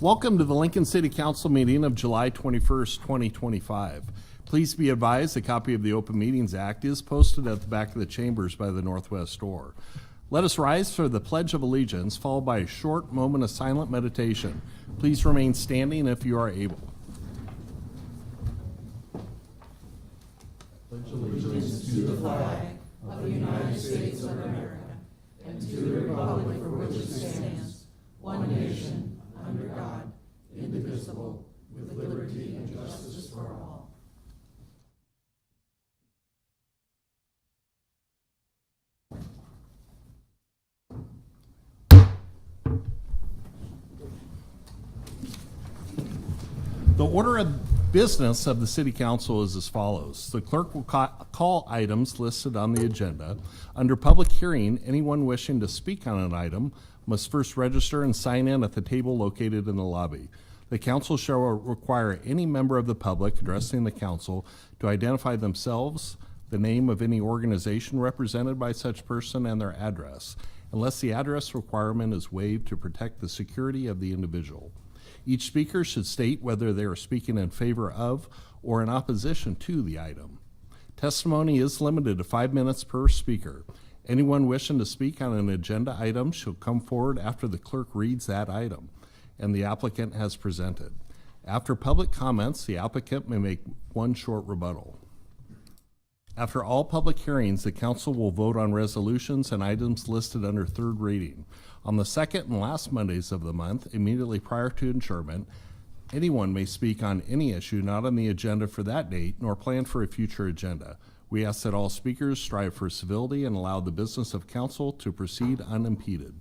Welcome to the Lincoln City Council meeting of July 21st, 2025. Please be advised a copy of the Open Meetings Act is posted at the back of the chambers by the northwest door. Let us rise for the Pledge of Allegiance, followed by a short moment of silent meditation. Please remain standing if you are able. Pledge allegiance to the flag of the United States of America and to the republic for which it stands, one nation, under God, indivisible, with liberty and justice for all. The order of business of the City Council is as follows. The clerk will call items listed on the agenda. Under public hearing, anyone wishing to speak on an item must first register and sign in at the table located in the lobby. The council shall require any member of the public addressing the council to identify themselves, the name of any organization represented by such person, and their address, unless the address requirement is waived to protect the security of the individual. Each speaker should state whether they are speaking in favor of or in opposition to the item. Testimony is limited to 5 minutes per speaker. Anyone wishing to speak on an agenda item shall come forward after the clerk reads that item and the applicant has presented. After public comments, the applicant may make one short rebuttal. After all public hearings, the council will vote on resolutions and items listed under third reading. On the second and last Mondays of the month, immediately prior to adjournment, anyone may speak on any issue not on the agenda for that date nor planned for a future agenda. We ask that all speakers strive for civility and allow the business of council to proceed unimpeded.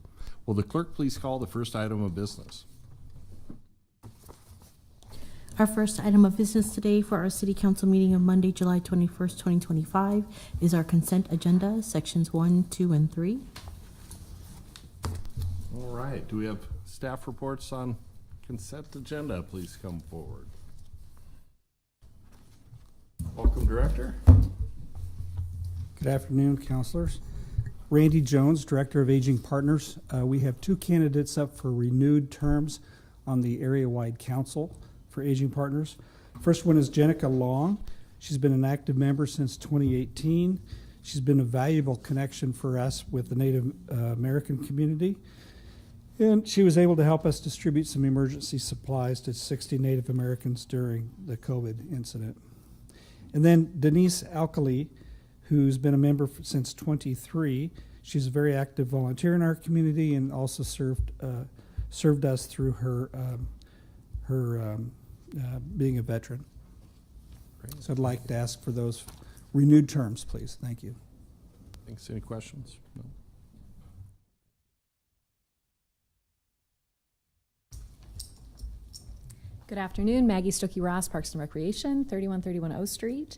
Will the clerk please call the first item of business? Our first item of business today for our City Council meeting of Monday, July 21st, 2025 is our consent agenda, sections 1, 2, and 3. All right, do we have staff reports on consent agenda? Please come forward. Welcome, Director. Good afternoon, councilors. Randy Jones, Director of Aging Partners. We have two candidates up for renewed terms on the area-wide council for Aging Partners. First one is Jenica Long. She's been an active member since 2018. She's been a valuable connection for us with the Native American community. And she was able to help us distribute some emergency supplies to 60 Native Americans during the COVID incident. And then Denise Alkali, who's been a member since 23. She's a very active volunteer in our community and also served us through her being a veteran. Great. So I'd like to ask for those renewed terms, please. Thank you. Thanks. Any questions? No. Good afternoon, Maggie Stuckey-Ross, Parks and Recreation, 3131 O Street.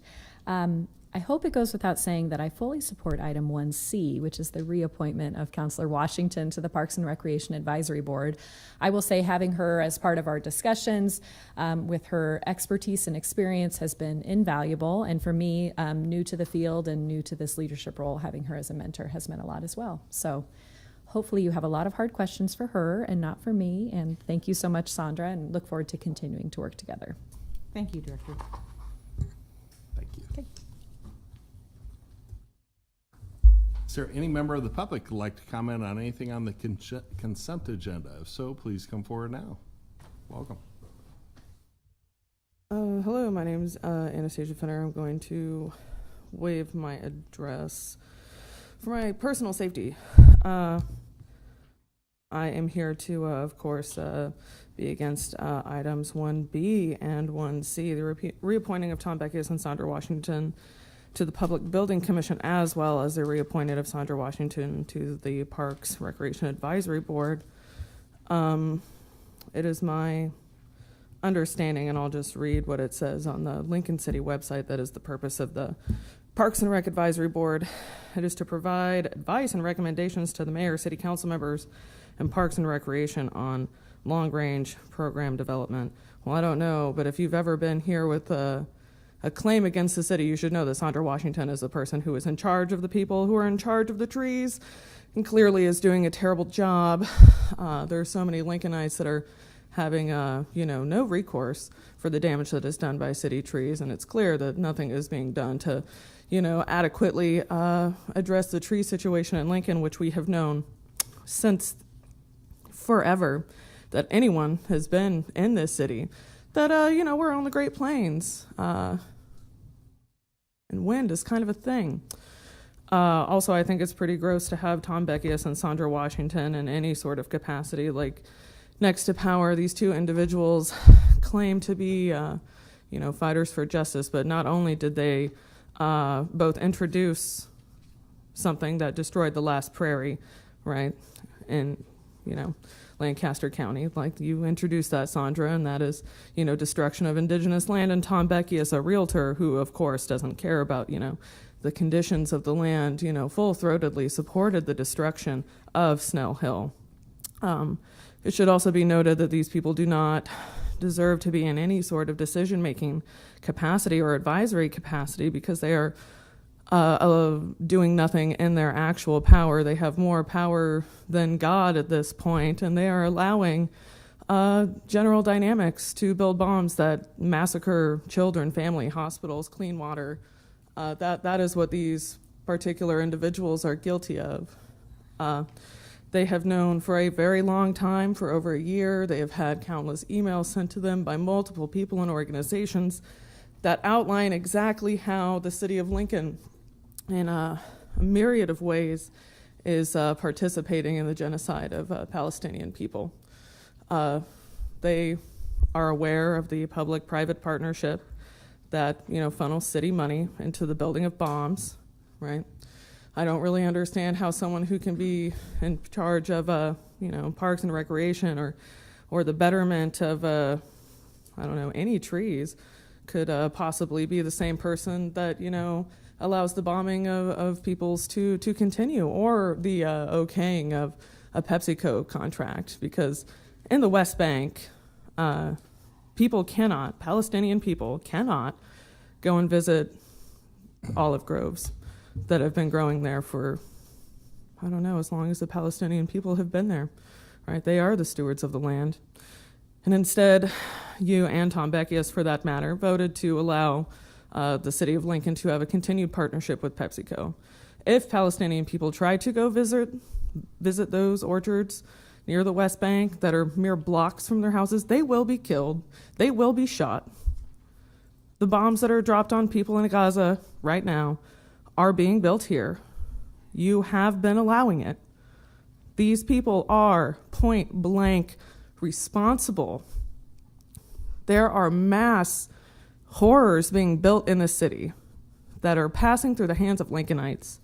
I hope it goes without saying that I fully support item 1C, which is the reappointment of Councilor Washington to the Parks and Recreation Advisory Board. I will say having her as part of our discussions with her expertise and experience has been invaluable. And for me, new to the field and new to this leadership role, having her as a mentor has meant a lot as well. So hopefully you have a lot of hard questions for her and not for me. And thank you so much, Sandra, and look forward to continuing to work together. Thank you, Director. Thank you. Okay. Is there any member of the public who'd like to comment on anything on the consent agenda? If so, please come forward now. Welcome. Hello, my name is Anastasia Fenner. I'm going to waive my address for my personal safety. I am here to, of course, be against items 1B and 1C, the reappointing of Tom Beckius and Sandra Washington to the Public Building Commission, as well as the reappointed of Sandra Washington to the Parks Recreation Advisory Board. It is my understanding, and I'll just read what it says on the Lincoln City website, that is the purpose of the Parks and Rec Advisory Board. It is to provide advice and recommendations to the mayor, city council members, and Parks and Recreation on long-range program development. Well, I don't know, but if you've ever been here with a claim against the city, you should know that Sandra Washington is the person who is in charge of the people who are in charge of the trees and clearly is doing a terrible job. There are so many Lincolnites that are having, no recourse for the damage that is done by city trees. And it's clear that nothing is being done to, adequately address the tree situation in Lincoln, which we have known since forever that anyone has been in this city, that, we're on the Great Plains. And wind is kind of a thing. Also, I think it's pretty gross to have Tom Beckius and Sandra Washington in any sort of capacity. Like, next to power, these two individuals claim to be, fighters for justice, but not only did they both introduce something that destroyed the last prairie, right, in, Lancaster County. Like, you introduced that, Sandra, and that is, destruction of indigenous land. And Tom Beckius, a realtor who, of course, doesn't care about, the conditions of the land, full-throatedly supported the destruction of Snell Hill. It should also be noted that these people do not deserve to be in any sort of decision-making capacity or advisory capacity because they are doing nothing in their actual power. They have more power than God at this point, and they are allowing General Dynamics to build bombs that massacre children, family, hospitals, clean water. That is what these particular individuals are guilty of. They have known for a very long time, for over a year. They have had countless emails sent to them by multiple people and organizations that outline exactly how the city of Lincoln, in a myriad of ways, is participating in the genocide of Palestinian people. They are aware of the public-private partnership that funnels city money into the building of bombs, right? I don't really understand how someone who can be in charge of parks and recreation or the betterment of any trees could possibly be the same person that allows the bombing of peoples to continue, or the okaying of a PepsiCo contract, because in the West Bank, Palestinian people cannot go and visit olive groves that have been growing there for, as long as the Palestinian people have been there, right? They are the stewards of the land. And instead, you and Tom Beckius, for that matter, voted to allow the city of Lincoln to have a continued partnership with PepsiCo. If Palestinian people try to go visit those orchards near the West Bank that are mere blocks from their houses, they will be killed. They will be shot. The bombs that are dropped on people in Gaza right now are being built here. You have been allowing it. These people are point blank responsible. There are mass horrors being built in the city that are passing through the hands of Lincolnites,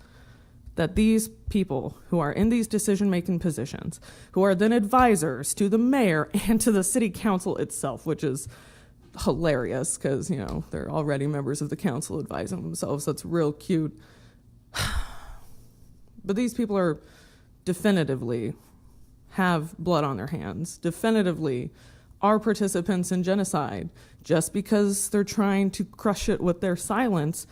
that these people who are in these decision-making positions, who are then advisors to the mayor and to the city council itself, which is hilarious because, they're already members of the council advising themselves. That's real cute. But these people are definitively have blood on their hands, definitively are participants in genocide. Just because they're trying to crush it with their silence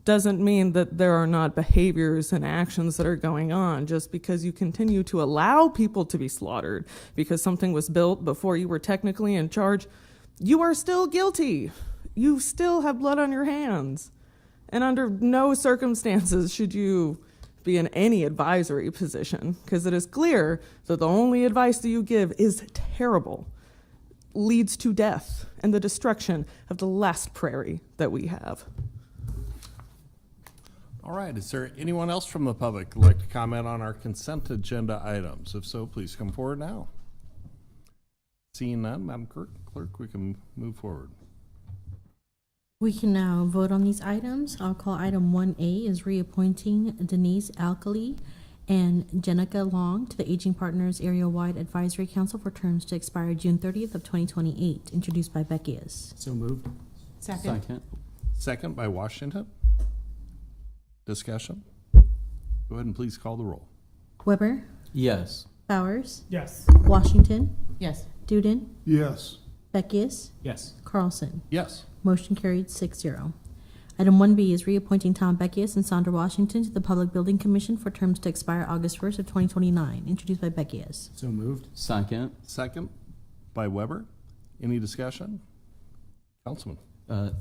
doesn't mean that there are not behaviors and actions that are going on. Just because you continue to allow people to be slaughtered because something was built before you were technically in charge, you are still guilty. You still have blood on your hands. And under no circumstances should you be in any advisory position, because it is clear that the only advice that you give is terrible, leads to death and the destruction of the last prairie that we have. All right, is there anyone else from the public who'd like to comment on our consent agenda items? If so, please come forward now. Seeing none, Madam Clerk, we can move forward. We can now vote on these items. I'll call item 1A is reappointing Denise Alkali and Jenica Long to the Aging Partners Area-Wide Advisory Council for terms to expire June 30th of 2028, introduced by Beckius. So moved. Second. Second by Washington. Discussion? Go ahead and please call the roll. Weber, Yes. Bowers, Yes. Washington, Yes. Duden, Yes. Beckius, Yes. Carlson. Yes. Motion carried 6-0. Item 1B is reappointing Tom Beckius and Sandra Washington to the Public Building Commission for terms to expire August 1st of 2029, introduced by Beckius. So moved. Second. Second by Weber. Any discussion? Councilman.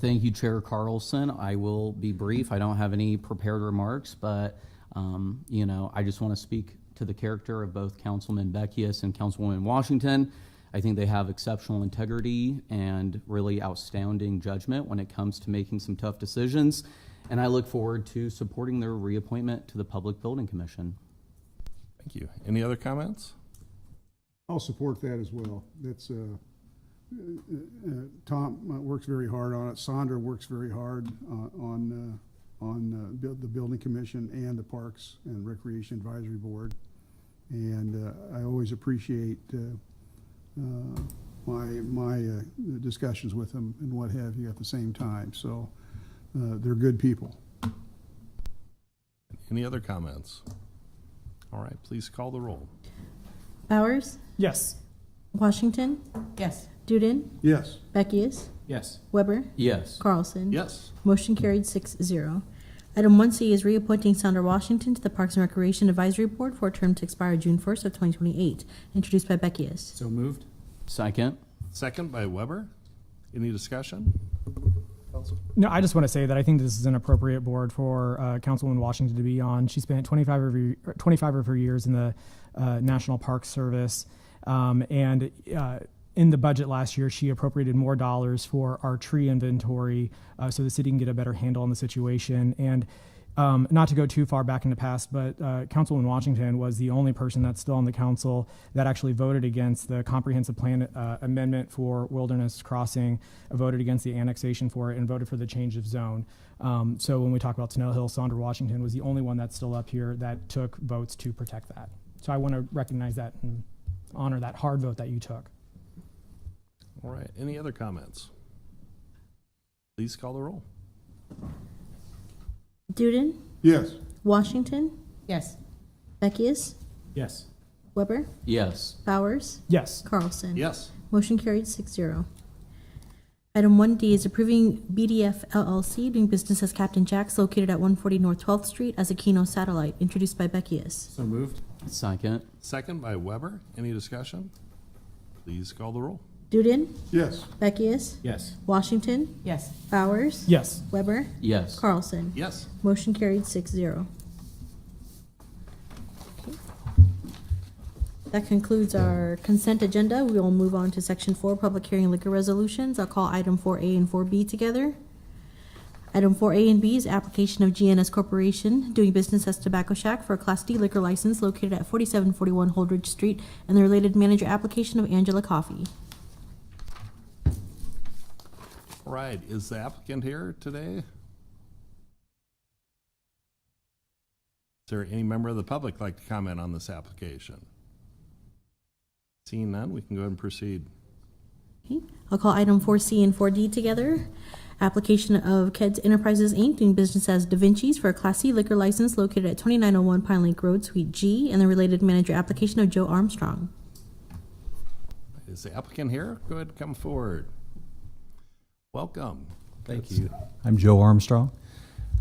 Thank you, Chair Carlson. I will be brief. I don't have any prepared remarks, but, I just want to speak to the character of both Councilman Beckius and Councilwoman Washington. I think they have exceptional integrity and really outstanding judgment when it comes to making some tough decisions. And I look forward to supporting their reappointment to the Public Building Commission. Thank you. Any other comments? I'll support that as well. That's, Tom works very hard on it. Sandra works very hard on the Building Commission and the Parks and Recreation Advisory Board. And I always appreciate my discussions with them and what have you at the same time. So they're good people. Any other comments? All right, please call the roll. Bowers, Yes. Washington, Yes. Duden, Yes. Beckius, Yes. Weber, Yes. Carlson. Yes. Motion carried 6-0. Item 1C is reappointing Sandra Washington to the Parks and Recreation Advisory Board for a term to expire June 1st of 2028, introduced by Beckius. So moved. Second. Second by Weber. Any discussion? No, I just want to say that I think this is an appropriate board for Councilwoman Washington to be on. She spent 25 of her years in the National Park Service, and in the budget last year, she appropriated more dollars for our tree inventory so the city can get a better handle on the situation. And not to go too far back in the past, but Councilwoman Washington was the only person that's still on the council that actually voted against the comprehensive plan amendment for Wilderness Crossing, voted against the annexation for it, and voted for the change of zone. So when we talk about Snow Hill, Sandra Washington was the only one that's still up here that took votes to protect that. So I want to recognize that and honor that hard vote that you took. All right, any other comments? Please call the roll. Duden, Yes. Washington, Yes. Beckius, Yes. Weber, Yes. Bowers, Yes. Carlson. Yes. Motion carried 6-0. Item 1D is approving BDF LLC doing business as Captain Jack's located at 140 North 12th Street as a Keno satellite, introduced by Beckius. So moved. Second. Second by Weber. Any discussion? Please call the roll. Duden, Yes. Beckius, Yes. Washington, Yes. Bowers, Yes. Weber, Yes. Carlson. Yes. Motion carried 6-0. That concludes our consent agenda. We will move on to section 4, public hearing liquor resolutions. I'll call item 4A and 4B together. Item 4A and B is application of GNS Corporation doing business as Tobacco Shack for a Class D liquor license located at 4741 Holdridge Street and the related manager application of Angela Coffee. All right, is the applicant here today? Is there any member of the public like to comment on this application? Seeing none, we can go ahead and proceed. Okay. I'll call item 4C and 4D together. Application of Keds Enterprises, Inc., doing business as Da Vinci's for a Class C liquor license located at 2901 Pine Lake Road, Suite G, and the related manager application of Joe Armstrong. Is the applicant here? Go ahead and come forward. Welcome. Thank you. I'm Joe Armstrong.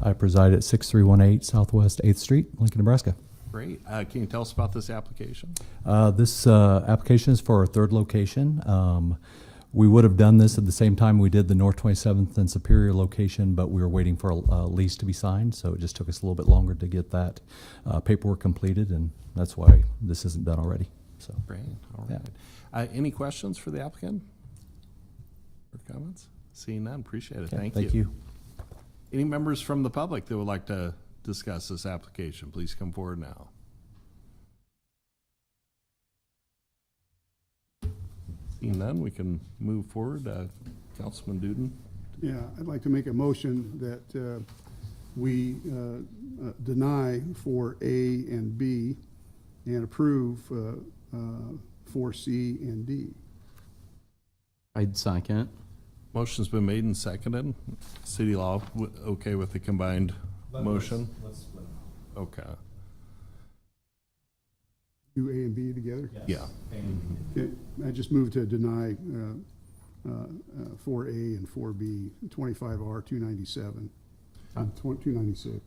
I preside at 6318 Southwest 8th Street, Lincoln, Nebraska. Great. Can you tell us about this application? This application is for our third location. We would have done this at the same time we did the North 27th and Superior location, but we were waiting for a lease to be signed, so it just took us a little bit longer to get that paperwork completed, and that's why this isn't done already. So, Great. All Yeah. right. Any questions for the applicant? Or comments? Seeing none, appreciate it. okay, Thank you. Any members from the public that would like to discuss this application, please come forward now. Seeing none, we can move forward. Councilman Duden. Yeah, I'd like to make a motion that we deny 4A and B and approve 4C and D. I'd second. Motion's been made and seconded. City law, okay with the combined motion? Okay. Do A and B together? Yeah. Okay, I just moved to deny 4A and 4B, 25R 297, and 296.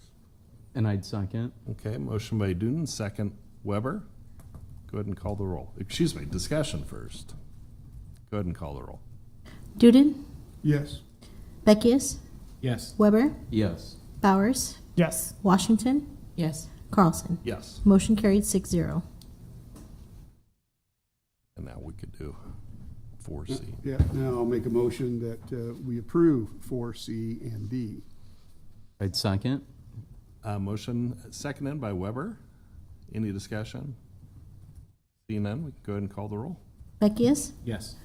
And I'd second. Okay, motion by Duden, second Weber. Go ahead and call the roll. Excuse me, discussion first. Go ahead and call the roll. Duden, Yes. Beckius, Yes. Weber, Yes. Bowers, Yes. Washington, Yes. Carlson. Yes. Motion carried 6-0. And now we could do 4C. Yeah, now I'll make a motion that we approve 4C and D. I'd second. Motion seconded by Weber. Any discussion? Seeing none, we can go ahead and call the roll. Beckius, Yes.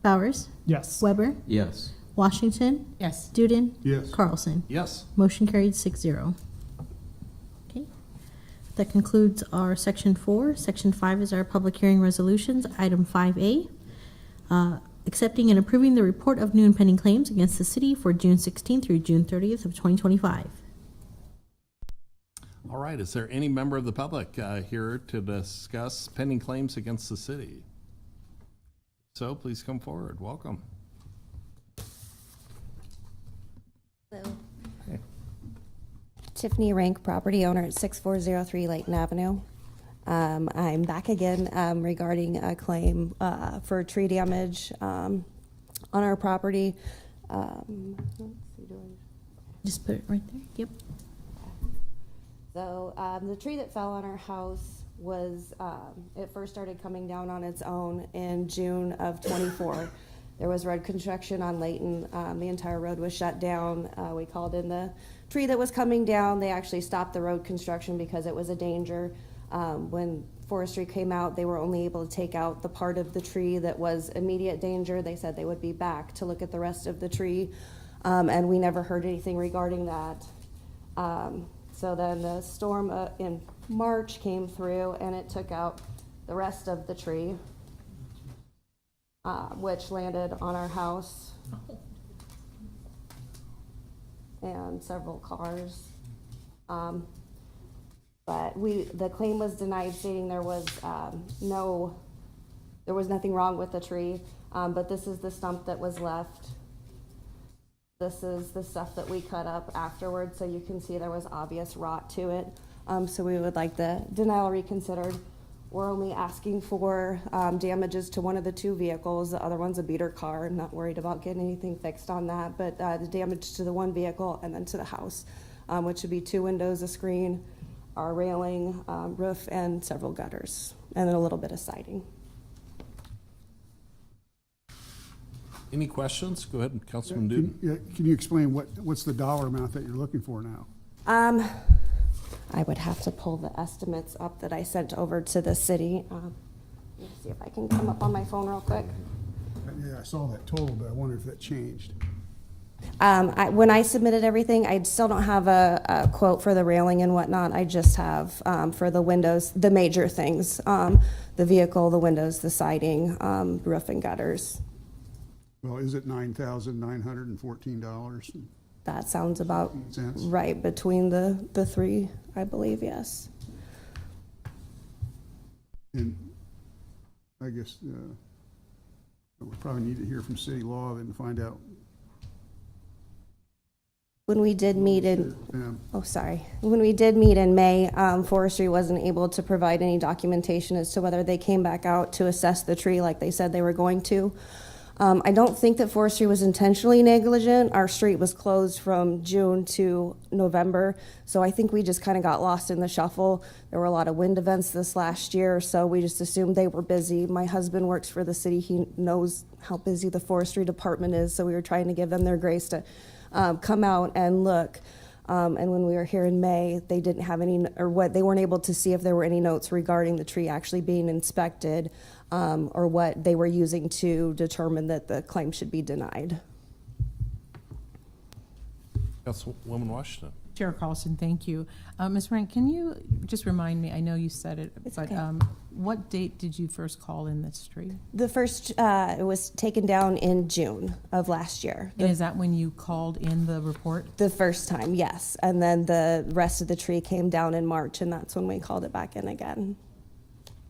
Bowers, Yes. Weber, Yes. Washington, Yes. Duden, Yes. Carlson. Yes. Motion carried 6-0. Okay. That concludes our section 4. Section 5 is our public hearing resolutions. Item 5A, accepting and approving the report of new and pending claims against the city for June 16th through June 30th of 2025. All right, is there any member of the public here to discuss pending claims against the city? So please come forward. Welcome. Hello. Tiffany Rank, property owner at 6403 Layton Avenue. I'm back again regarding a claim for tree damage on our property. Let's see, Just put it right there. Yep. So the tree that fell on our house was, it first started coming down on its own in June of '24. There was road construction on Layton. The entire road was shut down. We called in the tree that was coming down. They actually stopped the road construction because it was a danger. When forestry came out, they were only able to take out the part of the tree that was immediate danger. They said they would be back to look at the rest of the tree, and we never heard anything regarding that. So then the storm in March came through and it took out the rest of the tree, which landed on our house and several cars. But the claim was denied, stating there was nothing wrong with the tree. But this is the stump that was left. This is the stuff that we cut up afterwards, so you can see there was obvious rot to it. So we would like the denial reconsidered. We're only asking for damages to one of the two vehicles. The other one's a beater car. I'm not worried about getting anything fixed on that, but the damage to the one vehicle and then to the house, which would be 2 windows, a screen, our railing, roof, and several gutters, and then a little bit of siding. Any questions? Go ahead, Councilman Duden. Can you explain what's the dollar amount that you're looking for now? I would have to pull the estimates up that I sent over to the city. Let me see if I can come up on my phone real quick. Yeah, I saw that total, but I wonder if that changed. When I submitted everything, I still don't have a quote for the railing and whatnot. I just have for the windows, the major things, the vehicle, the windows, the siding, roof and gutters. Well, is it $9,914? That sounds about Cents. right between the three, I believe, yes. And I guess we probably need to hear from city law then to find out. When we did meet in, Yeah. When we did meet in May, forestry wasn't able to provide any documentation as to whether they came back out to assess the tree like they said they were going to. I don't think that forestry was intentionally negligent. Our street was closed from June to November, so I think we just kind of got lost in the shuffle. There were a lot of wind events this last year, so we just assumed they were busy. My husband works for the city. He knows how busy the forestry department is, so we were trying to give them their grace to come out and look. And when we were here in May, they didn't have any, they weren't able to see if there were any notes regarding the tree actually being inspected, or what they were using to determine that the claim should be denied. Councilwoman Washington. Chair Carlson, thank you. Ms. Rank, can you just remind me, I know you said it, It's but okay. what date did you first call in this tree? The first, it was taken down in June of last year. And is that when you called in the report? The first time, yes. And then the rest of the tree came down in March, and that's when we called it back in again,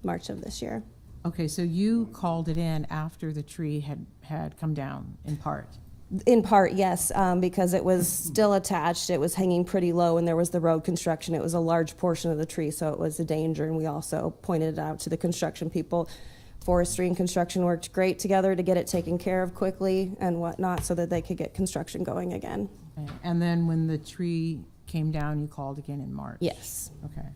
March of this year. Okay, so you called it in after the tree had come down in part? In part, yes, because it was still attached. It was hanging pretty low, and there was the road construction. It was a large portion of the tree, so it was a danger, and we also pointed it out to the construction people. Forestry and construction worked great together to get it taken care of quickly and whatnot so that they could get construction going again. Okay. And then when the tree came down, you called again in March? Yes. Okay.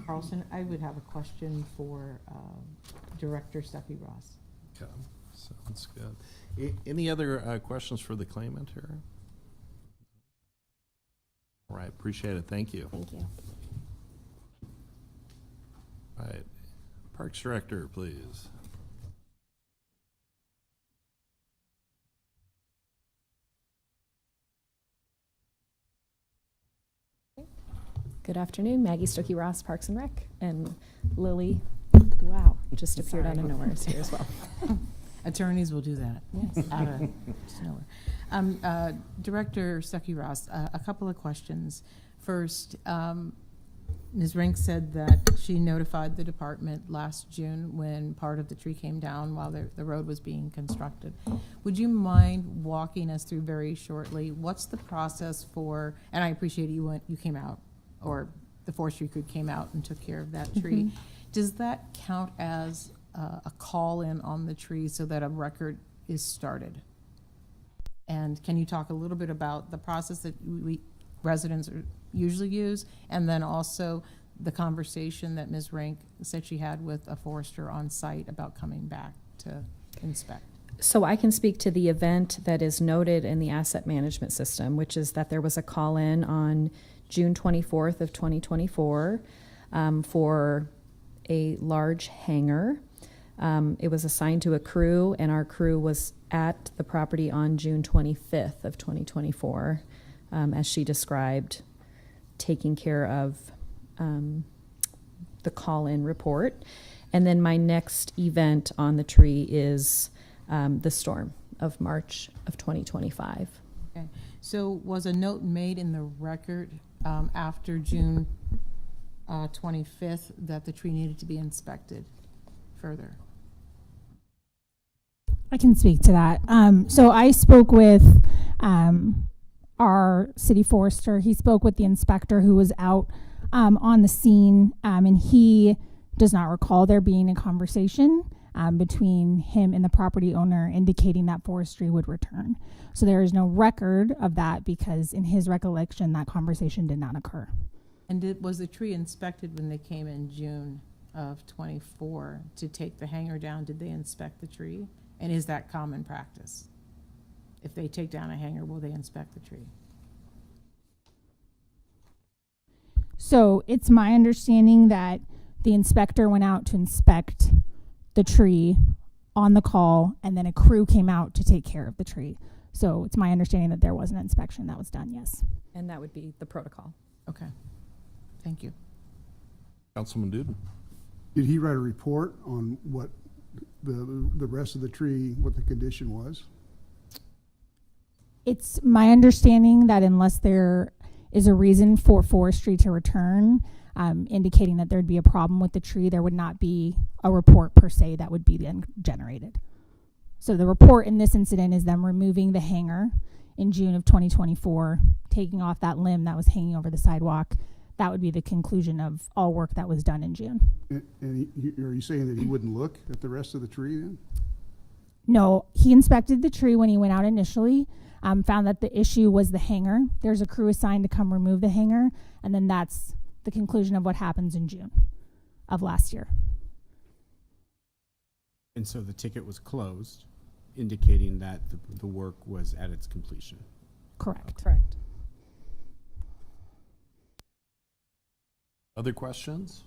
Carlson, I would have a question for Director Stuckey Ross. Okay, sounds good. Any other questions for the claimant here? All right, appreciate it. Thank you. Thank you. All right, Parks Director, please. Good afternoon, Maggie Stuckey Ross, Parks and Rec, and Lily, wow, just appeared out of nowhere is here as well. Attorneys will do that. Yes. Out of just nowhere. Director Stuckey Ross, a couple of questions. First, Ms. Rink said that she notified the department last June when part of the tree came down while the road was being constructed. Would you mind walking us through very shortly, what's the process for, and I appreciate you came out, or the forestry crew came out and took care of that tree. Does that count as a call-in on the tree so that a record is started? And can you talk a little bit about the process that residents usually use, and then also the conversation that Ms. Rank said she had with a forester on site about coming back to inspect? So I can speak to the event that is noted in the asset management system, which is that there was a call-in on June 24th of 2024 for a large hangar. It was assigned to a crew, and our crew was at the property on June 25th of 2024, as she described, taking care of the call-in report. And then my next event on the tree is the storm of March of 2025. Okay, so was a note made in the record after June 25th that the tree needed to be inspected further? I can speak to that. So I spoke with our city forester. He spoke with the inspector who was out on the scene, and he does not recall there being a conversation between him and the property owner indicating that forestry would return. So there is no record of that because in his recollection, that conversation did not occur. And was the tree inspected when they came in June of 24 to take the hanger down? Did they inspect the tree? And is that common practice? If they take down a hanger, will they inspect the tree? So it's my understanding that the inspector went out to inspect the tree on the call, and then a crew came out to take care of the tree. So it's my understanding that there was an inspection that was done, yes. And that would be the protocol. Okay, thank you. Councilman Duden. Did he write a report on what the rest of the tree, what the condition was? It's my understanding that unless there is a reason for forestry to return, indicating that there'd be a problem with the tree, there would not be a report per se that would be then generated. So the report in this incident is them removing the hanger in June of 2024, taking off that limb that was hanging over the sidewalk. That would be the conclusion of all work that was done in June. And are you saying that he wouldn't look at the rest of the tree then? No, he inspected the tree when he went out initially, found that the issue was the hanger. There's a crew assigned to come remove the hanger, and then that's the conclusion of what happens in June of last year. And so the ticket was closed, indicating that the work was at its completion. Correct. Correct. Other questions?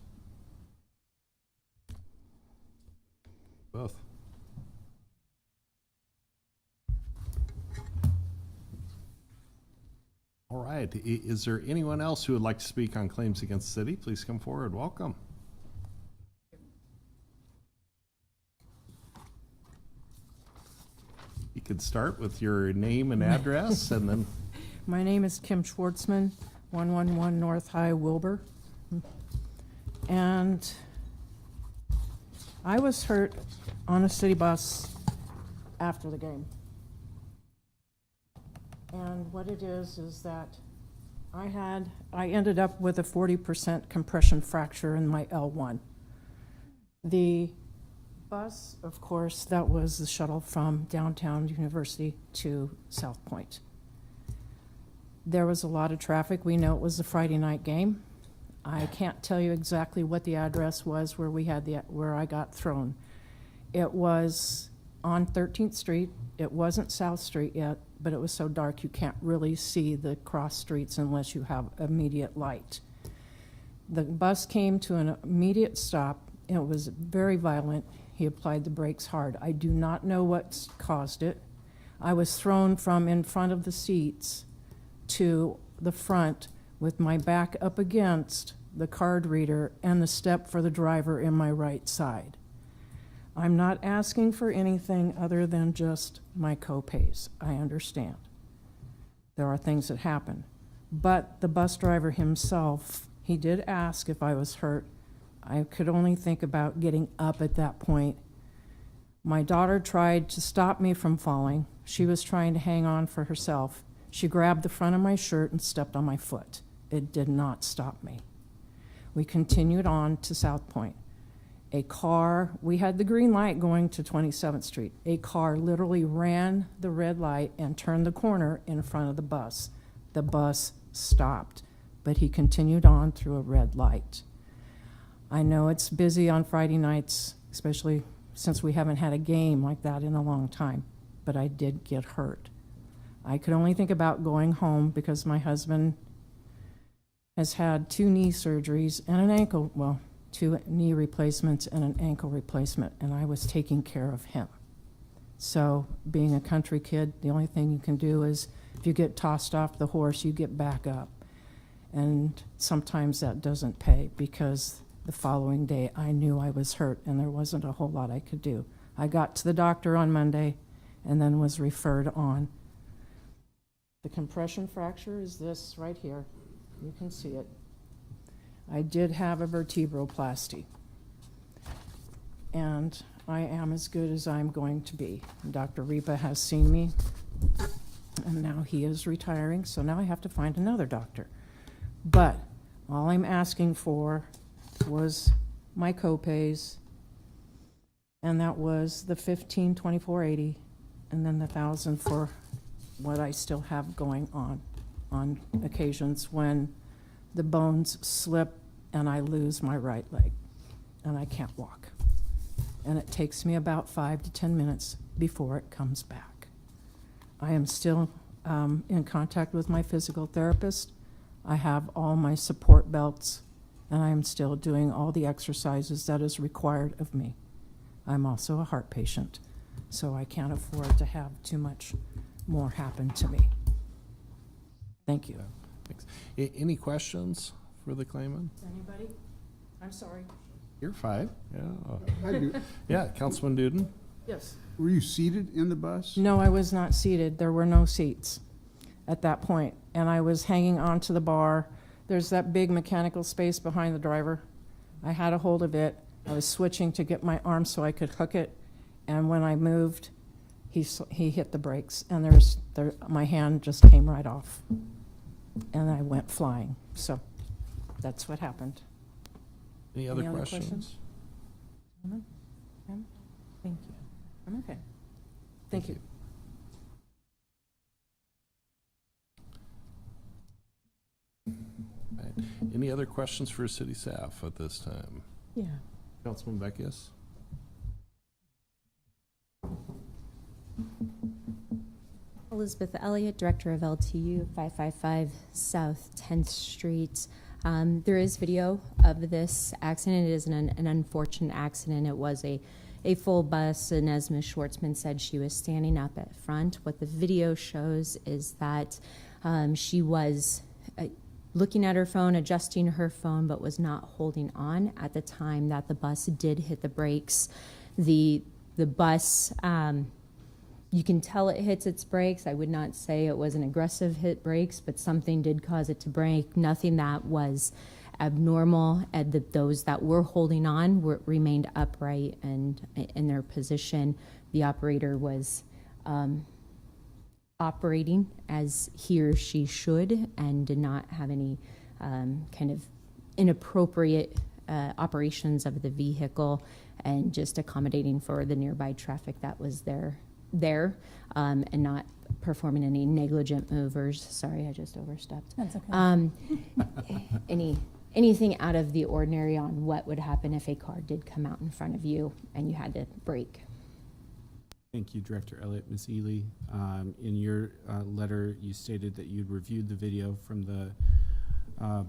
Both. All right, is there anyone else who would like to speak on claims against the city? Please come forward, welcome. You could start with your name and address and then. My name is Kim Schwartzman, 111 North High, Wilbur. And I was hurt on a city bus after the game. And what it is that I ended up with a 40% compression fracture in my L1. The bus, of course, that was the shuttle from downtown University to South Point. There was a lot of traffic. We know it was a Friday night game. I can't tell you exactly what the address was where I got thrown. It was on 13th Street. It wasn't South Street yet, but it was so dark you can't really see the cross streets unless you have immediate light. The bus came to an immediate stop. It was very violent. He applied the brakes hard. I do not know what caused it. I was thrown from in front of the seats to the front with my back up against the card reader and the step for the driver in my right side. I'm not asking for anything other than just my co-pays. I understand. There are things that happen. But the bus driver himself, he did ask if I was hurt. I could only think about getting up at that point. My daughter tried to stop me from falling. She was trying to hang on for herself. She grabbed the front of my shirt and stepped on my foot. It did not stop me. We continued on to South Point. A car, we had the green light going to 27th Street. A car literally ran the red light and turned the corner in front of the bus. The bus stopped, but he continued on through a red light. I know it's busy on Friday nights, especially since we haven't had a game like that in a long time, but I did get hurt. I could only think about going home because my husband has had 2 knee surgeries and 2 knee replacements and an ankle replacement, and I was taking care of him. So being a country kid, the only thing you can do is if you get tossed off the horse, you get back up. And sometimes that doesn't pay because the following day I knew I was hurt and there wasn't a whole lot I could do. I got to the doctor on Monday and then was referred on. The compression fracture is this right here. You can see it. I did have a vertebroplasty, and I am as good as I'm going to be. Dr. Ripa has seen me, and now he is retiring, so now I have to find another doctor. But all I'm asking for was my co-pays, and that was the $1,524.80, and then the $1,000 for what I still have going on occasions when the bones slip and I lose my right leg and I can't walk. And it takes me about 5 to 10 minutes before it comes back. I am still in contact with my physical therapist. I have all my support belts, and I am still doing all the exercises that is required of me. I'm also a heart patient, so I can't afford to have too much more happen to me. Thank you. Thanks. Any questions for the claimant? Anybody? I'm sorry. You're fine. Yeah. I do. Yeah, Councilman Duden? Yes. Were you seated in the bus? No, I was not seated. There were no seats at that point, and I was hanging onto the bar. There's that big mechanical space behind the driver. I had a hold of it. I was switching to get my arm so I could hook it, and when I moved, he hit the brakes, and my hand just came right off, and I went flying. So that's what happened. Any other questions? No? Thank you. I'm okay. Thank you. Right. Any other questions for city staff at this time? Yeah. Councilman Beckius? Elizabeth Elliott, Director of LTU, 555 South 10th Street. There is video of this accident. It is an unfortunate accident. It was a full bus, and as Ms. Schwartzman said, she was standing up at front. What the video shows is that she was looking at her phone, adjusting her phone, but was not holding on at the time that the bus did hit the brakes. The bus, you can tell it hits its brakes. I would not say it was an aggressive hit brakes, but something did cause it to break. Nothing that was abnormal. And those that were holding on remained upright and in their position. The operator was operating as he or she should and did not have any kind of inappropriate operations of the vehicle, and just accommodating for the nearby traffic that was there, and not performing any negligent movers. Sorry, I just overstepped. That's okay. Anything out of the ordinary on what would happen if a car did come out in front of you and you had to brake. Thank you, Director Elliott. Ms. Ely, in your letter, you stated that you'd reviewed the video from the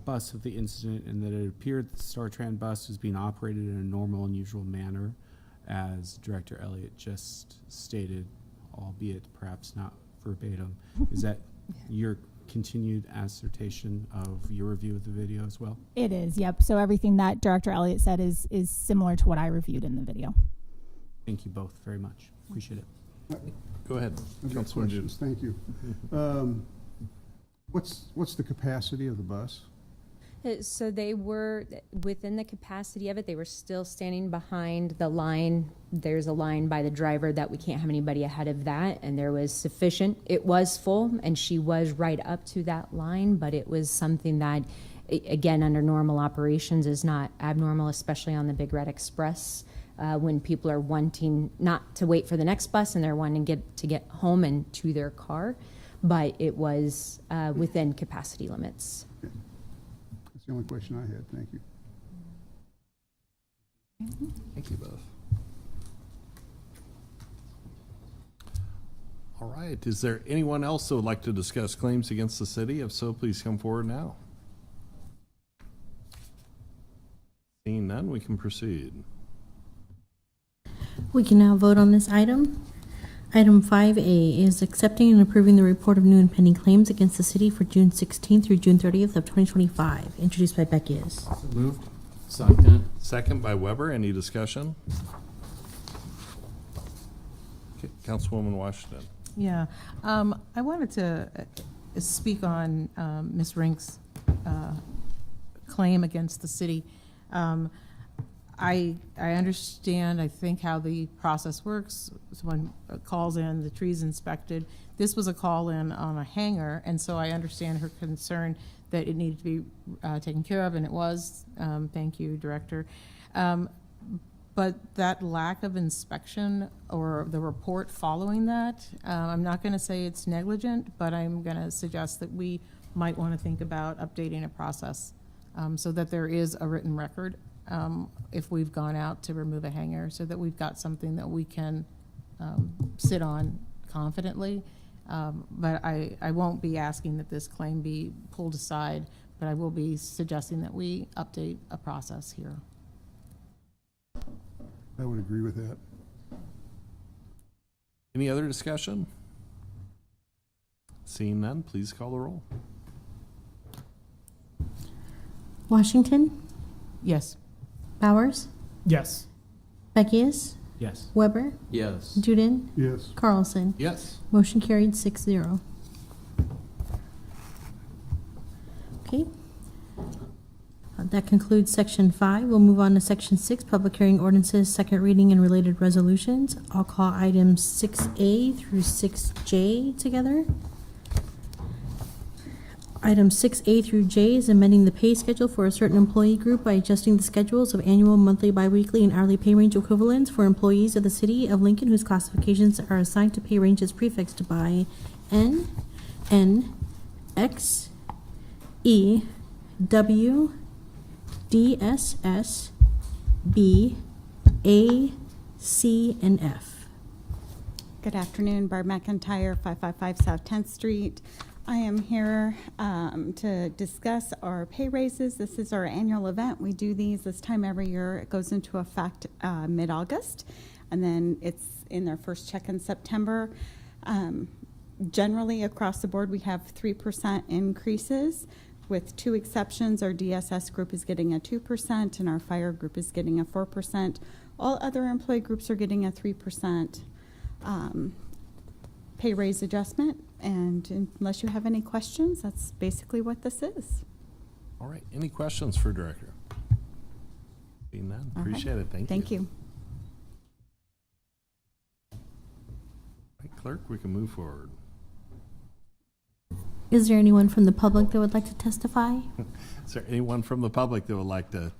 bus of the incident and that it appeared that the StarTran bus was being operated in a normal and usual manner, as Director Elliott just stated, albeit perhaps not verbatim. Is that your continued assertion of your review of the video as well? It is, yep. So everything that Director Elliott said is similar to what I reviewed in the video. Thank you both very much. Appreciate it. Go ahead, I've got Councilman questions. Jones. Thank you. What's the capacity of the bus? So they were within the capacity of it. They were still standing behind the line. There's a line by the driver that we can't have anybody ahead of that, and there was sufficient. It was full, and she was right up to that line, but it was something that, again, under normal operations is not abnormal, especially on the Big Red Express, when people are wanting not to wait for the next bus and they're wanting to get home and to their car. But it was within capacity limits. That's the only question I had. Thank you. Thank you both. All right, is there anyone else that would like to discuss claims against the city? If so, please come forward now. Seeing none, we can proceed. We can now vote on this item. Item 5A is accepting and approving the report of new and pending claims against the city for June 16th through June 30th of 2025, introduced by Beckius. Moved. Second. Second by Weber. Any discussion? Okay, Councilwoman Washington. Yeah, I wanted to speak on Ms. Rink's claim against the city. I understand, I think, how the process works. Someone calls in, the tree's inspected. This was a call in on a hangar, and so I understand her concern that it needed to be taken care of, and it was. Thank you, Director. But that lack of inspection or the report following that, I'm not going to say it's negligent, but I'm going to suggest that we might want to think about updating a process so that there is a written record if we've gone out to remove a hangar, so that we've got something that we can sit on confidently. But I won't be asking that this claim be pulled aside, but I will be suggesting that we update a process here. I would agree with that. Any other discussion? Seeing none, please call the roll. Washington, Yes. Bowers, Yes. Beckius, Yes. Weber, Yes. Duden, Yes. Carlson. Yes. Motion carried 6-0. Okay. That concludes section 5. We'll move on to section 6, public hearing ordinances, second reading and related resolutions. I'll call items 6A through 6J together. Item 6A through J is amending the pay schedule for a certain employee group by adjusting the schedules of annual, monthly, biweekly, and hourly pay range equivalents for employees of the city of Lincoln whose classifications are assigned to pay ranges prefixed by N, N, X, E, W, D, S, S, B, A, C, and F. Good afternoon, Barb McIntyre, 555 South 10th Street. I am here to discuss our pay raises. This is our annual event. We do these this time every year. It goes into effect mid-August, and then it's in their first check in September. Generally, across the board, we have 3% increases. With 2 exceptions, our DSS group is getting a 2%, and our fire group is getting a 4%. All other employee groups are getting a 3% pay raise adjustment. And unless you have any questions, that's basically what this is. All right. Any questions for Director? Seeing none. All right. Appreciate it. Thank you. Thank you. All right, Clerk, we can move forward. Is there anyone from the public that would like to testify? Is there anyone from the public that would like to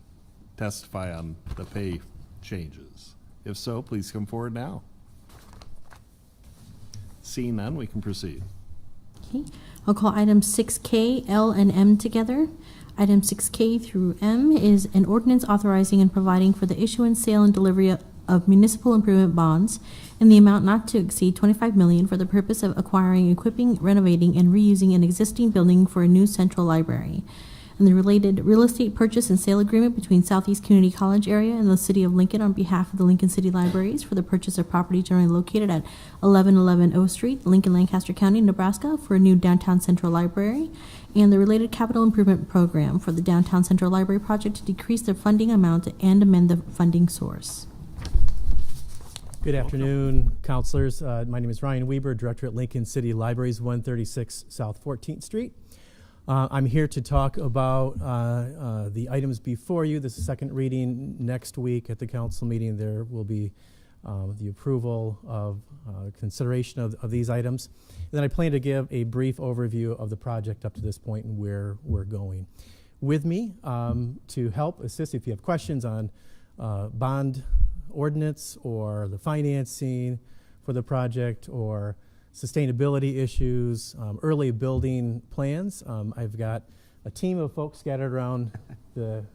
testify on the pay changes? If so, please come forward now. Seeing none, we can proceed. Okay, I'll call items 6K, L, and M together. Item 6K through M is an ordinance authorizing and providing for the issuance, sale, and delivery of municipal improvement bonds in the amount not to exceed $25 million for the purpose of acquiring, equipping, renovating, and reusing an existing building for a new central library, and the related real estate purchase and sale agreement between Southeast Community College area and the City of Lincoln on behalf of the Lincoln City Libraries for the purchase of property generally located at 1111 O Street, Lincoln, Lancaster County, Nebraska, for a new downtown central library, and the related capital improvement program for the downtown central library project to decrease the funding amount and amend the funding source. Good afternoon, counselors. My name is Ryan Weber, Director at Lincoln City Libraries, 136 South 14th Street. I'm here to talk about the items before you. This is second reading. Next week at the council meeting, there will be the approval of consideration of these items. And then I plan to give a brief overview of the project up to this point and where we're going. With me to help assist if you have questions on bond ordinance or the financing for the project or sustainability issues, early building plans. I've got a team of folks scattered around the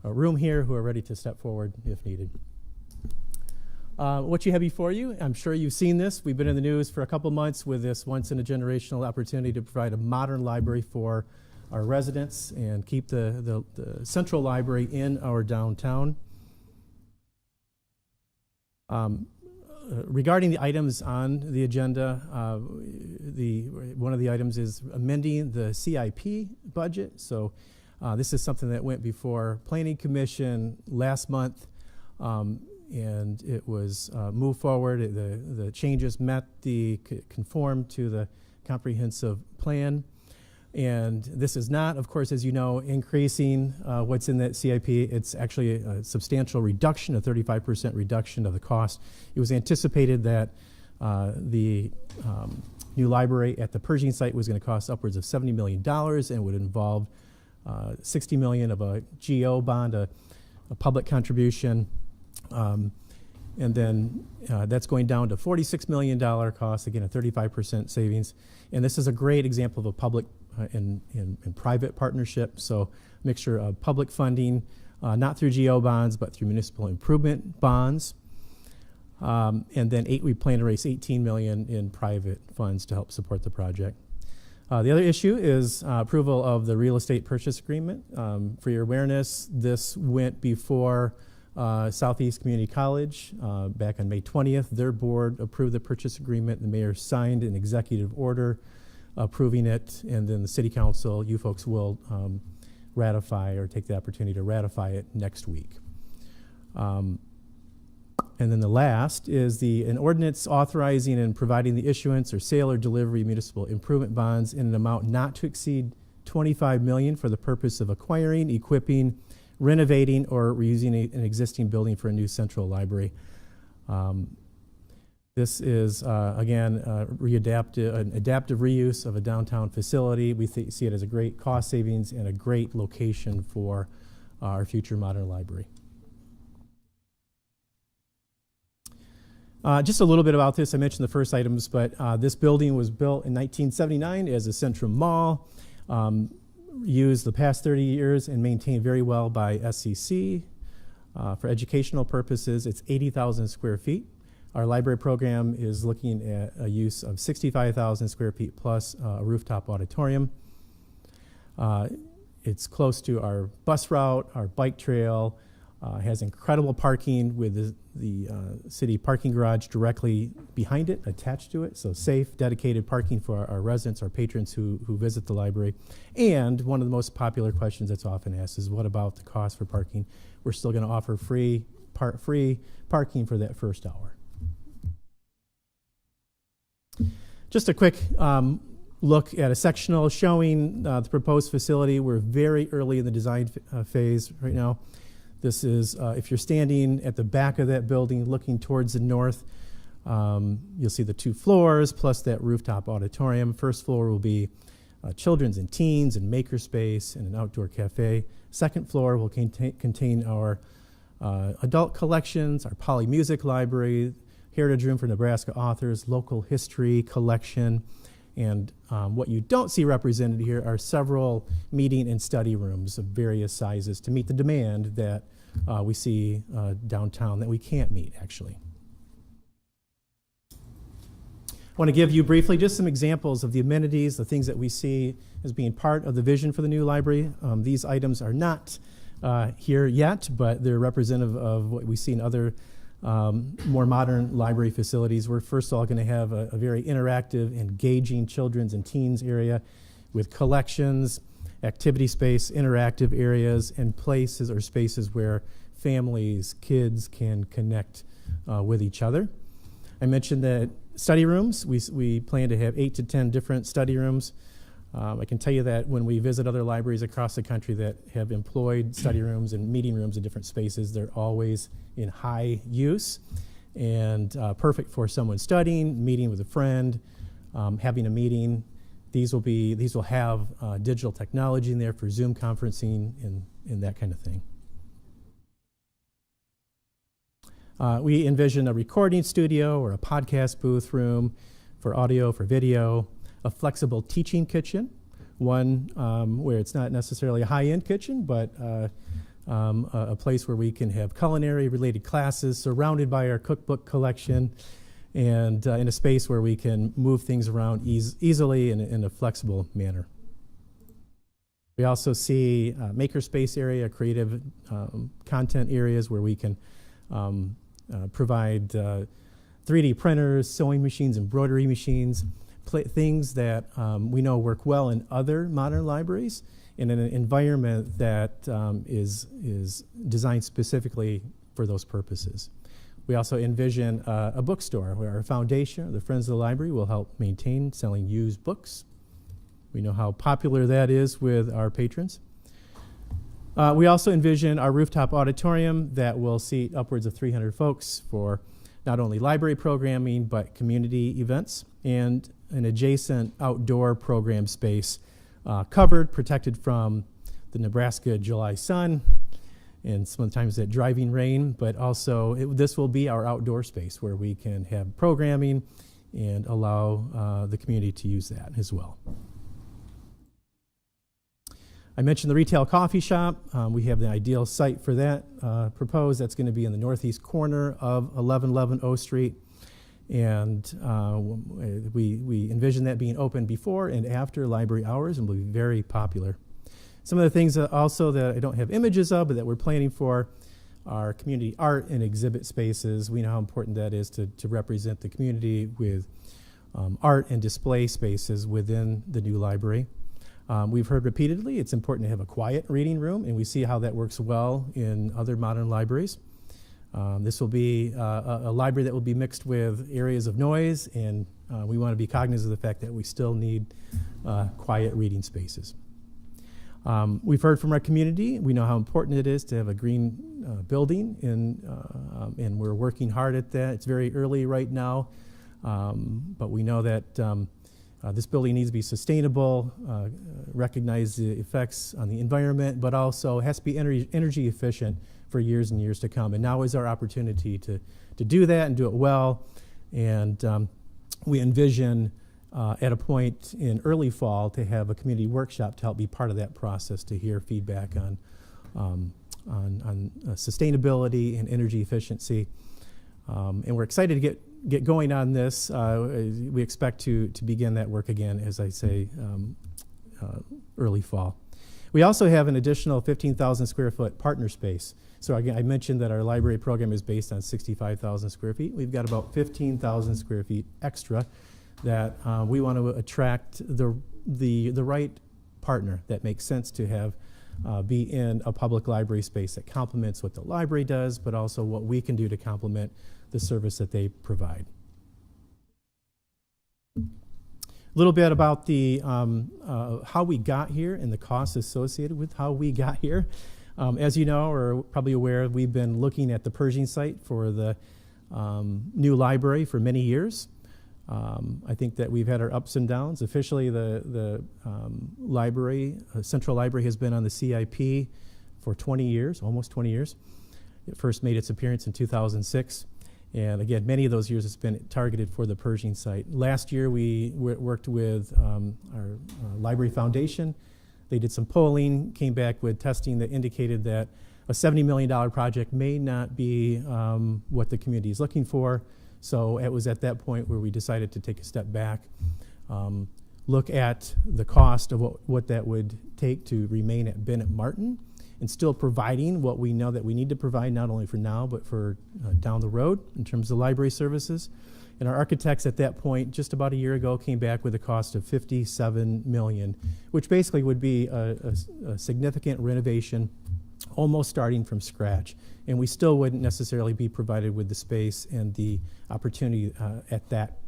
room here who are ready to step forward if needed. What you have before you, I'm sure you've seen this. We've been in the news for a couple months with this once-in-a-generational opportunity to provide a modern library for our residents and keep the central library in our downtown. Regarding the items on the agenda, one of the items is amending the CIP budget. So this is something that went before Planning Commission last month, and it was moved forward. The changes conformed to the comprehensive plan. And this is not, of course, as you know, increasing what's in that CIP. It's actually a substantial reduction, a 35% reduction of the cost. It was anticipated that the new library at the Pershing site was going to cost upwards of $70 million and would involve $60 million of a GO bond, a public contribution. And then that's going down to $46 million cost, again, a 35% savings. And this is a great example of a public and private partnership. So mixture of public funding, not through GO bonds, but through municipal improvement bonds. And then we plan to raise $18 million in private funds to help support the project. The other issue is approval of the real estate purchase agreement. For your awareness, this went before Southeast Community College back on May 20th. Their board approved the purchase agreement. The mayor signed an executive order approving it, and then the city council, you folks will ratify or take the opportunity to ratify it next week. And then the last is an ordinance authorizing and providing the issuance or sale or delivery of municipal improvement bonds in an amount not to exceed $25 million for the purpose of acquiring, equipping, renovating, or reusing an existing building for a new central library. This is, again, an adaptive reuse of a downtown facility. We see it as a great cost savings and a great location for our future modern library. Just a little bit about this. I mentioned the first items, but this building was built in 1979 as a Centrum Mall, used the past 30 years and maintained very well by SCC. For educational purposes, it's 80,000 square feet. Our library program is looking at a use of 65,000 square feet plus a rooftop auditorium. It's close to our bus route, our bike trail, has incredible parking with the city parking garage directly behind it, attached to it. So safe, dedicated parking for our residents, our patrons who visit the library. And one of the most popular questions that's often asked is, what about the cost for parking? We're still going to offer free parking for that first hour. Just a quick look at a sectional showing the proposed facility. We're very early in the design phase right now. This is, if you're standing at the back of that building looking towards the north, You'll see the 2 floors plus that rooftop auditorium. First floor will be children's and teens and makerspace and an outdoor cafe. Second floor will contain our adult collections, our Poly Music Library, Heritage Room for Nebraska Authors, local history collection, and what you don't see represented here are several meeting and study rooms of various sizes to meet the demand that we see downtown that we can't meet, actually. I want to give you briefly just some examples of the amenities, the things that we see as being part of the vision for the new library. These items are not here yet, but they're representative of what we see in other more modern library facilities. We're first of all going to have a very interactive, engaging children's and teens area with collections, activity space, interactive areas, and places or spaces where families, kids can connect with each other. I mentioned that study rooms, we plan to have 8 to 10 different study rooms. I can tell you that when we visit other libraries across the country that have employed study rooms and meeting rooms in different spaces, they're always in high use and perfect for someone studying, meeting with a friend, having a meeting. These will have digital technology in there for Zoom conferencing and that kind of thing. We envision a recording studio or a podcast booth room for audio, for video, a flexible teaching kitchen, one where it's not necessarily a high-end kitchen, but a place where we can have culinary-related classes surrounded by our cookbook collection, and in a space where we can move things around easily in a flexible manner. We also see makerspace area, creative content areas where we can provide 3D printers, sewing machines, embroidery machines, things that we know work well in other modern libraries in an environment that is designed specifically for those purposes. We also envision a bookstore where our foundation, the Friends of the Library, will help maintain selling used books. We know how popular that is with our patrons. We also envision our rooftop auditorium that will seat upwards of 300 folks for not only library programming, but community events, and an adjacent outdoor program space covered, protected from the Nebraska July sun and sometimes that driving rain, but also this will be our outdoor space where we can have programming and allow the community to use that as well. I mentioned the retail coffee shop. We have the ideal site for that proposed. That's going to be in the northeast corner of 1111 O Street. And we envision that being open before and after library hours and will be very popular. Some of the things also that I don't have images of, but that we're planning for are community art and exhibit spaces. We know how important that is to represent the community with art and display spaces within the new library. We've heard repeatedly it's important to have a quiet reading room, and we see how that works well in other modern libraries. This will be a library that will be mixed with areas of noise, and we want to be cognizant of the fact that we still need quiet reading spaces. We've heard from our community. We know how important it is to have a green building, and we're working hard at that. It's very early right now, but we know that this building needs to be sustainable, recognize the effects on the environment, but also has to be energy efficient for years and years to come. And now is our opportunity to do that and do it well. And we envision at a point in early fall to have a community workshop to help be part of that process, to hear feedback on sustainability and energy efficiency. And we're excited to get going on this. We expect to begin that work again, as I say, early fall. We also have an additional 15,000 square foot partner space. So again, I mentioned that our library program is based on 65,000 square feet. We've got about 15,000 square feet extra that we want to attract the right partner that makes sense to have be in a public library space that complements what the library does, but also what we can do to complement the service that they provide. A little bit about the how we got here and the costs associated with how we got here. As you know, or probably aware, we've been looking at the Pershing site for the new library for many years. I think that we've had our ups and downs. Officially, the library, Central Library, has been on the CIP for 20 years, almost 20 years. It first made its appearance in 2006. And again, many of those years it's been targeted for the Pershing site. Last year, we worked with our Library Foundation. They did some polling, came back with testing that indicated that a $70 million project may not be what the community is looking for. So it was at that point where we decided to take a step back, look at the cost of what that would take to remain at Bennett Martin and still providing what we know that we need to provide, not only for now, but for down the road in terms of library services. And our architects at that point, just about a year ago, came back with a cost of $57 million, which basically would be a significant renovation, almost starting from scratch. And we still wouldn't necessarily be provided with the space and the opportunity at that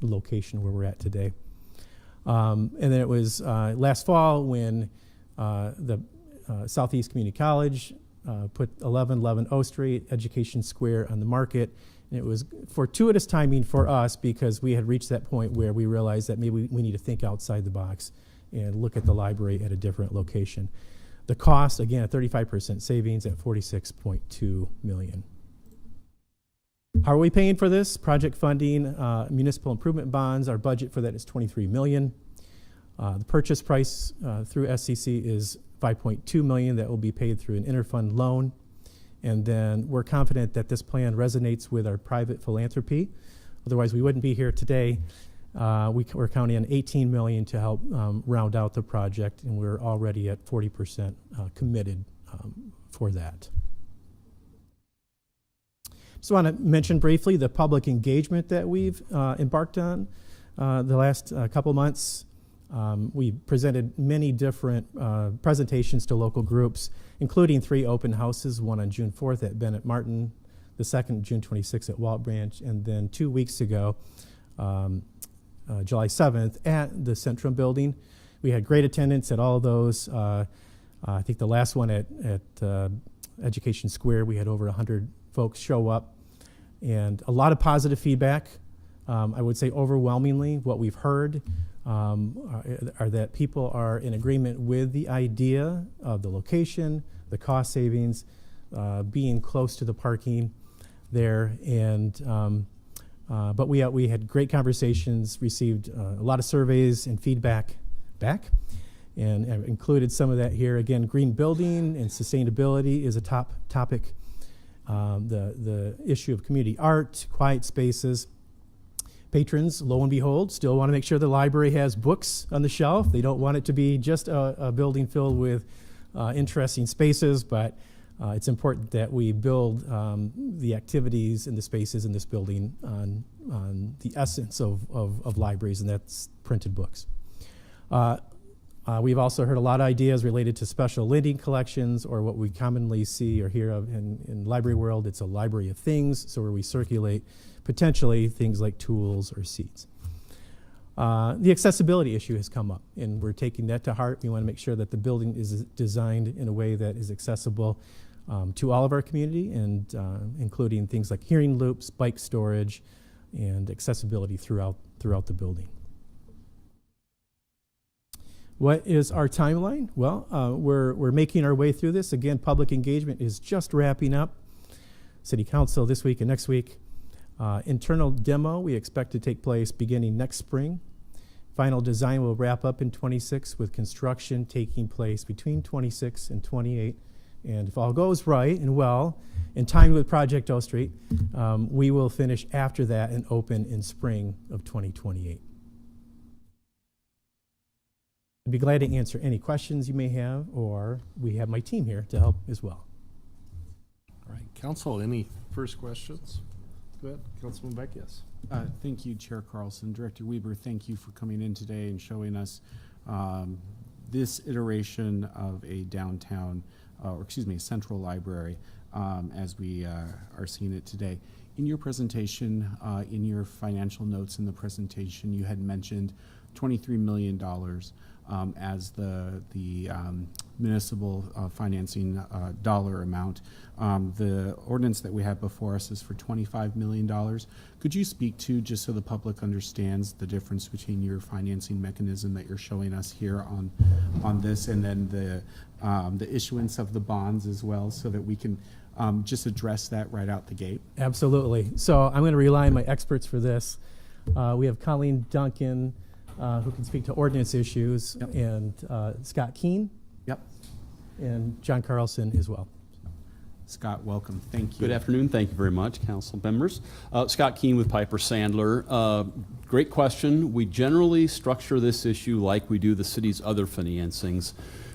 location where we're at today. And then it was last fall when the Southeast Community College put 1111 O Street, Education Square on the market. And it was fortuitous timing for us because we had reached that point where we realized that maybe we need to think outside the box and look at the library at a different location. The cost, again, a 35% savings at $46.2 million. How are we paying for this? Project funding, municipal improvement bonds. Our budget for that is $23 million. The purchase price through SCC is $5.2 million. That will be paid through an interfund loan. And then we're confident that this plan resonates with our private philanthropy. Otherwise, we wouldn't be here today. We're counting on $18 million to help round out the project, and we're already at 40% committed for that. Just want to mention briefly the public engagement that we've embarked on the last couple months. We presented many different presentations to local groups, including 3 open houses, one on June 4th at Bennett Martin, the second June 26th at Walt Branch, and then 2 weeks ago, July 7th at the Centrum building. We had great attendance at all of those. I think the last one at Education Square, we had over 100 folks show up, and a lot of positive feedback. I would say overwhelmingly what we've heard are that people are in agreement with the idea of the location, the cost savings, being close to the parking there, and but we had great conversations, received a lot of surveys and feedback back, and I've included some of that here. Again, green building and sustainability is a top topic. The issue of community art, quiet spaces. Patrons, lo and behold, still want to make sure the library has books on the shelf. They don't want it to be just a building filled with interesting spaces, but it's important that we build the activities and the spaces in this building on the essence of libraries, and that's printed books. We've also heard a lot of ideas related to special lending collections, or what we commonly see or hear of in library world. It's a library of things, so where we circulate potentially things like tools or seats. The accessibility issue has come up, and we're taking that to heart. We want to make sure that the building is designed in a way that is accessible to all of our community, and including things like hearing loops, bike storage, and accessibility throughout the building. What is our timeline? Well, we're making our way through this. Again, public engagement is just wrapping up. City Council this week and next week. Internal demo we expect to take place beginning next spring. Final design will wrap up in 26, with construction taking place between 26 and 28. And if all goes right and well, in time with Project O Street, we will finish after that and open in spring of 2028. I'd be glad to answer any questions you may have, or we have my team here to help as well. All right, Council, any first questions? Go ahead, Councilman Beck, yes. Thank you, Chair Carlson. Director Weber, thank you for coming in today and showing us this iteration of a downtown, a central library as we are seeing it today. In your presentation, in your financial notes in the presentation, you had mentioned $23 million as the municipal financing dollar amount. The ordinance that we have before us is for $25 million. Could you speak to, just so the public understands, the difference between your financing mechanism that you're showing us here on this, and then the issuance of the bonds as well, so that we can just address that right out the gate? Absolutely. So I'm going to rely on my experts for this. We have Colleen Duncan, who can speak to ordinance issues, Yep. and Scott Keene. Yep. And John Carlson as well. Scott, welcome. Thank you. Good afternoon. Thank you very much, council members. Scott Keene with Piper Sandler. Great question. We generally structure this issue like we do the city's other financings.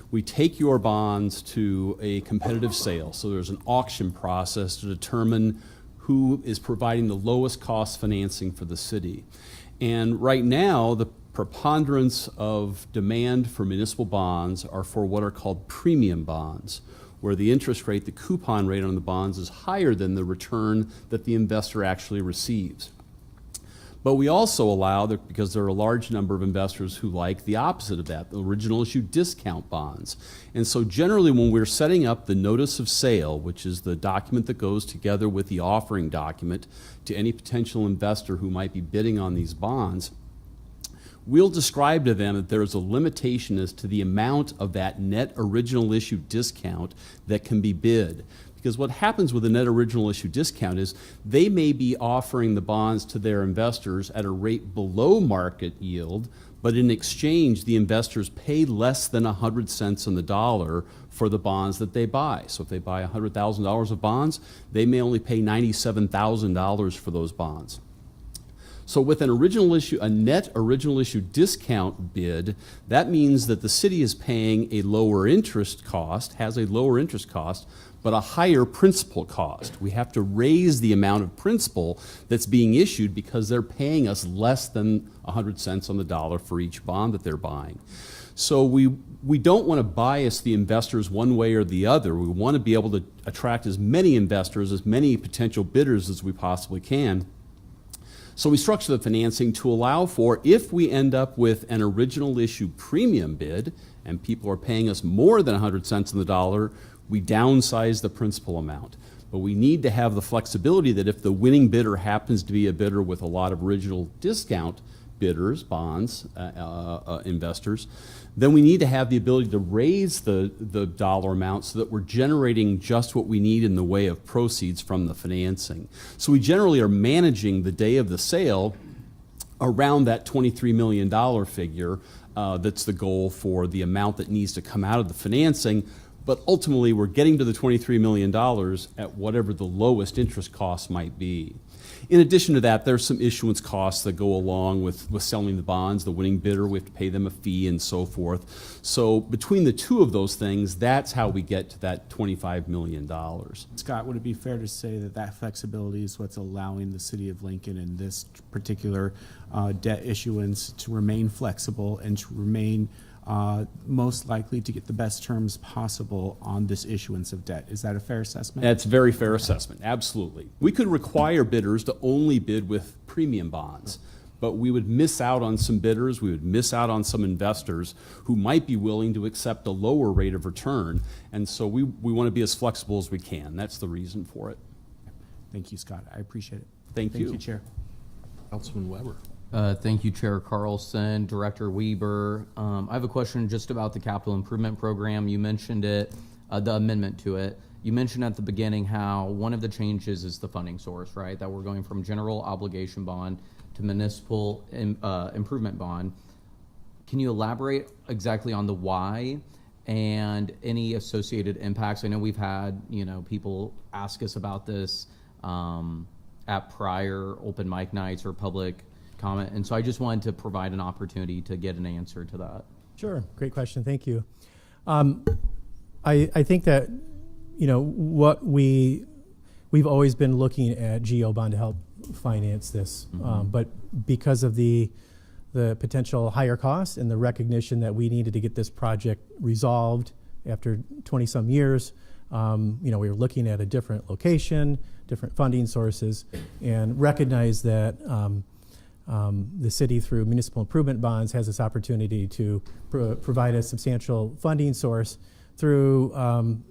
We take your bonds to a competitive sale. So there's an auction process to determine who is providing the lowest cost financing for the city. And right now, the preponderance of demand for municipal bonds are for what are called premium bonds, where the interest rate, the coupon rate on the bonds, is higher than the return that the investor actually receives. But we also allow, because there are a large number of investors who like the opposite of that, the original issue discount bonds. And so generally when we're setting up the notice of sale, which is the document that goes together with the offering document to any potential investor who might be bidding on these bonds, we'll describe to them that there's a limitation as to the amount of that net original issue discount that can be bid. Because what happens with a net original issue discount is they may be offering the bonds to their investors at a rate below market yield, but in exchange, the investors pay less than 100 cents on the dollar for the bonds that they buy. So if they buy $100,000 of bonds, they may only pay $97,000 for those bonds. So with an original issue, a net original issue discount bid, that means that the city is paying a lower interest cost, has a lower interest cost, but a higher principal cost. We have to raise the amount of principal that's being issued because they're paying us less than 100 cents on the dollar for each bond that they're buying. So we don't want to bias the investors one way or the other. We want to be able to attract as many investors, as many potential bidders as we possibly can. So we structure the financing to allow for, if we end up with an original issue premium bid and people are paying us more than 100 cents on the dollar, we downsize the principal amount. But we need to have the flexibility that if the winning bidder happens to be a bidder with a lot of original discount bidders, bonds, investors, then we need to have the ability to raise the dollar amount so that we're generating just what we need in the way of proceeds from the financing. So we generally are managing the day of the sale around that $23 million figure. That's the goal for the amount that needs to come out of the financing. But ultimately, we're getting to the $23 million at whatever the lowest interest cost might be. In addition to that, there's some issuance costs that go along with selling the bonds. The winning bidder, we have to pay them a fee and so forth. So between the two of those things, that's how we get to that $25 million. Scott, would it be fair to say that that flexibility is what's allowing the city of Lincoln in this particular debt issuance to remain flexible and to remain most likely to get the best terms possible on this issuance of debt? Is that a fair assessment? That's a very fair assessment, absolutely. We could require bidders to only bid with premium bonds, but we would miss out on some bidders, we would miss out on some investors who might be willing to accept a lower rate of return. And so we want to be as flexible as we can. That's the reason for it. Thank you, Scott. I appreciate it. Thank you. Thank you, Chair. Councilman Weber. Thank you, Chair Carlson, Director Weber. I have a question just about the capital improvement program. You mentioned it, the amendment to it. You mentioned at the beginning how one of the changes is the funding source, right? That we're going from general obligation bond to municipal improvement bond. Can you elaborate exactly on the why and any associated impacts? I know we've had, people ask us about this at prior open mic nights or public comment. And so I just wanted to provide an opportunity to get an answer to that. Sure, great question, thank you. I think that, what we've always been looking at GO bond to help finance this, but because of the potential higher costs and the recognition that we needed to get this project resolved after 20 some years, we were looking at a different location, different funding sources, and recognize that the city, through municipal improvement bonds, has this opportunity to provide a substantial funding source through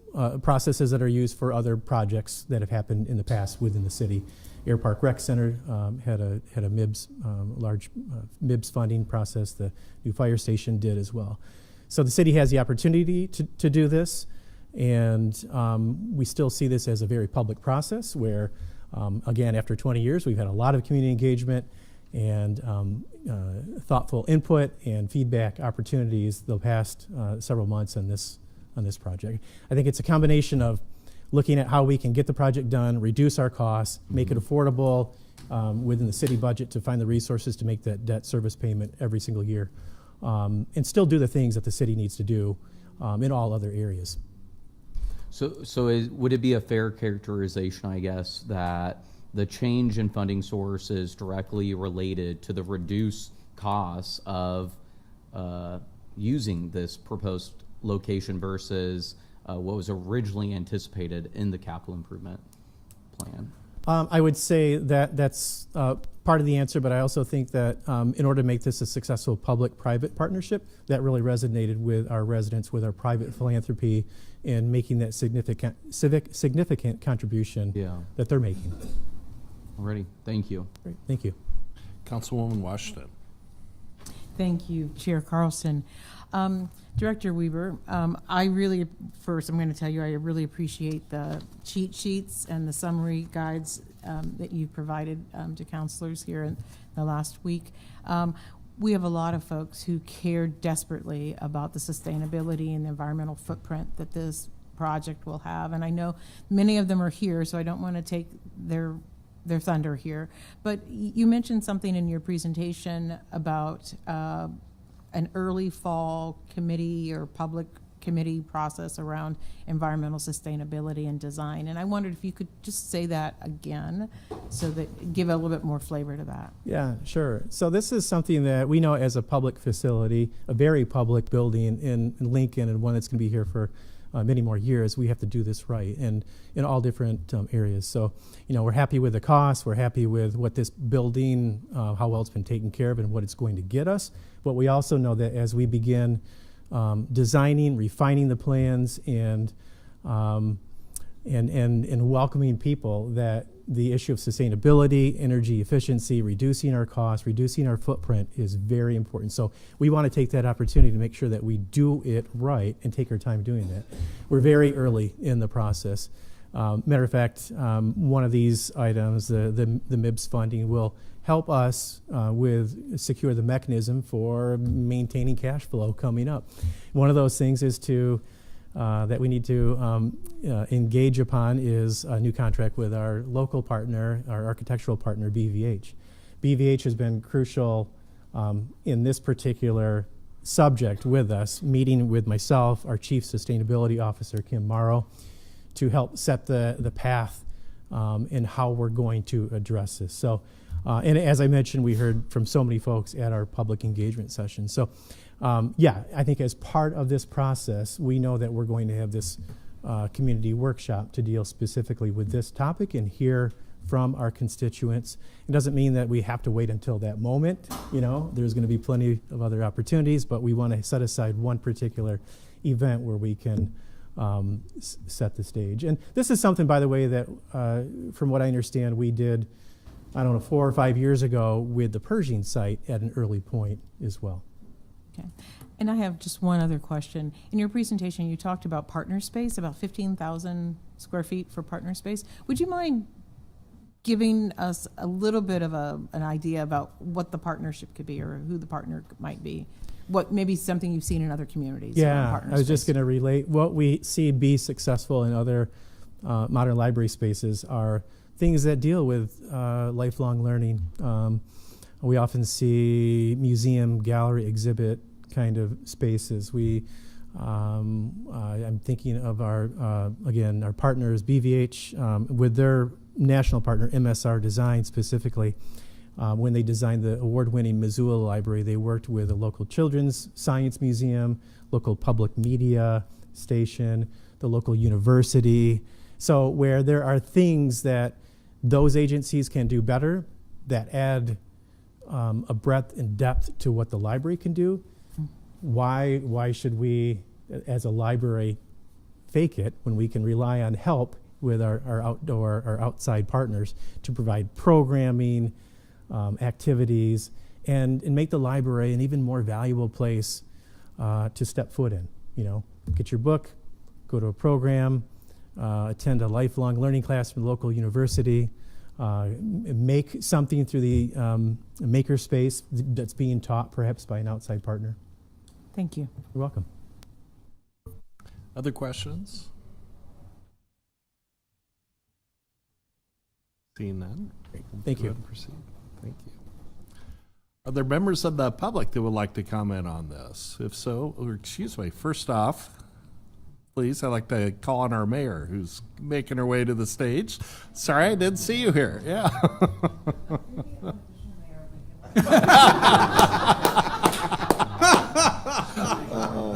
processes that are used for other projects that have happened in the past within the city. Air Park Rec Center had a MIBS, large MIBS funding process. The new fire station did as well. So the city has the opportunity to do this, and we still see this as a very public process where, again, after 20 years, we've had a lot of community engagement and thoughtful input and feedback opportunities the past several months on this project. I think it's a combination of looking at how we can get the project done, reduce our costs, make it affordable within the city budget to find the resources to make that debt service payment every single year, and still do the things that the city needs to do in all other areas. Would it be a fair characterization, I guess, that the change in funding source is directly related to the reduced costs of using this proposed location versus what was originally anticipated in the capital improvement plan? I would say that that's part of the answer, but I also think that in order to make this a successful public-private partnership, that really resonated with our residents, with our private philanthropy, in making that significant contribution that they're making. Alrighty, thank you. Great, thank you. Councilwoman Washington. Thank you, Chair Carlson. Director Weaver, I really, first I'm going to tell you I really appreciate the cheat sheets and the summary guides that you've provided to counselors here in the last week. We have a lot of folks who care desperately about the sustainability and the environmental footprint that this project will have, and I know many of them are here, so I don't want to take their thunder here. But you mentioned something in your presentation about an early fall committee or public committee process around environmental sustainability and design. And I wondered if you could just say that again so that give a little bit more flavor to that. Yeah, sure. So this is something that we know as a public facility, a very public building in Lincoln, and one that's going to be here for many more years. We have to do this right, and in all different areas. So, we're happy with the cost. We're happy with what this building, how well it's been taken care of, and what it's going to get us. But we also know that as we begin designing, refining the plans, and welcoming people, that the issue of sustainability, energy efficiency, reducing our costs, reducing our footprint is very important. So we want to take that opportunity to make sure that we do it right and take our time doing that. We're very early in the process. Matter of fact, one of these items, the MIBS funding, will help us secure the mechanism for maintaining cash flow coming up. One of those things is that we need to engage upon is a new contract with our local partner, our architectural partner, BVH. BVH has been crucial in this particular subject with us, meeting with myself, our Chief Sustainability Officer, Kim Morrow, to help set the path in how we're going to address this. So, and as I mentioned, we heard from so many folks at our public engagement session. So, I think as part of this process, we know that we're going to have this community workshop to deal specifically with this topic and hear from our constituents. It doesn't mean that we have to wait until that moment. There's going to be plenty of other opportunities, but we want to set aside one particular event where we can set the stage. And this is something, by the way, that from what I understand, we did, 4 or 5 years ago with the Pershing site at an early point as well. Okay. And I have just one other question. In your presentation, you talked about partner space, about 15,000 square feet for partner space. Would you mind giving us a little bit of an idea about what the partnership could be or who the partner might be? What maybe something you've seen in other communities? Yeah, I was just going to relate. What we see be successful in other modern library spaces are things that deal with lifelong learning. We often see museum, gallery, exhibit kind of spaces. I'm thinking of our partners, BVH, with their national partner, MSR Design specifically. When they designed the award-winning Missoula Library, they worked with a local children's science museum, local public media station, the local university. So where there are things that those agencies can do better that add a breadth and depth to what the library can do, why should we, as a library, fake it when we can rely on help with our outside partners to provide programming, activities, and make the library an even more valuable place to step foot in. You know, get your book, go to a program, attend a lifelong learning class from the local university, make something through the maker space that's being taught perhaps by an outside partner. Thank you. You're welcome. Other questions? Seeing none? Thank Go you. ahead and proceed. Thank you. Are there members of the public that would like to comment on this? If so, or excuse me, first off, please, I'd like to call on our mayor who's making her way to the stage. Sorry, I didn't see you here. Yeah.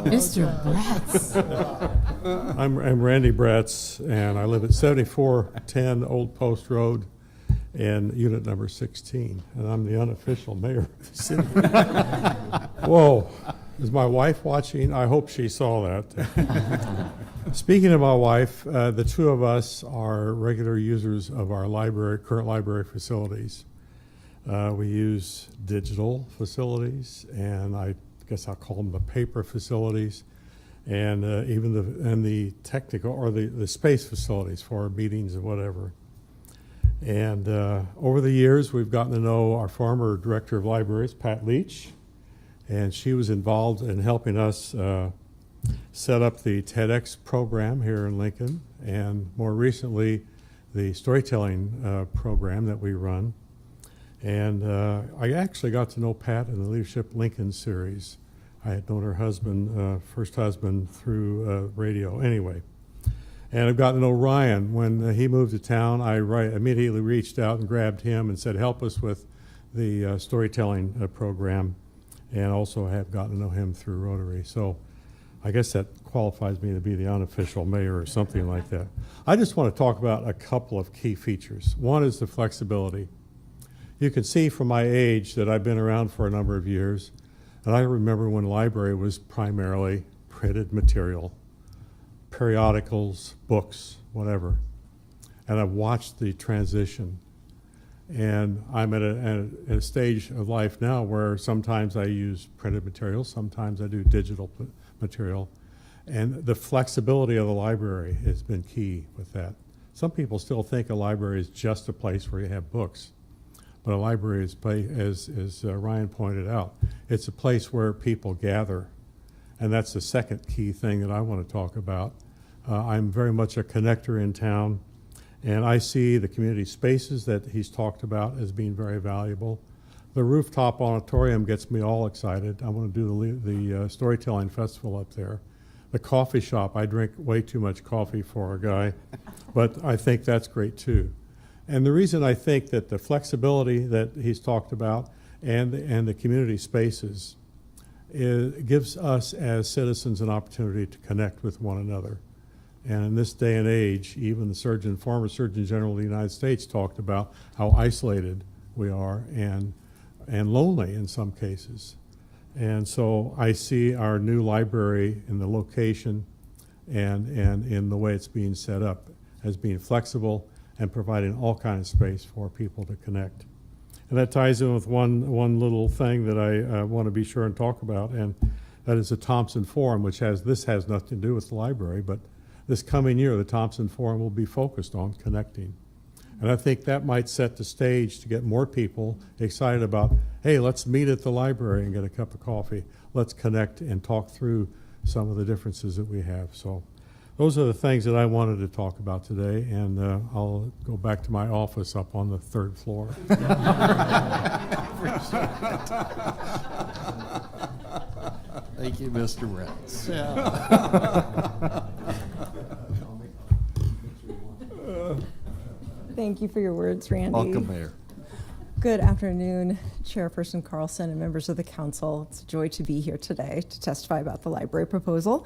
Mr. Bratz. I'm Randy Bratz, and I live at 7410 Old Post Road and unit number 16, and I'm the unofficial mayor of the city. Whoa, is my wife watching? I hope she saw that. Speaking of my wife, the two of us are regular users of our current library facilities. We use digital facilities, and I guess I'll call them the paper facilities, and even the technical or the space facilities for meetings and whatever. And over the years, we've gotten to know our former director of libraries, Pat Leach, and she was involved in helping us set up the TEDx program here in Lincoln, and more recently, the storytelling program that we run. And I actually got to know Pat in the Leadership Lincoln series. I had known her husband, first husband, through radio anyway. And I've gotten to know Ryan. When he moved to town, I immediately reached out and grabbed him and said, help us with the storytelling program, and also have gotten to know him through Rotary. So I guess that qualifies me to be the unofficial mayor or something like that. I just want to talk about a couple of key features. One is the flexibility. You can see from my age that I've been around for a number of years, and I remember when library was primarily printed material, periodicals, books, whatever. And I've watched the transition. And I'm at a stage of life now where sometimes I use printed material, sometimes I do digital material. And the flexibility of the library has been key with that. Some people still think a library is just a place where you have books. But a library is, as Ryan pointed out, it's a place where people gather. And that's the second key thing that I want to talk about. I'm very much a connector in town, and I see the community spaces that he's talked about as being very valuable. The rooftop auditorium gets me all excited. I want to do the storytelling festival up there. The coffee shop, I drink way too much coffee for a guy, but I think that's great too. And the reason I think that the flexibility that he's talked about and the community spaces gives us as citizens an opportunity to connect with one another. And in this day and age, even the former Surgeon General of the United States talked about how isolated we are and lonely in some cases. And so I see our new library in the location and in the way it's being set up as being flexible and providing all kinds of space for people to connect. And that ties in with one little thing that I want to be sure and talk about, and that is the Thompson Forum, which has nothing to do with the library, but this coming year, the Thompson Forum will be focused on connecting. And I think that might set the stage to get more people excited about, hey, let's meet at the library and get a cup of coffee. Let's connect and talk through some of the differences that we have. So those are the things that I wanted to talk about today, and I'll go back to my office up on the 3rd floor. Thank you, Mr. Bratz. Yeah. Thank you for your words, Randy. Welcome, Mayor. Good afternoon, Chairperson Carlson and members of the council. It's a joy to be here today to testify about the library proposal.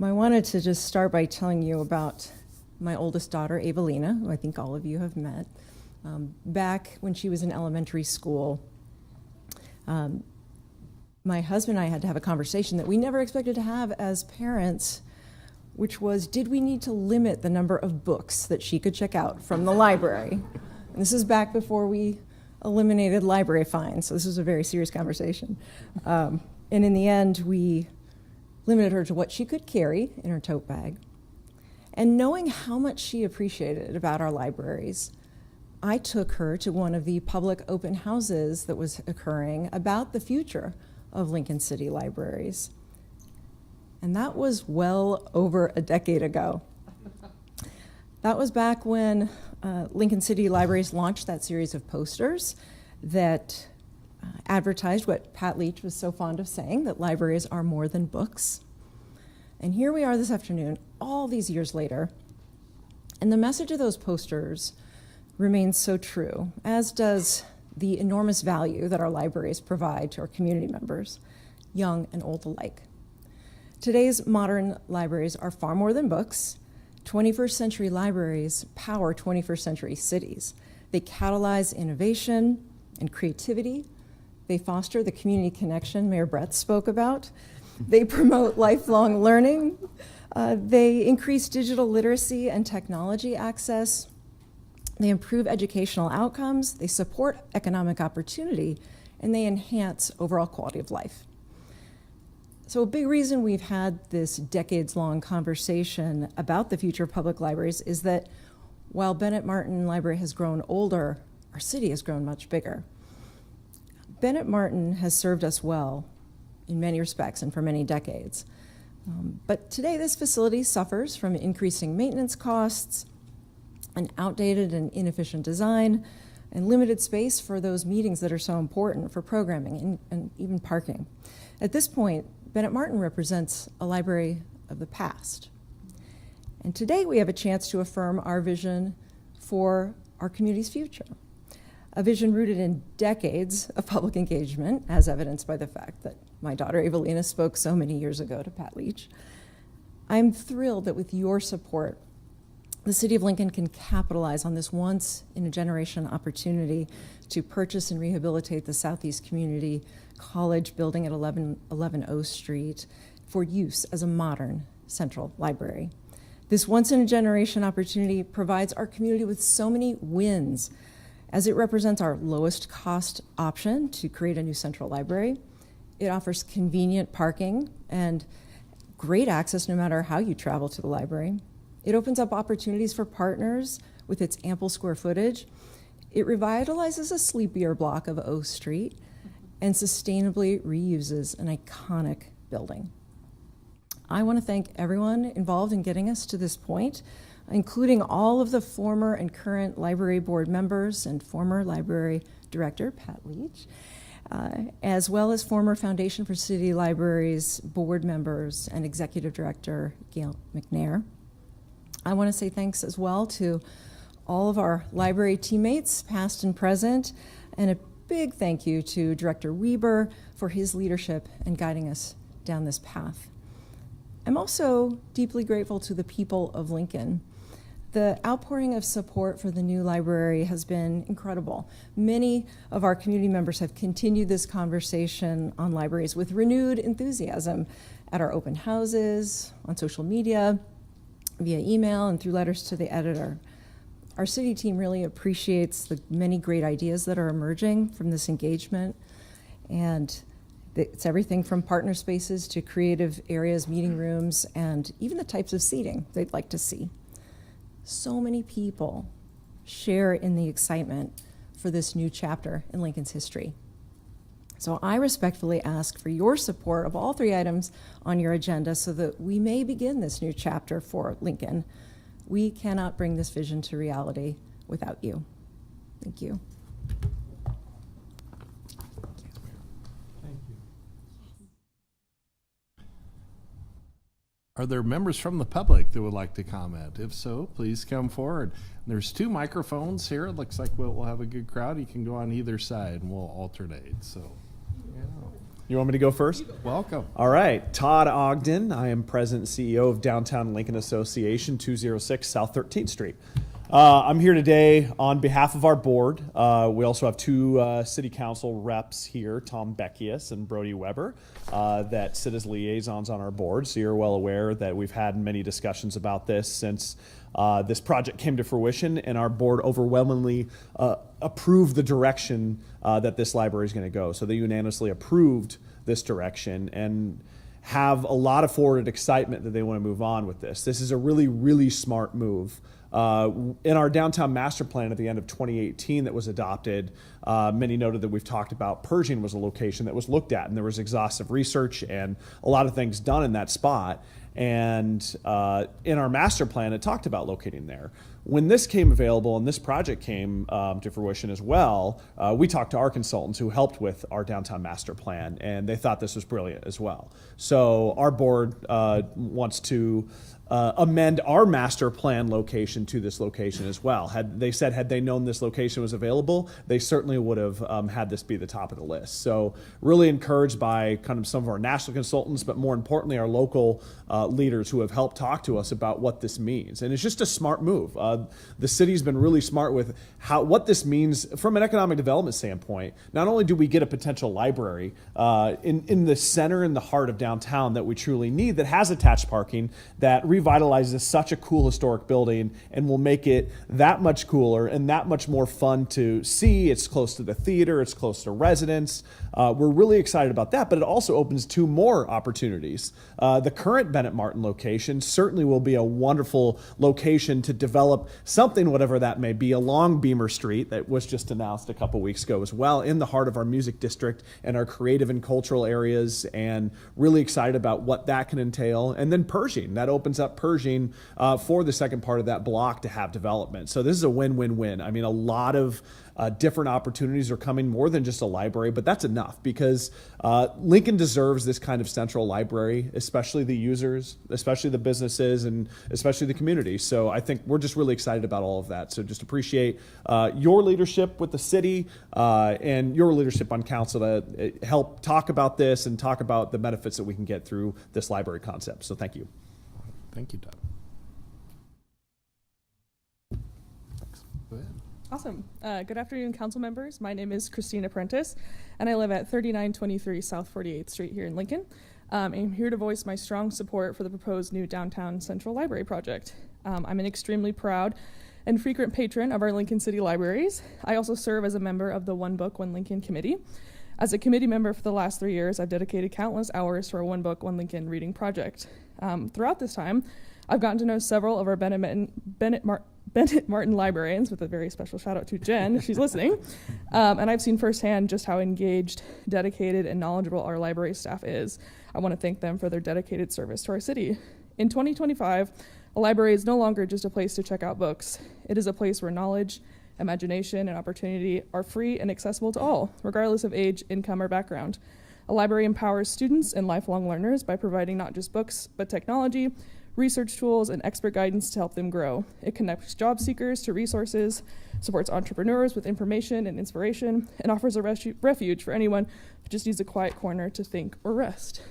I wanted to just start by telling you about my oldest daughter, Evelina, who I think all of you have met. Back when she was in elementary school, my husband and I had to have a conversation that we never expected to have as parents which was, did we need to limit the number of books that she could check out from the library? And this is back before we eliminated library fines, so this was a very serious conversation. And in the end, we limited her to what she could carry in her tote bag. And knowing how much she appreciated about our libraries, I took her to one of the public open houses that was occurring about the future of Lincoln City Libraries. And that was well over a decade ago. That was back when Lincoln City Libraries launched that series of posters that advertised what Pat Leach was so fond of saying, that libraries are more than books. And here we are this afternoon, all these years later, and the message of those posters remains so true, as does the enormous value that our libraries provide to our community members, young and old alike. Today's modern libraries are far more than books. 21st century libraries power 21st century cities. They catalyze innovation and creativity. They foster the community connection Mayor Brett spoke about. They promote lifelong learning. They increase digital literacy and technology access. They improve educational outcomes. They support economic opportunity, and they enhance overall quality of life. So a big reason we've had this decades-long conversation about the future of public libraries is that while Bennett Martin Library has grown older, our city has grown much bigger. Bennett Martin has served us well in many respects and for many decades. But today this facility suffers from increasing maintenance costs, an outdated and inefficient design, and limited space for those meetings that are so important for programming and even parking. At this point, Bennett Martin represents a library of the past. And today we have a chance to affirm our vision for our community's future. A vision rooted in decades of public engagement, as evidenced by the fact that my daughter Evelina spoke so many years ago to Pat Leach. I'm thrilled that with your support, the City of Lincoln can capitalize on this once-in-a-generation opportunity to purchase and rehabilitate the Southeast Community College building at 1111 O Street for use as a modern central library. This once-in-a-generation opportunity provides our community with so many wins, as it represents our lowest cost option to create a new central library. It offers convenient parking and great access no matter how you travel to the library. It opens up opportunities for partners with its ample square footage. It revitalizes a sleepier block of O Street and sustainably reuses an iconic building. I want to thank everyone involved in getting us to this point, including all of the former and current library board members and former library director, Pat Leach, as well as former Foundation for City Libraries board members and executive director, Gail McNair. I want to say thanks as well to all of our library teammates, past and present, and a big thank you to Director Weber for his leadership and guiding us down this path. I'm also deeply grateful to the people of Lincoln. The outpouring of support for the new library has been incredible. Many of our community members have continued this conversation on libraries with renewed enthusiasm at our open houses, on social media, via email, and through letters to the editor. Our city team really appreciates the many great ideas that are emerging from this engagement, and it's everything from partner spaces to creative areas, meeting rooms, and even the types of seating they'd like to see. So many people share in the excitement for this new chapter in Lincoln's history. So I respectfully ask for your support of all three items on your agenda so that we may begin this new chapter for Lincoln. We cannot bring this vision to reality without you. Thank you. Are there members from the public that would like to comment? If so, please come forward. There's 2 microphones here. It looks like we'll have a good crowd. You can go on either side and we'll alternate. So, yeah. You want me to go first? Welcome. All right. Todd Ogden. I am President and CEO of Downtown Lincoln Association, 206 South 13th Street. I'm here today on behalf of our board. We also have two city council reps here, Tom Beckius and Brody Weber, that sit as liaisons on our board. So you're well aware that we've had many discussions about this since this project came to fruition, and our board overwhelmingly approved the direction that this library is going to go. So they unanimously approved this direction and have a lot of forwarded excitement that they want to move on with this. This is a really, really smart move. In our downtown master plan at the end of 2018 that was adopted, many noted that we've talked about Pershing was a location that was looked at, and there was exhaustive research and a lot of things done in that spot. And in our master plan, it talked about locating there. When this came available and this project came to fruition as well, we talked to our consultants who helped with our downtown master plan, and they thought this was brilliant as well. So our board wants to amend our master plan location to this location as well. Had they known this location was available, they certainly would have had this be the top of the list. So really encouraged by kind of some of our national consultants, but more importantly, our local leaders who have helped talk to us about what this means. And it's just a smart move. The city's been really smart with what this means from an economic development standpoint. Not only do we get a potential library in the center, in the heart of downtown that we truly need, that has attached parking, that revitalizes such a cool historic building and will make it that much cooler and that much more fun to see. It's close to the theater, it's close to residents. We're really excited about that, but it also opens two more opportunities. The current Bennett Martin location certainly will be a wonderful location to develop something, whatever that may be, along Beamer Street that was just announced a couple weeks ago as well, in the heart of our music district and our creative and cultural areas, and really excited about what that can entail. And then Pershing, that opens up Pershing for the second part of that block to have development. So this is a win-win-win. I mean, a lot of different opportunities are coming, more than just a library, but that's enough because Lincoln deserves this kind of central library, especially the users, especially the businesses, and especially the community. So I think we're just really excited about all of that. So just appreciate your leadership with the city and your leadership on council to help talk about this and talk about the benefits that we can get through this library concept. So thank you. Thank you, Doug. Thanks. Go ahead. Awesome. Good afternoon, council members. My name is Christina Prentice, and I live at 3923 South 48th Street here in Lincoln. I'm here to voice my strong support for the proposed new downtown central library project. I'm an extremely proud and frequent patron of our Lincoln City Libraries. I also serve as a member of the One Book, One Lincoln committee. As a committee member for the last 3 years, I've dedicated countless hours to our One Book, One Lincoln reading project. Throughout this time, I've gotten to know several of our Bennett Martin librarians, with a very special shout out to Jen, if she's listening. And I've seen firsthand just how engaged, dedicated, and knowledgeable our library staff is. I want to thank them for their dedicated service to our city. In 2025, a library is no longer just a place to check out books. It is a place where knowledge, imagination, and opportunity are free and accessible to all, regardless of age, income, or background. A library empowers students and lifelong learners by providing not just books, but technology, research tools, and expert guidance to help them grow. It connects job seekers to resources, supports entrepreneurs with information and inspiration, and offers a refuge for anyone who just needs a quiet corner to think or rest.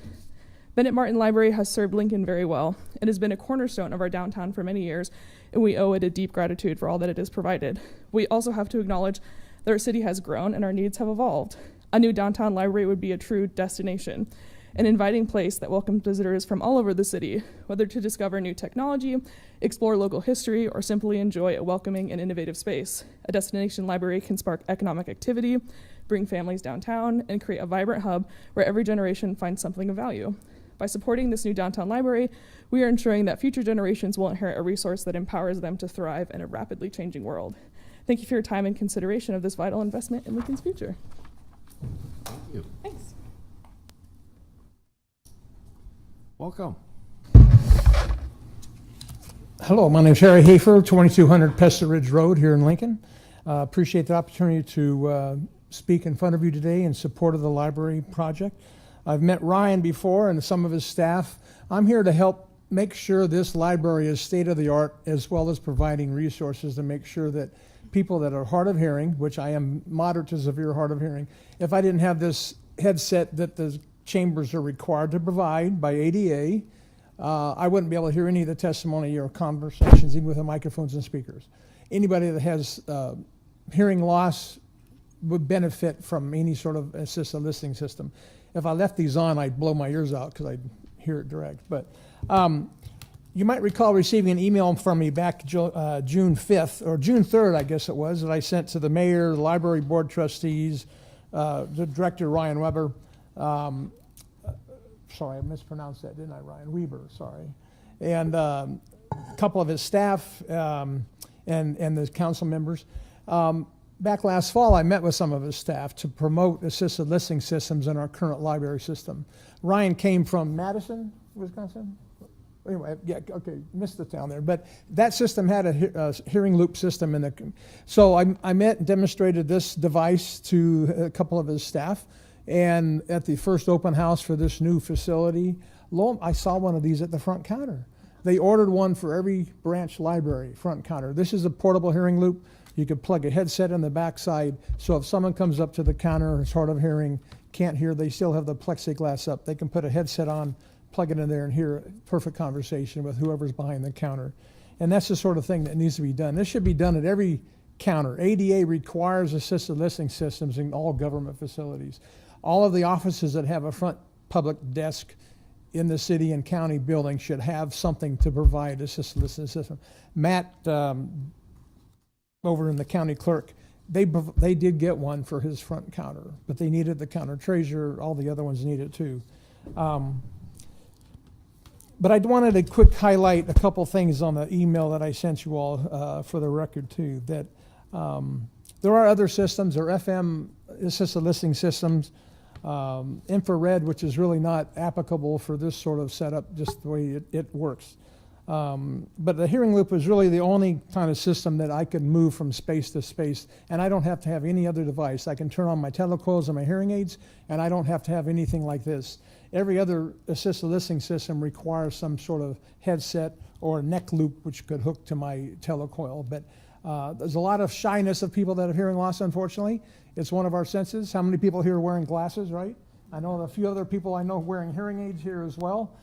Bennett Martin Library has served Lincoln very well. It has been a cornerstone of our downtown for many years, and we owe it a deep gratitude for all that it has provided. We also have to acknowledge that our city has grown and our needs have evolved. A new downtown library would be a true destination, an inviting place that welcomes visitors from all over the city, whether to discover new technology, explore local history, or simply enjoy a welcoming and innovative space. A destination library can spark economic activity, bring families downtown, and create a vibrant hub where every generation finds something of value. By supporting this new downtown library, we are ensuring that future generations will inherit a resource that empowers them to thrive in a rapidly changing world. Thank you for your time and consideration of this vital investment in Lincoln's future. Thank you. Thanks. Welcome. Hello, my name is Harry Hafer, 2200 Pesta Ridge Road here in Lincoln. Appreciate the opportunity to speak in front of you today in support of the library project. I've met Ryan before and some of his staff. I'm here to help make sure this library is state-of-the-art, as well as providing resources to make sure that people that are hard of hearing, which I am moderate to severe hard of hearing, if I didn't have this headset that the chambers are required to provide by ADA, I wouldn't be able to hear any of the testimony or conversations, even with the microphones and speakers. anybody that has hearing loss would benefit from any sort of assisted listening system. If I left these on, I'd blow my ears out because I'd hear it direct. But you might recall receiving an email from me back June 5th, or June 3rd, I guess it was, that I sent to the mayor, the library board trustees, the director, Ryan Weber. Sorry, I mispronounced that, didn't I, Ryan? Weber, sorry. And a couple of his staff and the council members. Back last fall, I met with some of his staff to promote assisted listening systems in our current library system. Ryan came from Madison, Wisconsin? Anyway, yeah, okay, missed the town there. But that system had a hearing loop system in the. So I met and demonstrated this device to a couple of his staff. And at the first open house for this new facility, I saw one of these at the front counter. They ordered one for every branch library front counter. This is a portable hearing loop. You could plug a headset in the backside, so if someone comes up to the counter, is hard of hearing, can't hear, they still have the plexiglass up. They can put a headset on, plug it in there, and hear a perfect conversation with whoever's behind the counter. And that's the sort of thing that needs to be done. This should be done at every counter. ADA requires assisted listening systems in all government facilities. All of the offices that have a front public desk in the city and county building should have something to provide assisted listening system. Matt, over in the county clerk, they did get one for his front counter, but they needed the counter treasurer, all the other ones needed too. But I wanted to quick highlight a couple things on the email that I sent you all for the record too, that there are other systems, there are FM assisted listening systems, infrared, which is really not applicable for this sort of setup, just the way it works. But the hearing loop is really the only kind of system that I can move from space to space, and I don't have to have any other device. I can turn on my telecoils and my hearing aids, and I don't have to have anything like this. Every other assisted listening system requires some sort of headset or a neck loop, which could hook to my telecoil. But there's a lot of shyness of people that have hearing loss, unfortunately. It's one of our senses. How many people here are wearing glasses, right? I know a few other people I know wearing hearing aids here as well.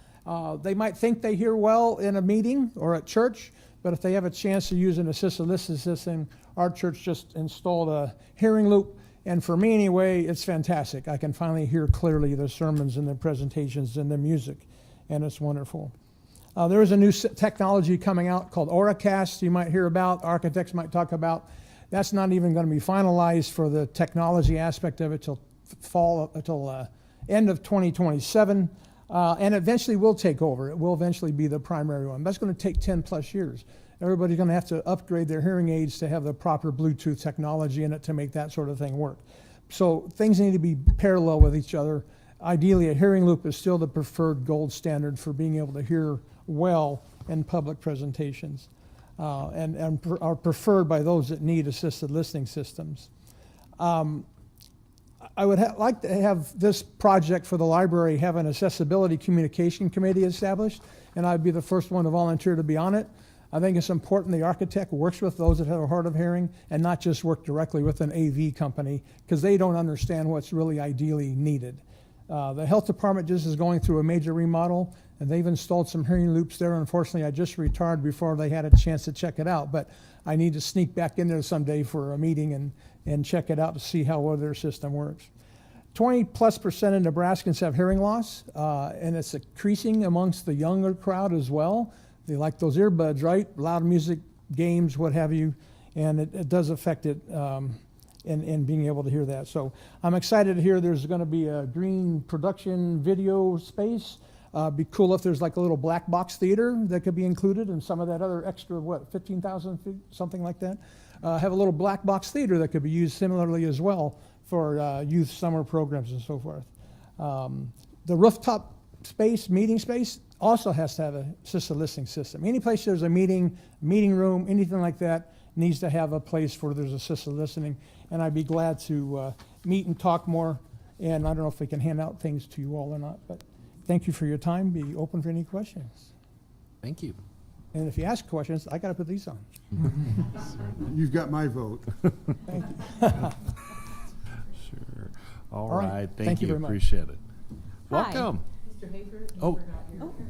They might think they hear well in a meeting or at church, but if they have a chance to use an assisted listening system, our church just installed a hearing loop, and for me anyway, it's fantastic. I can finally hear clearly the sermons and the presentations and the music, and it's wonderful. There is a new technology coming out called Auracast you might hear about, architects might talk about. That's not even going to be finalized for the technology aspect of it till end of 2027. And eventually will take over. It will eventually be the primary one. That's going to take 10 plus years. Everybody's going to have to upgrade their hearing aids to have the proper Bluetooth technology in it to make that sort of thing work. So things need to be parallel with each other. Ideally, a hearing loop is still the preferred gold standard for being able to hear well in public presentations, and are preferred by those that need assisted listening systems. I would like to have this project for the library have an accessibility communication committee established, and I'd be the first one to volunteer to be on it. I think it's important the architect works with those that have a hard of hearing and not just work directly with an AV company, because they don't understand what's really ideally needed. The health department just is going through a major remodel, and they've installed some hearing loops there. Unfortunately, I just retired before they had a chance to check it out, but I need to sneak back in there someday for a meeting and check it out to see how well their system works. 20+% of Nebraskans have hearing loss, and it's increasing amongst the younger crowd as well. They like those earbuds, right? Loud music, games, what have you, and it does affect it in being able to hear that. So I'm excited to hear there's going to be a green production video space. Be cool if there's like a little black box theater that could be included, and some of that other extra, 15,000 feet, something like that. Have a little black box theater that could be used similarly as well for youth summer programs and so forth. The rooftop space, meeting space, also has to have a assisted listening system. Any place there's a meeting room, anything like that, needs to have a place where there's assisted listening. And I'd be glad to meet and talk more. And I don't know if we can hand out things to you all or not, but thank you for your time. Be open for any questions. Thank you. And if you ask questions, I got to put these on. You've got my vote. Thank you. Sure. All All right. right. Thank you very much. Appreciate it. Hi. Welcome. Mr. Hafer,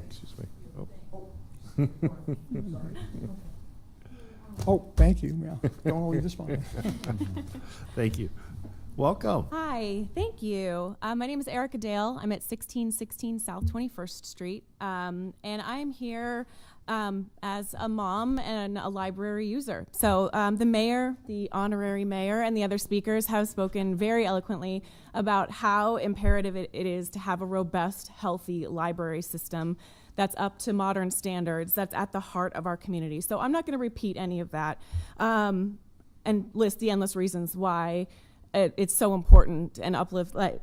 Excuse me. Oh. Oh, thank you. Yeah, don't want to leave this one. Thank you. Welcome. Hi, thank you. My name is Erica Dale. I'm at 1616 South 21st Street, and I'm here as a mom and a library user. So the mayor, the honorary mayor, and the other speakers have spoken very eloquently about how imperative it is to have a robust, healthy library system that's up to modern standards, that's at the heart of our community. So I'm not going to repeat any of that and list the endless reasons why it's so important and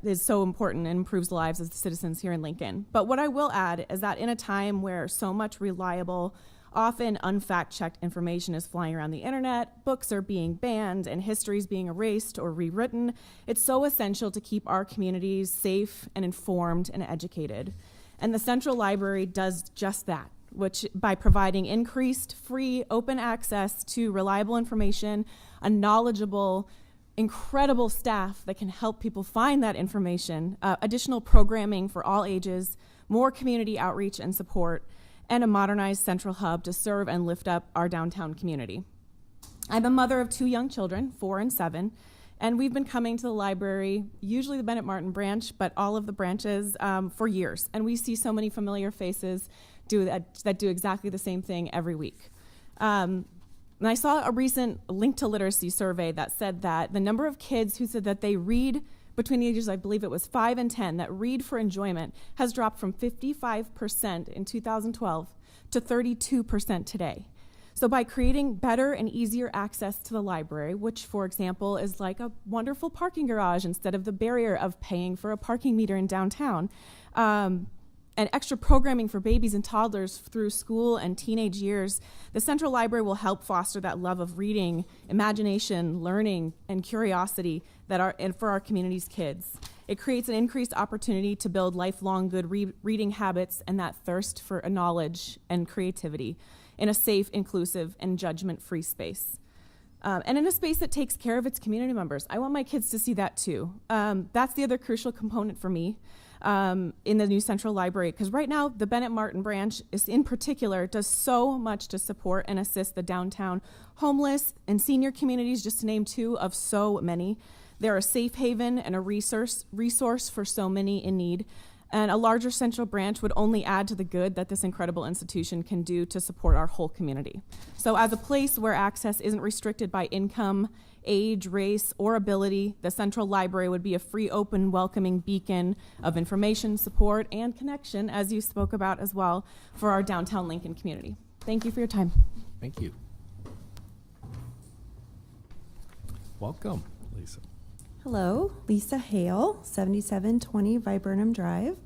is so important and improves the lives of the citizens here in Lincoln. But what I will add is that in a time where so much reliable, often unfact-checked information is flying around the internet, books are being banned, and history is being erased or rewritten, it's so essential to keep our communities safe and informed and educated. And the Central Library does just that, which by providing increased free open access to reliable information, a knowledgeable, incredible staff that can help people find that information, additional programming for all ages, more community outreach and support, and a modernized central hub to serve and lift up our downtown community. I'm a mother of 2 young children, 4 and 7, and we've been coming to the library, usually the Bennett Martin branch, but all of the branches for years. And we see so many familiar faces that do exactly the same thing every week. And I saw a recent Link to Literacy survey that said that the number of kids who said that they read between the ages, I believe it was 5 and 10, that read for enjoyment has dropped from 55% in 2012 to 32% today. So by creating better and easier access to the library, which for example is like a wonderful parking garage instead of the barrier of paying for a parking meter in downtown, and extra programming for babies and toddlers through school and teenage years, the Central Library will help foster that love of reading, imagination, learning, and curiosity for our community's kids. It creates an increased opportunity to build lifelong good reading habits and that thirst for knowledge and creativity in a safe, inclusive, and judgment-free space. And in a space that takes care of its community members. I want my kids to see that too. That's the other crucial component for me. In the new Central Library, because right now the Bennett Martin branch is in particular does so much to support and assist the downtown homeless and senior communities, just to name 2 of so many. They're a safe haven and a resource for so many in need, and a larger central branch would only add to the good that this incredible institution can do to support our whole community. So as a place where access isn't restricted by income, age, race, or ability, the Central Library would be a free, open, welcoming beacon of information, support, and connection, as you spoke about as well, for our downtown Lincoln community. Thank you for your time. Thank you. Welcome, Lisa. Hello, Lisa Hale, 7720 Viburnum Drive.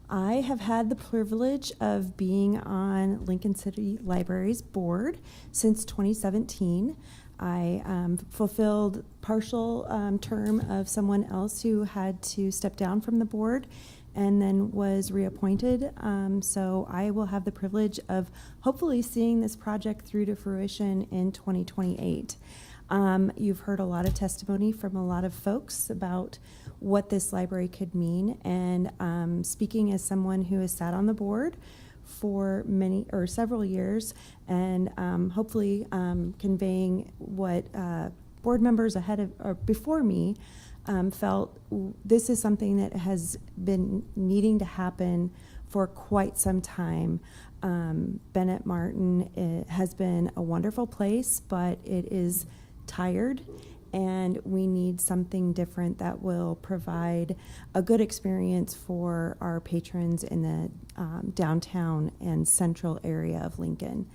I have had the privilege of being on Lincoln City Library's board since 2017. I fulfilled partial term of someone else who had to step down from the board and then was reappointed. So I will have the privilege of hopefully seeing this project through to fruition in 2028. You've heard a lot of testimony from a lot of folks about what this library could mean, and speaking as someone who has sat on the board for many or several years, and hopefully conveying what board members ahead of or before me felt. This is something that has been needing to happen for quite some time. Bennett Martin has been a wonderful place, but it is tired, and we need something different that will provide a good experience for our patrons in the downtown and central area of Lincoln.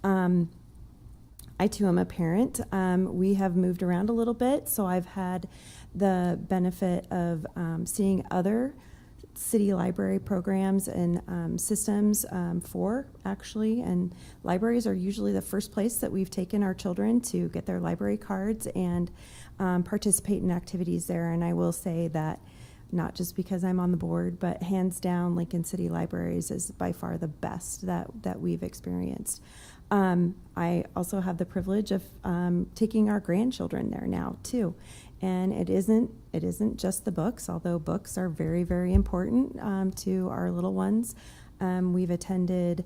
I too am a parent. We have moved around a little bit, so I've had the benefit of seeing other city library programs and systems actually, and libraries are usually the first place that we've taken our children to get their library cards and participate in activities there. And I will say that not just because I'm on the board, but hands down, Lincoln City Libraries is by far the best that we've experienced. I also have the privilege of taking our grandchildren there now too. And it isn't just the books, although books are very, very important to our little ones. We've attended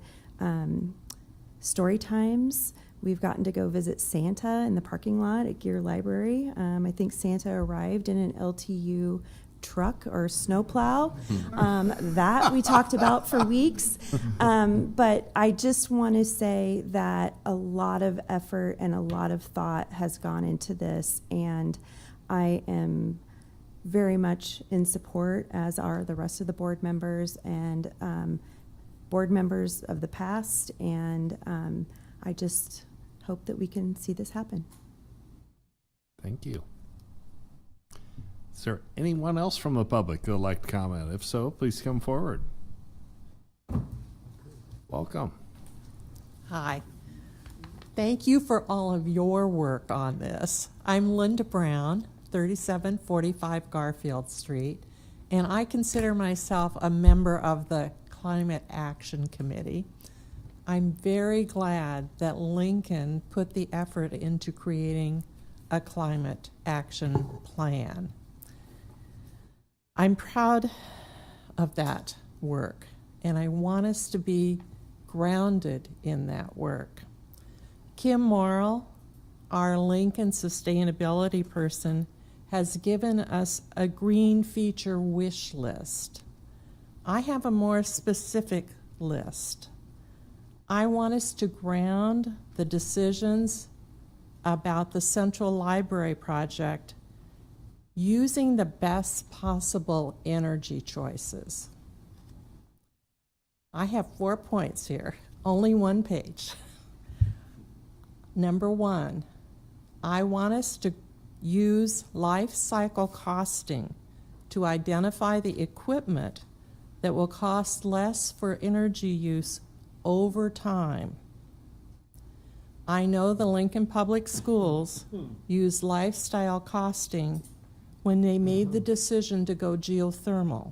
story times We've gotten to go visit Santa in the parking lot at Gear Library. I think Santa arrived in an LTU truck or snowplow. That we talked about for weeks. But I just want to say that a lot of effort and a lot of thought has gone into this, and I am very much in support, as are the rest of the board members and board members of the past, and I just hope that we can see this happen. Thank you. Is there anyone else from the public that would like to comment? If so, please come forward. Welcome. Hi. Thank you for all of your work on this. I'm Linda Brown, 3745 Garfield Street, and I consider myself a member of the Climate Action Committee. I'm very glad that Lincoln put the effort into creating a climate action plan. I'm proud of that work, and I want us to be grounded in that work. Kim Morrill, our Lincoln sustainability person, has given us a green feature wish list. I have a more specific list. I want us to ground the decisions about the Central Library project using the best possible energy choices. I have 4 points here, only one page. Number one, I want us to use life cycle costing to identify the equipment that will cost less for energy use over time. I know the Lincoln Public Schools used lifestyle costing when they made the decision to go geothermal.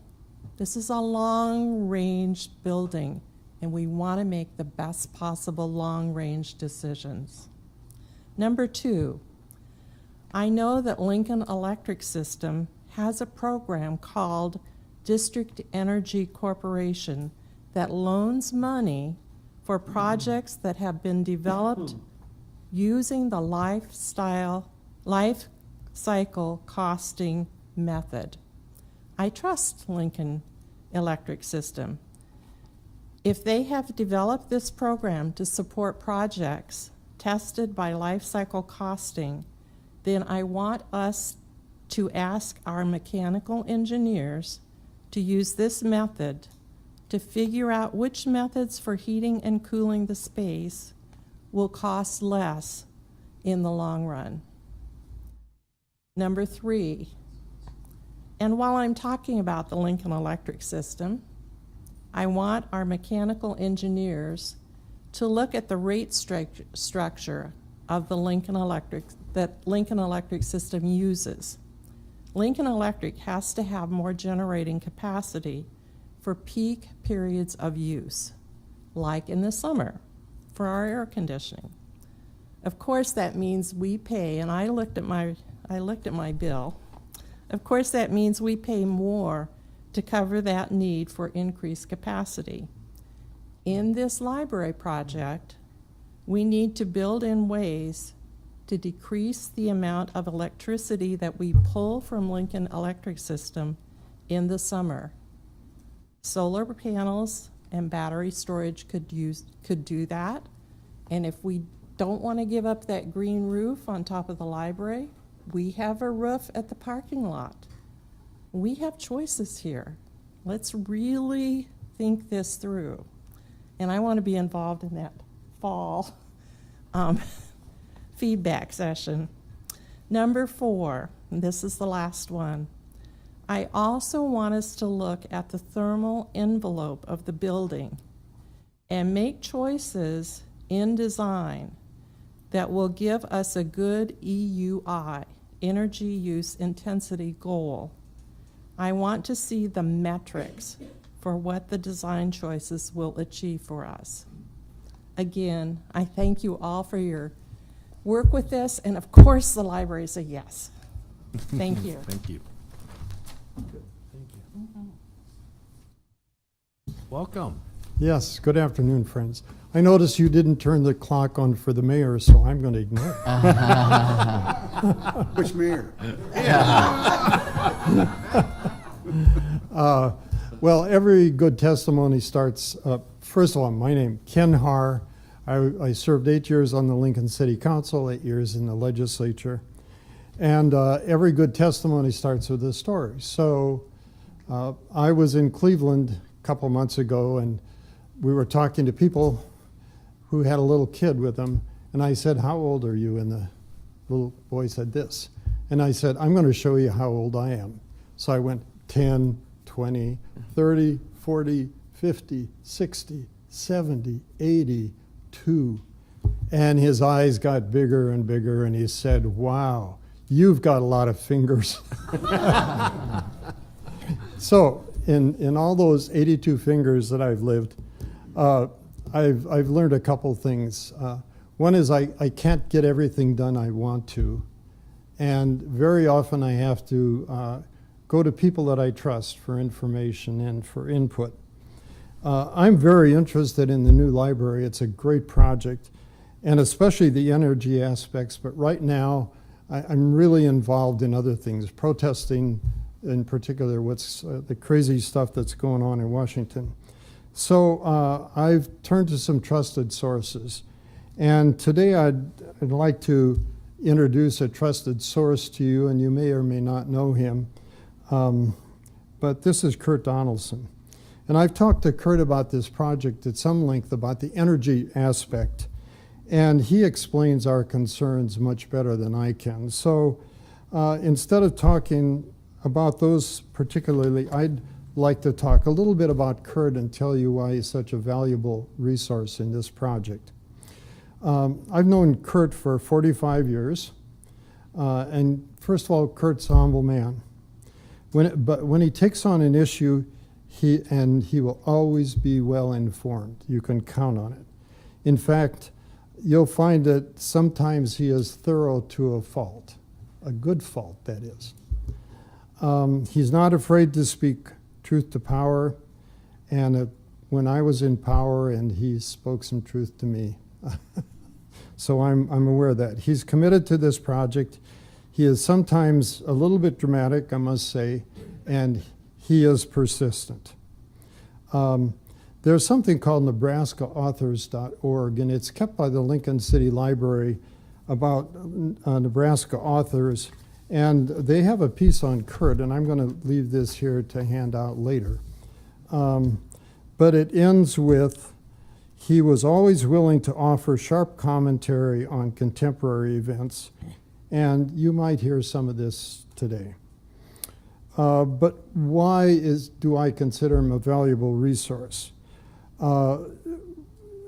This is a long-range building, and we want to make the best possible long-range decisions. Number two, I know that Lincoln Electric System has a program called District Energy Corporation that loans money for projects that have been developed using the life cycle costing method. I trust Lincoln Electric System. If they have developed this program to support projects tested by life cycle costing, then I want us to ask our mechanical engineers to use this method to figure out which methods for heating and cooling the space will cost less in the long run. Number three, and while I'm talking about the Lincoln Electric System, I want our mechanical engineers to look at the rate structure of the Lincoln Electric System uses. Lincoln Electric has to have more generating capacity for peak periods of use, like in the summer for our air conditioning. Of course, that means we pay, and I looked at my bill. Of course, that means we pay more to cover that need for increased capacity. In this library project, we need to build in ways to decrease the amount of electricity that we pull from Lincoln Electric System in the summer. Solar panels and battery storage could do that. And if we don't want to give up that green roof on top of the library, we have a roof at the parking lot. We have choices here. Let's really think this through. And I want to be involved in that fall feedback session. Number four, and this is the last one. I also want us to look at the thermal envelope of the building and make choices in design that will give us a good EUI, energy use intensity goal. I want to see the metrics for what the design choices will achieve for us. Again, I thank you all for your work with this, and of course the library is a yes. Thank you. Thank you. Welcome. Yes, good afternoon, friends. I noticed you didn't turn the clock on for the mayor, so I'm going to ignore it. Which mayor? Well, every good testimony starts, first of all, my name, Ken Haar. I served 8 years on the Lincoln City Council, 8 years in the legislature. And every good testimony starts with a story. So I was in Cleveland a couple months ago, and we were talking to people who had a little kid with them. And I said, "How old are you?" And the little boy said this. And I said, "I'm going to show you how old I am." So I went 10, 20, 30, 40, 50, 60, 70, 80, 2. And his eyes got bigger and bigger, and he said, "Wow, you've got a lot of fingers." So in all those 82 fingers that I've lived, I've learned a couple things. One is I can't get everything done I want to. And very often I have to go to people that I trust for information and for input. I'm very interested in the new library. It's a great project, and especially the energy aspects. But right now, I'm really involved in other things, protesting in particular what's the crazy stuff that's going on in Washington. So I've turned to some trusted sources. And today I'd like to introduce a trusted source to you, and you may or may not know him. But this is Kurt Donaldson. And I've talked to Kurt about this project at some length about the energy aspect. And he explains our concerns much better than I can. So instead of talking about those particularly, I'd like to talk a little bit about Kurt and tell you why he's such a valuable resource in this project. I've known Kurt for 45 years. And first of all, Kurt's a humble man. But when he takes on an issue, he will always be well informed. You can count on it. In fact, you'll find that sometimes he is thorough to a fault, a good fault, that is. He's not afraid to speak truth to power, and when I was in power, and he spoke some truth to me. So I'm aware of that. He's committed to this project. He is sometimes a little bit dramatic, I must say, and he is persistent. There's something called NebraskaAuthors.org, and it's kept by the Lincoln City Library about Nebraska authors. And they have a piece on Kurt, and I'm going to leave this here to hand out later. But it ends with, he was always willing to offer sharp commentary on contemporary events. And you might hear some of this today. But why do I consider him a valuable resource?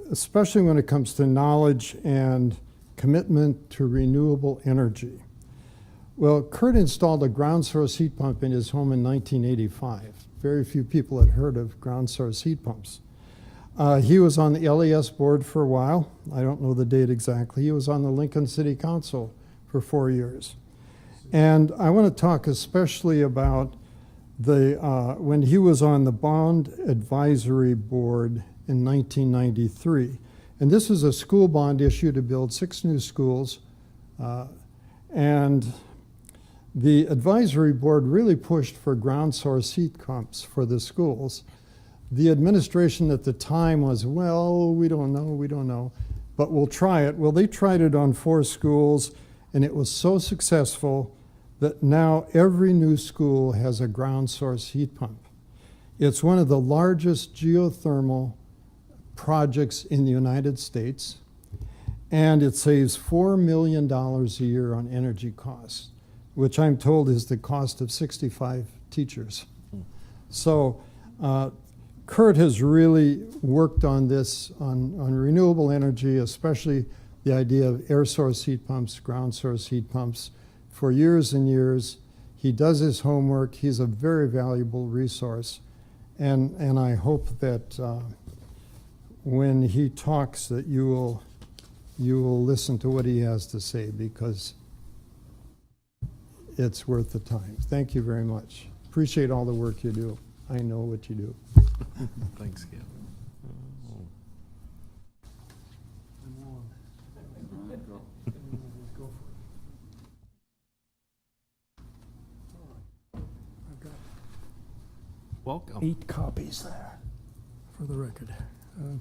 Especially when it comes to knowledge and commitment to renewable energy. Well, Kurt installed a ground source heat pump in his home in 1985. Very few people had heard of ground source heat pumps. He was on the LES board for a while. I don't know the date exactly. He was on the Lincoln City Council for 4 years. And I want to talk especially about when he was on the Bond Advisory Board in 1993. And this is a school bond issue to build 6 new schools. And the advisory board really pushed for ground source heat pumps for the schools. The administration at the time was, well, we don't know, but we'll try it. Well, they tried it on 4 schools, and it was so successful that now every new school has a ground source heat pump. It's one of the largest geothermal projects in the United States, and it saves $4 million a year on energy costs, which I'm told is the cost of 65 teachers. So Kurt has really worked on this, on renewable energy, especially the idea of air source heat pumps, ground source heat pumps, for years and years. He does his homework. He's a very valuable resource. And I hope that when he talks that you will listen to what he has to say, because it's worth the time. Thank you very much. Appreciate all the work you do. I know what you do. Thanks, Gil. welcome. 8 copies there for the record. All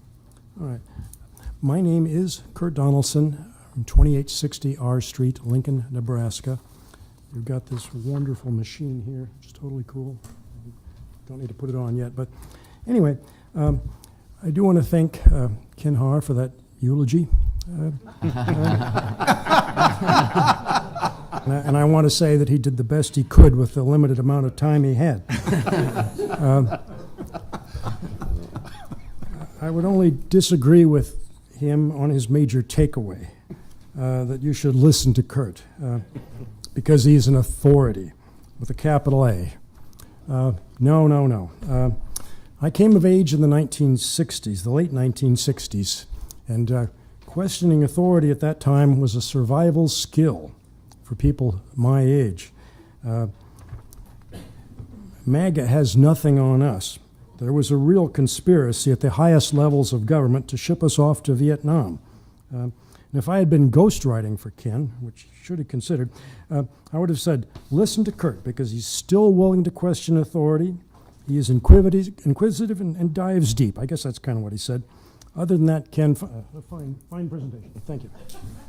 right. My name is Kurt Donaldson from 2860 R Street, Lincoln, Nebraska. We've got this wonderful machine here, which is totally cool. Don't need to put it on yet, but anyway, I do want to thank Ken Haar for that eulogy. And I want to say that he did the best he could with the limited amount of time he had. I would only disagree with him on his major takeaway, that you should listen to Kurt, because he's an authority with a capital A. No. I came of age in the 1960s, the late 1960s, and questioning authority at that time was a survival skill for people my age. MAGA has nothing on us. There was a real conspiracy at the highest levels of government to ship us off to Vietnam. And if I had been ghostwriting for Ken, which I should have considered, I would have said, listen to Kurt, because he's still willing to question authority. He is inquisitive and dives deep. I guess that's kind of what he said. Other than that, Ken, fine presentation. Thank you.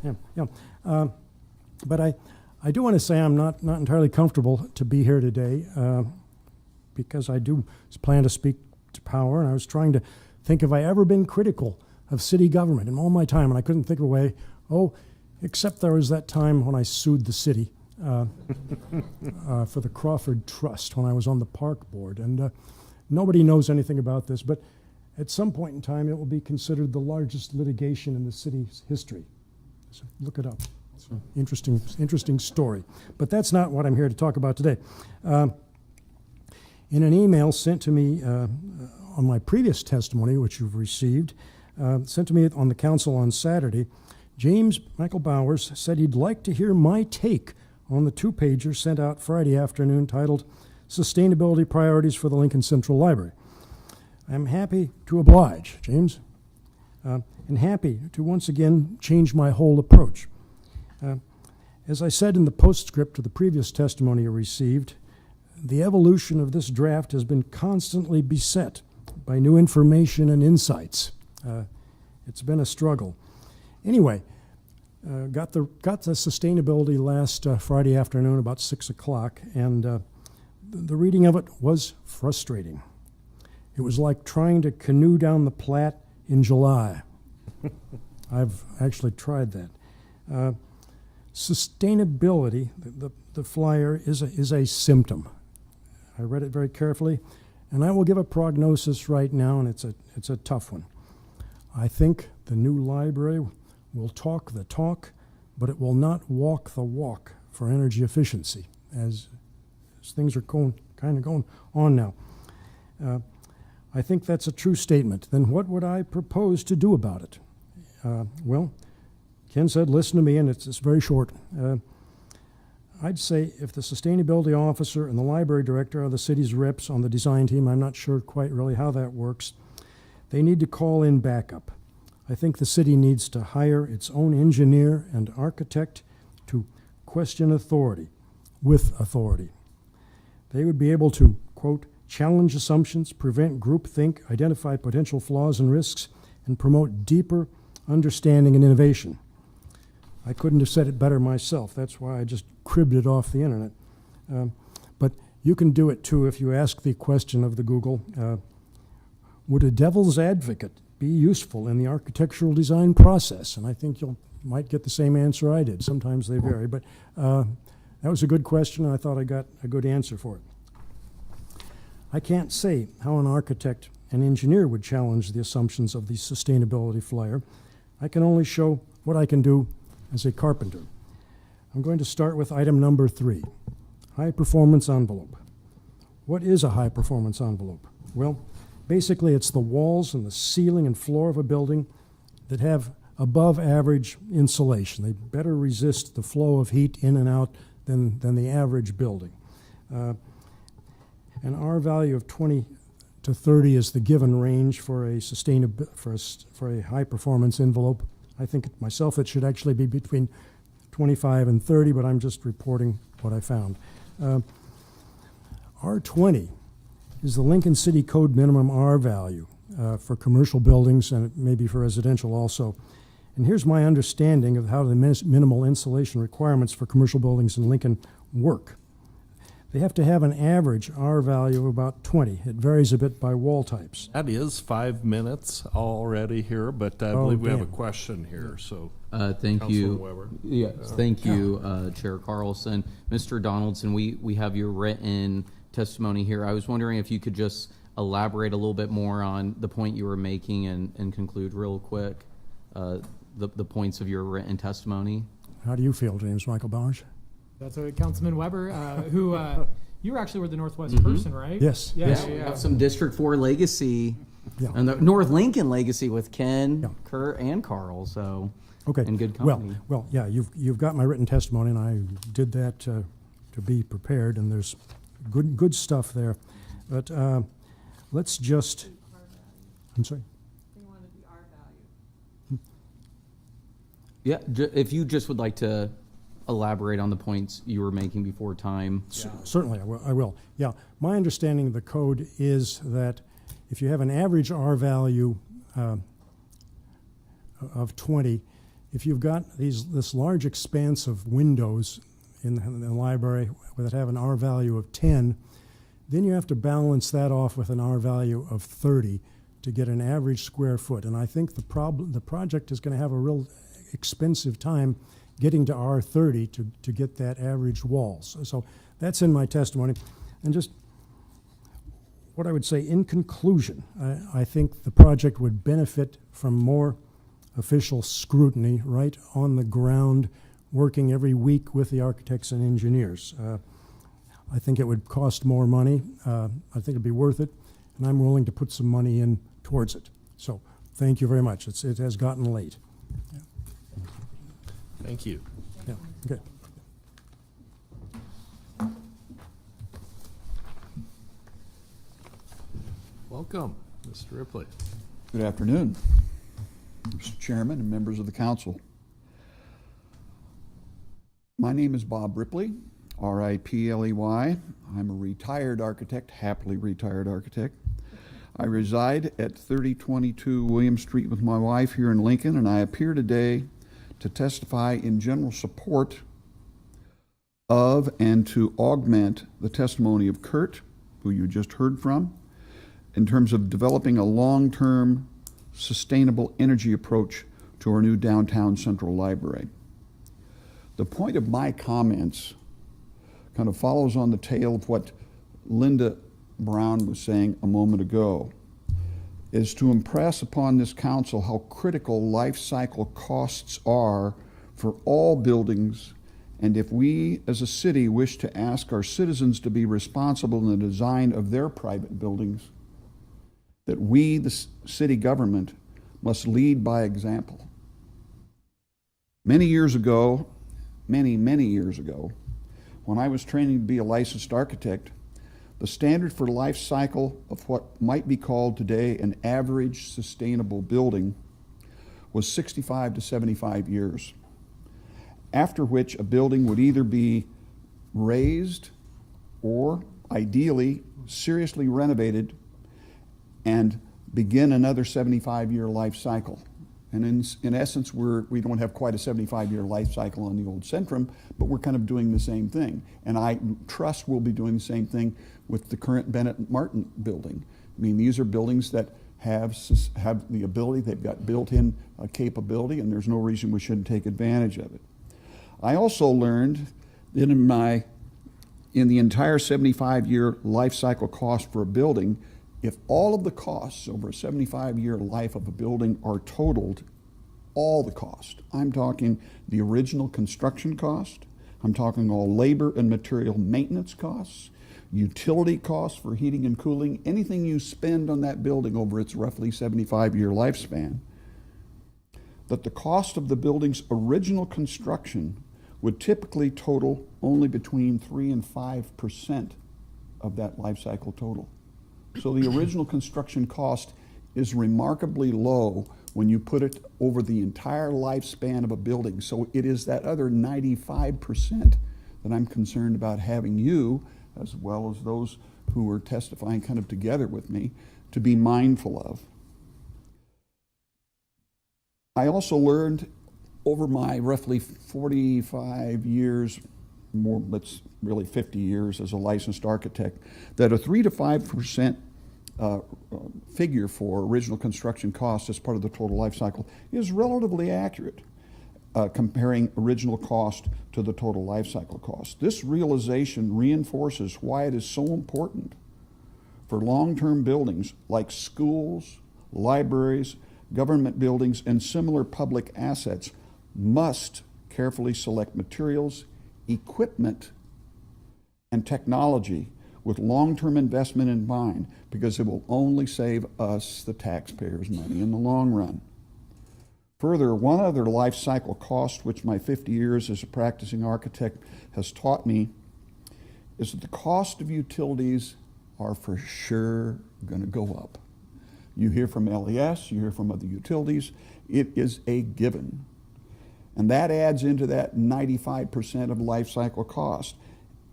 Yeah. But I do want to say I'm not entirely comfortable to be here today, because I do plan to speak to power, and I was trying to think, have I ever been critical of city government in all my time, and I couldn't think of a way. Except there was that time when I sued the city for the Crawford Trust when I was on the park board, and nobody knows anything about this, but at some point in time it will be considered the largest litigation in the city's history. So look it up. It's an interesting story. But that's not what I'm here to talk about today. In an email sent to me on my previous testimony, which you've received, sent to me on the council on Saturday, James Michael Bowers said he'd like to hear my take on the 2-pager sent out Friday afternoon titled Sustainability Priorities for the Lincoln Central Library. I'm happy to oblige, James, and happy to once again change my whole approach. As I said in the postscript to the previous testimony I received, the evolution of this draft has been constantly beset by new information and insights. It's been a struggle. Anyway, got the sustainability last Friday afternoon about 6 o'clock, and the reading of it was frustrating. It was like trying to canoe down the Platte in July. I've actually tried that. Sustainability, the flyer, is a symptom. I read it very carefully, and I will give a prognosis right now, and it's a tough one. I think the new library will talk the talk, but it will not walk the walk for energy efficiency, as things are kind of going on now. I think that's a true statement. Then what would I propose to do about it? Well, Ken said, listen to me, and it's very short. I'd say if the sustainability officer and the library director are the city's reps on the design team, I'm not sure quite really how that works, they need to call in backup. I think the city needs to hire its own engineer and architect to question authority with authority. They would be able to, quote, challenge assumptions, prevent groupthink, identify potential flaws and risks, and promote deeper understanding and innovation. I couldn't have said it better myself. That's why I just cribbed it off the internet. But you can do it too if you ask the question of the Google, would a devil's advocate be useful in the architectural design process? And I think you might get the same answer I did. Sometimes they vary, but that was a good question, and I thought I got a good answer for it. I can't say how an architect and engineer would challenge the assumptions of the sustainability flyer. I can only show what I can do as a carpenter. I'm going to start with item number 3, high-performance envelope. What is a high-performance envelope? Well, basically it's the walls and the ceiling and floor of a building that have above-average insulation. They better resist the flow of heat in and out than the average building. And our value of 20 to 30 is the given range for a for a high-performance envelope. I think myself it should actually be between 25 and 30, but I'm just reporting what I found. R20 is the Lincoln City Code minimum R value for commercial buildings and maybe for residential also. And here's my understanding of how the minimal insulation requirements for commercial buildings in Lincoln work. They have to have an average R value of about 20. It varies a bit by wall types. That is 5 minutes already here, but I Oh, believe we have a damn. question here, so. Thank Councilman you. Weber. Yes, thank you, Chair Carlson. Mr. Donaldson, we have your written testimony here. I was wondering if you could just elaborate a little bit more on the point you were making and conclude real quick the points of your written testimony. How do you feel, James Michael Bowers? That's what Councilman Weber, who you actually were the Northwest Mhm. person, right? Yes. Yeah, Yes. yeah, We yeah. have some District 4 legacy Yeah. and the North Lincoln legacy with Ken, Kurt, and Carl. So, Okay. in good company. Well, yeah, you've got my written testimony, and I did that to be prepared, and there's good stuff there. But let's just. I'm sorry. Yeah, if you just would like to elaborate on the points you were making before time. Certainly, I will. Yeah, my understanding of the code is that if you have an average R value of 20, if you've got this large expanse of windows in the library that have an R value of 10, then you have to balance that off with an R value of 30 to get an average square foot. And I think the project is going to have a real expensive time getting to R30 to get that average walls. So that's in my testimony. And just what I would say in conclusion, I think the project would benefit from more official scrutiny right on the ground, working every week with the architects and engineers. I think it would cost more money. I think it'd be worth it, and I'm willing to put some money in towards it. So thank you very much. It has gotten late. Thank you. Yeah, okay. Welcome, Mr. Ripley. Good afternoon, Mr. Chairman and members of the council. My name is Bob Ripley, R-I-P-L-E-Y. I'm a retired architect, happily retired architect. I reside at 3022 William Street with my wife here in Lincoln, and I appear today to testify in general support of and to augment the testimony of Kurt, who you just heard from, in terms of developing a long-term sustainable energy approach to our new downtown central library. The point of my comments kind of follows on the tail of what Linda Brown was saying a moment ago, is to impress upon this council how critical life cycle costs are for all buildings, and if we as a city wish to ask our citizens to be responsible in the design of their private buildings, that we, the city government, must lead by example. Many years ago, many years ago, when I was training to be a licensed architect, the standard for life cycle of what might be called today an average sustainable building was 65 to 75 years, after which a building would either be razed or ideally seriously renovated and begin another 75-year life cycle. And in essence, we don't have quite a 75-year life cycle on the old Centrum, but we're kind of doing the same thing. And I trust we'll be doing the same thing with the current Bennett Martin building. I mean, these are buildings that have the ability, they've got built-in capability, and there's no reason we shouldn't take advantage of it. I also learned that in the entire 75-year life cycle cost for a building, if all of the costs over a 75-year life of a building are totaled, all the cost, I'm talking the original construction cost, I'm talking all labor and material maintenance costs, utility costs for heating and cooling, anything you spend on that building over its roughly 75-year lifespan, that the cost of the building's original construction would typically total only between 3 and 5% of that life cycle total. So the original construction cost is remarkably low when you put it over the entire lifespan of a building. So it is that other 95% that I'm concerned about having you, as well as those who are testifying kind of together with me to be mindful of. I also learned over my roughly 45 years, more, it's really 50 years as a licensed architect, that a 3 to 5% figure for original construction costs as part of the total life cycle is relatively accurate, comparing original cost to the total life cycle cost. This realization reinforces why it is so important for long-term buildings like schools, libraries, government buildings, and similar public assets must carefully select materials, equipment, and technology with long-term investment in mind, because it will only save us, the taxpayers, money in the long run. Further, one other life cycle cost which my 50 years as a practicing architect has taught me is that the cost of utilities are for sure going to go up. You hear from LES, you hear from other utilities, it is a given. And that adds into that 95% of life cycle cost.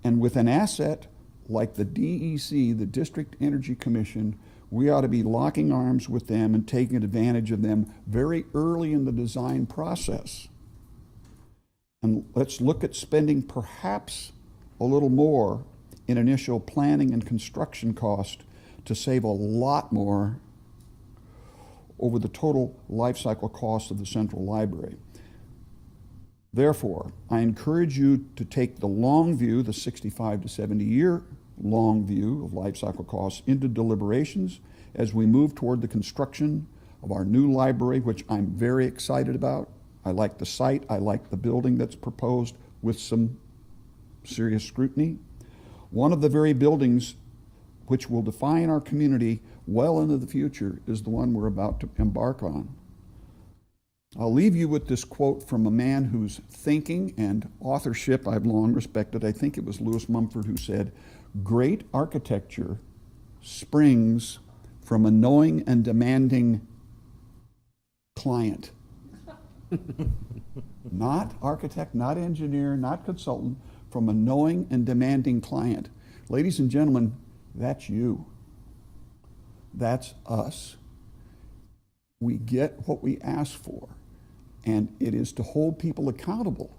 And with an asset like the DEC, the District Energy Commission, we ought to be locking arms with them and taking advantage of them very early in the design process. And let's look at spending perhaps a little more in initial planning and construction cost to save a lot more over the total life cycle cost of the Central Library. Therefore, I encourage you to take the long view, the 65 to 70 year long view of life cycle costs into deliberations as we move toward the construction of our new library, which I'm very excited about. I like the site, I like the building that's proposed with some serious scrutiny. One of the very buildings which will define our community well into the future is the one we're about to embark on. I'll leave you with this quote from a man whose thinking and authorship I've long respected. I think it was Lewis Mumford who said, "Great architecture springs from a knowing and demanding client." Not architect, not engineer, not consultant, from a knowing and demanding client. Ladies and gentlemen, that's you. That's us. We get what we ask for, and it is to hold people accountable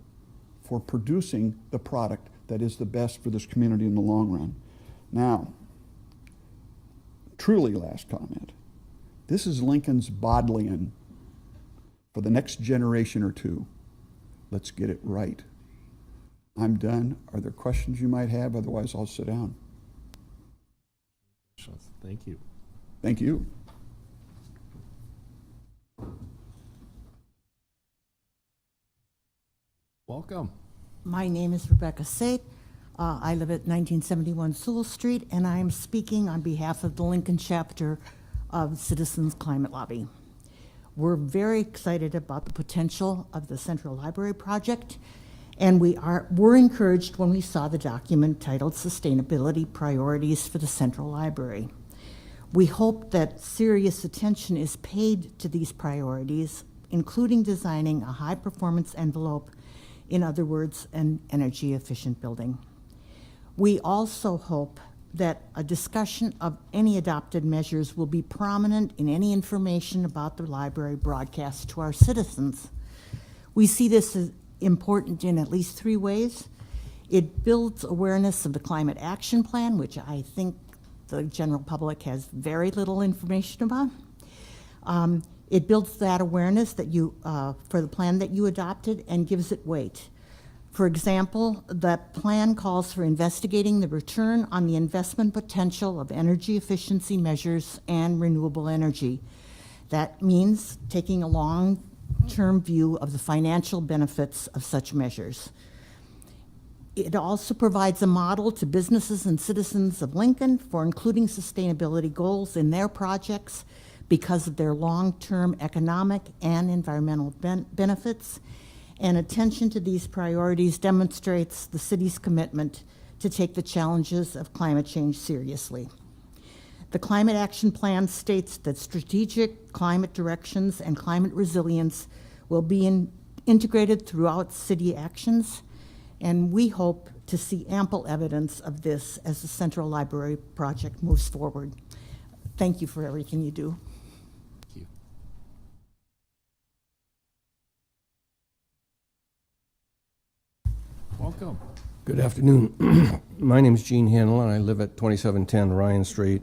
for producing the product that is the best for this community in the long run. Now, truly last comment. This is Lincoln's Bodleian for the next generation or two. Let's get it right. I'm done. Are there questions you might have? Otherwise, I'll sit down. Thank you. Thank you. Welcome. My name is Rebecca Sate. I live at 1971 Sewell Street, and I am speaking on behalf of the Lincoln chapter of Citizens Climate Lobby. We're very excited about the potential of the Central Library project, and we're encouraged when we saw the document titled Sustainability Priorities for the Central Library. We hope that serious attention is paid to these priorities, including designing a high-performance envelope, in other words, an energy-efficient building. We also hope that a discussion of any adopted measures will be prominent in any information about the library broadcast to our citizens. We see this as important in at least 3 ways. It builds awareness of the Climate Action Plan, which I think the general public has very little information about. It builds that awareness that for the plan that you adopted and gives it weight. For example, the plan calls for investigating the return on the investment potential of energy efficiency measures and renewable energy. That means taking a long-term view of the financial benefits of such measures. It also provides a model to businesses and citizens of Lincoln for including sustainability goals in their projects because of their long-term economic and environmental benefits. And attention to these priorities demonstrates the city's commitment to take the challenges of climate change seriously. The Climate Action Plan states that strategic climate directions and climate resilience will be integrated throughout city actions, and we hope to see ample evidence of this as the Central Library project moves forward. Thank you for everything you do. Welcome. Good afternoon. My name is Gene Handel, and I live at 2710 Ryan Street.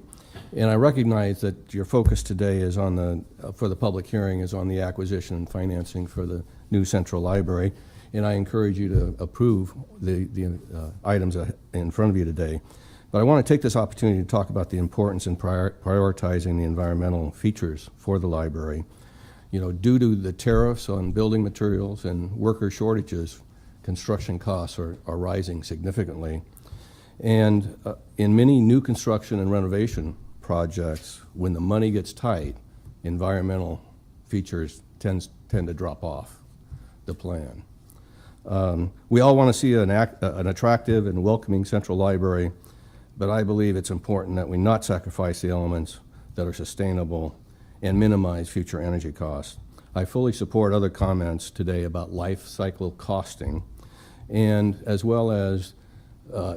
And I recognize that your focus today is on for the public hearing is on the acquisition and financing for the new Central Library. And I encourage you to approve the items in front of you today. But I want to take this opportunity to talk about the importance in prioritizing the environmental features for the library. You know, due to the tariffs on building materials and worker shortages, construction costs are rising significantly. And in many new construction and renovation projects, when the money gets tight, environmental features tend to drop off the plan. We all want to see an attractive and welcoming Central Library, but I believe it's important that we not sacrifice the elements that are sustainable and minimize future energy costs. I fully support other comments today about life cycle costing, and as well as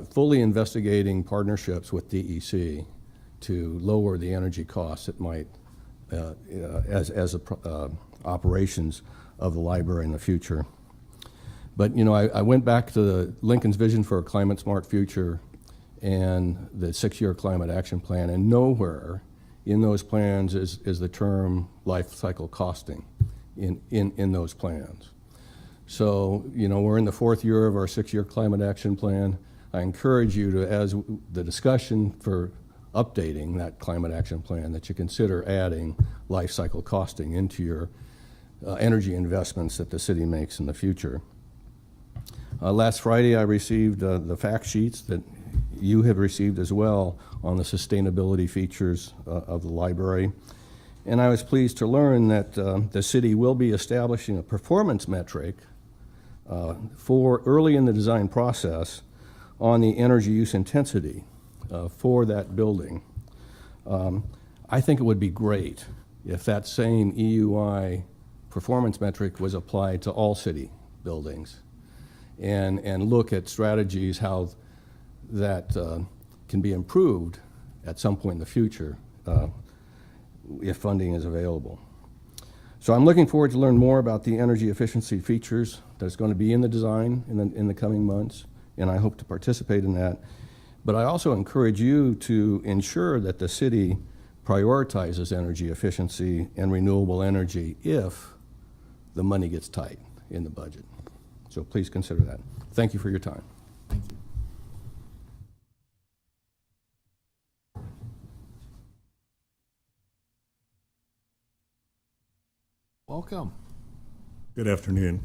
fully investigating partnerships with DEC to lower the energy costs that might, operations of the library in the future. But you know, I went back to Lincoln's vision for a climate smart future and the 6-year climate action plan, and nowhere in those plans is the term life cycle costing in those plans. So, you know, we're in the 4th year of our 6-year climate action plan. I encourage you to, as the discussion for updating that climate action plan, that you consider adding life cycle costing into your energy investments that the city makes in the future. Last Friday, I received the fact sheets that you have received as well on the sustainability features of the library. And I was pleased to learn that the city will be establishing a performance metric for early in the design process on the energy use intensity for that building. I think it would be great if that same EUI performance metric was applied to all city buildings, and look at strategies how that can be improved at some point in the future if funding is available. So I'm looking forward to learn more about the energy efficiency features that's going to be in the design in the coming months, and I hope to participate in that. But I also encourage you to ensure that the city prioritizes energy efficiency and renewable energy if the money gets tight in the budget. So please consider that. Thank you for your time. Welcome. Good afternoon.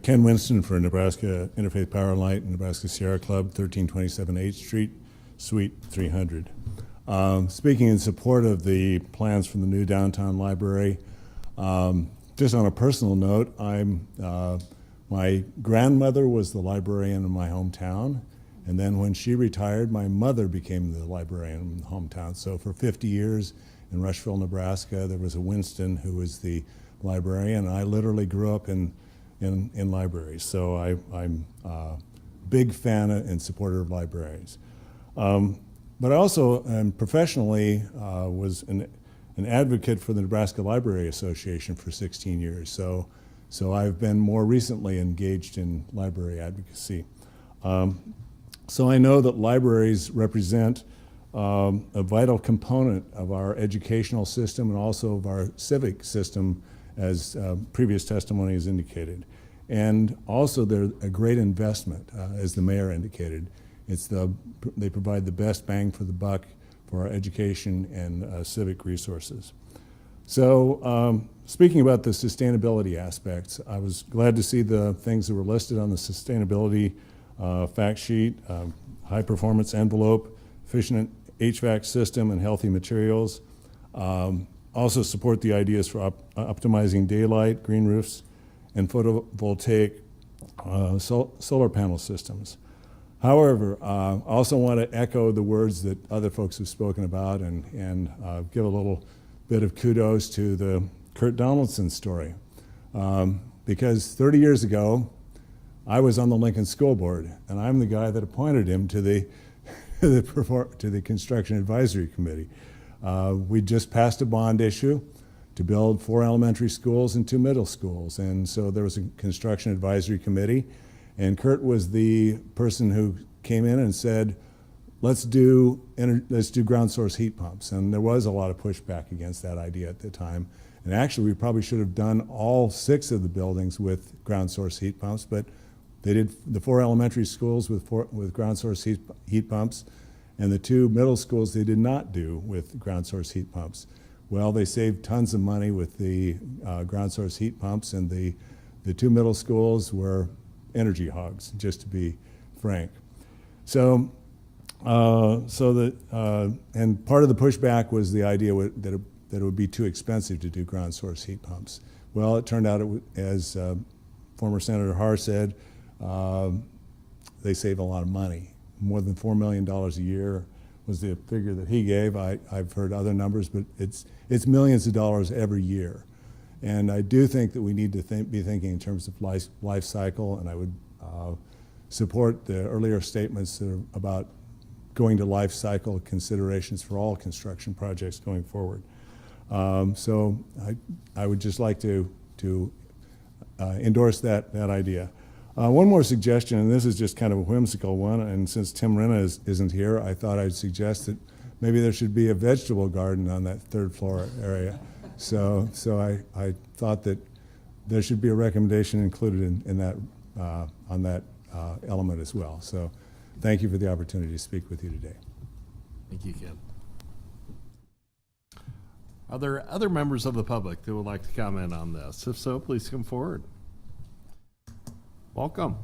Ken Winston for Nebraska Interfaith Power Light and Nebraska Sierra Club, 1327 8th Street, Suite 300. Speaking in support of the plans for the new downtown library, just on a personal note, my grandmother was the librarian in my hometown, and then when she retired, my mother became the librarian in the hometown. So for 50 years in Rushville, Nebraska, there was a Winston who was the librarian. I literally grew up in libraries, so I'm a big fan and supporter of libraries. But I also professionally was an advocate for the Nebraska Library Association for 16 years. So I've been more recently engaged in library advocacy. So I know that libraries represent a vital component of our educational system and also of our civic system, as previous testimony has indicated. And also they're a great investment, as the mayor indicated. They provide the best bang for the buck for our education and civic resources. So speaking about the sustainability aspects, I was glad to see the things that were listed on the sustainability fact sheet: high performance envelope, efficient HVAC system, and healthy materials. Also support the ideas for optimizing daylight, green roofs, and photovoltaic solar panel systems. However, I also want to echo the words that other folks have spoken about and give a little bit of kudos to the Kurt Donaldson story. Because 30 years ago, I was on the Lincoln School Board, and I'm the guy that appointed him to the to the Construction Advisory Committee. We just passed a bond issue to build 4 elementary schools and 2 middle schools, and so there was a Construction Advisory Committee, and Kurt was the person who came in and said, let's do ground source heat pumps. And there was a lot of pushback against that idea at the time. And actually, we probably should have done all 6 of the buildings with ground source heat pumps, but they did the 4 elementary schools with ground source heat pumps, and the 2 middle schools they did not do with ground source heat pumps. Well, they saved tons of money with the ground source heat pumps, and the 2 middle schools were energy hogs, just to be frank. So, and part of the pushback was the idea that it would be too expensive to do ground source heat pumps. Well, it turned out, as former Senator Har said, they save a lot of money. More than $4 million a year was the figure that he gave. I've heard other numbers, but it's millions of dollars every year. And I do think that we need to be thinking in terms of life cycle, and I would support the earlier statements that are about going to life cycle considerations for all construction projects going forward. So I would just like to endorse that idea. One more suggestion, and this is just kind of a whimsical one, and since Tim Renna isn't here, I thought I'd suggest that maybe there should be a vegetable garden on that 3rd floor area. So I thought that there should be a recommendation included in that, on that element as well. So thank you for the opportunity to speak with you today. Thank you, Ken. Are there other members of the public that would like to comment on this? If so, please come forward. Welcome.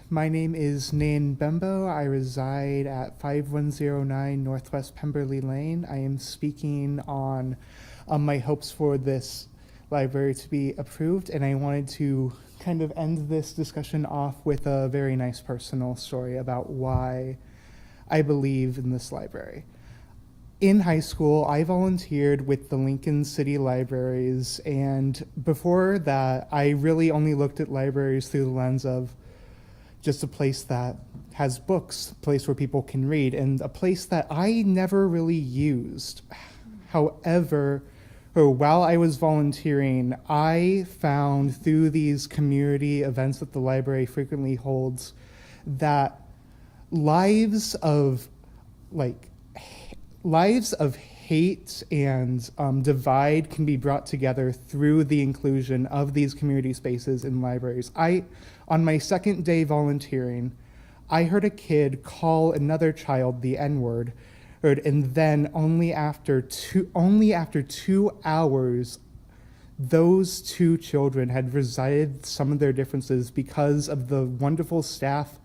My name is Nain Bembo. I reside at 5109 Northwest Pemberley Lane. I am speaking on my hopes for this library to be approved, and I wanted to kind of end this discussion off with a very nice personal story about why I believe in this library. In high school, I volunteered with the Lincoln City Libraries, and before that, I really only looked at libraries through the lens of just a place that has books, a place where people can read, and a place that I never really used. However, while I was volunteering, I found through these community events that the library frequently holds that lives of hate and divide can be brought together through the inclusion of these community spaces in libraries. On my 2nd day volunteering, I heard a kid call another child the N-word, and then only after 2 hours, those 2 children had resided some of their differences because of the wonderful staff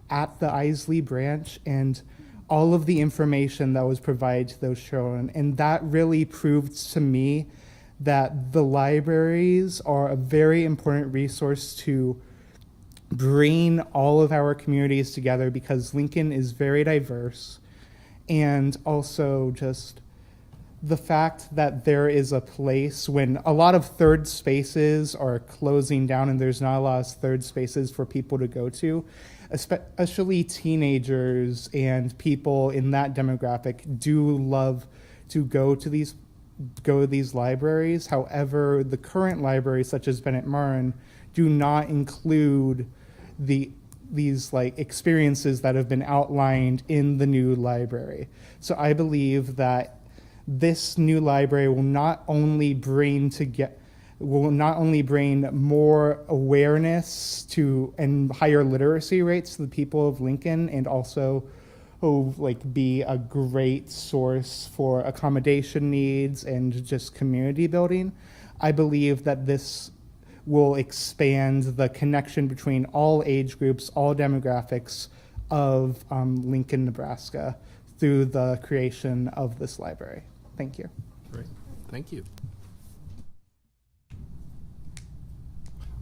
at the Isley branch and all of the information that was provided to those children. And that really proved to me that the libraries are a very important resource to bring all of our communities together, because Lincoln is very diverse. And also just the fact that there is a place when a lot of third spaces are closing down and there's not a lot of third spaces for people to go to, especially teenagers and people in that demographic do love to go to these libraries. However, the current libraries, such as Bennett Martin, do not include these experiences that have been outlined in the new library. So I believe that this new library will not only bring more awareness to and higher literacy rates to the people of Lincoln, and also be a great source for accommodation needs and just community building. I believe that this will expand the connection between all age groups, all demographics of Lincoln, Nebraska, through the creation of this library. Thank you. Great. Thank you.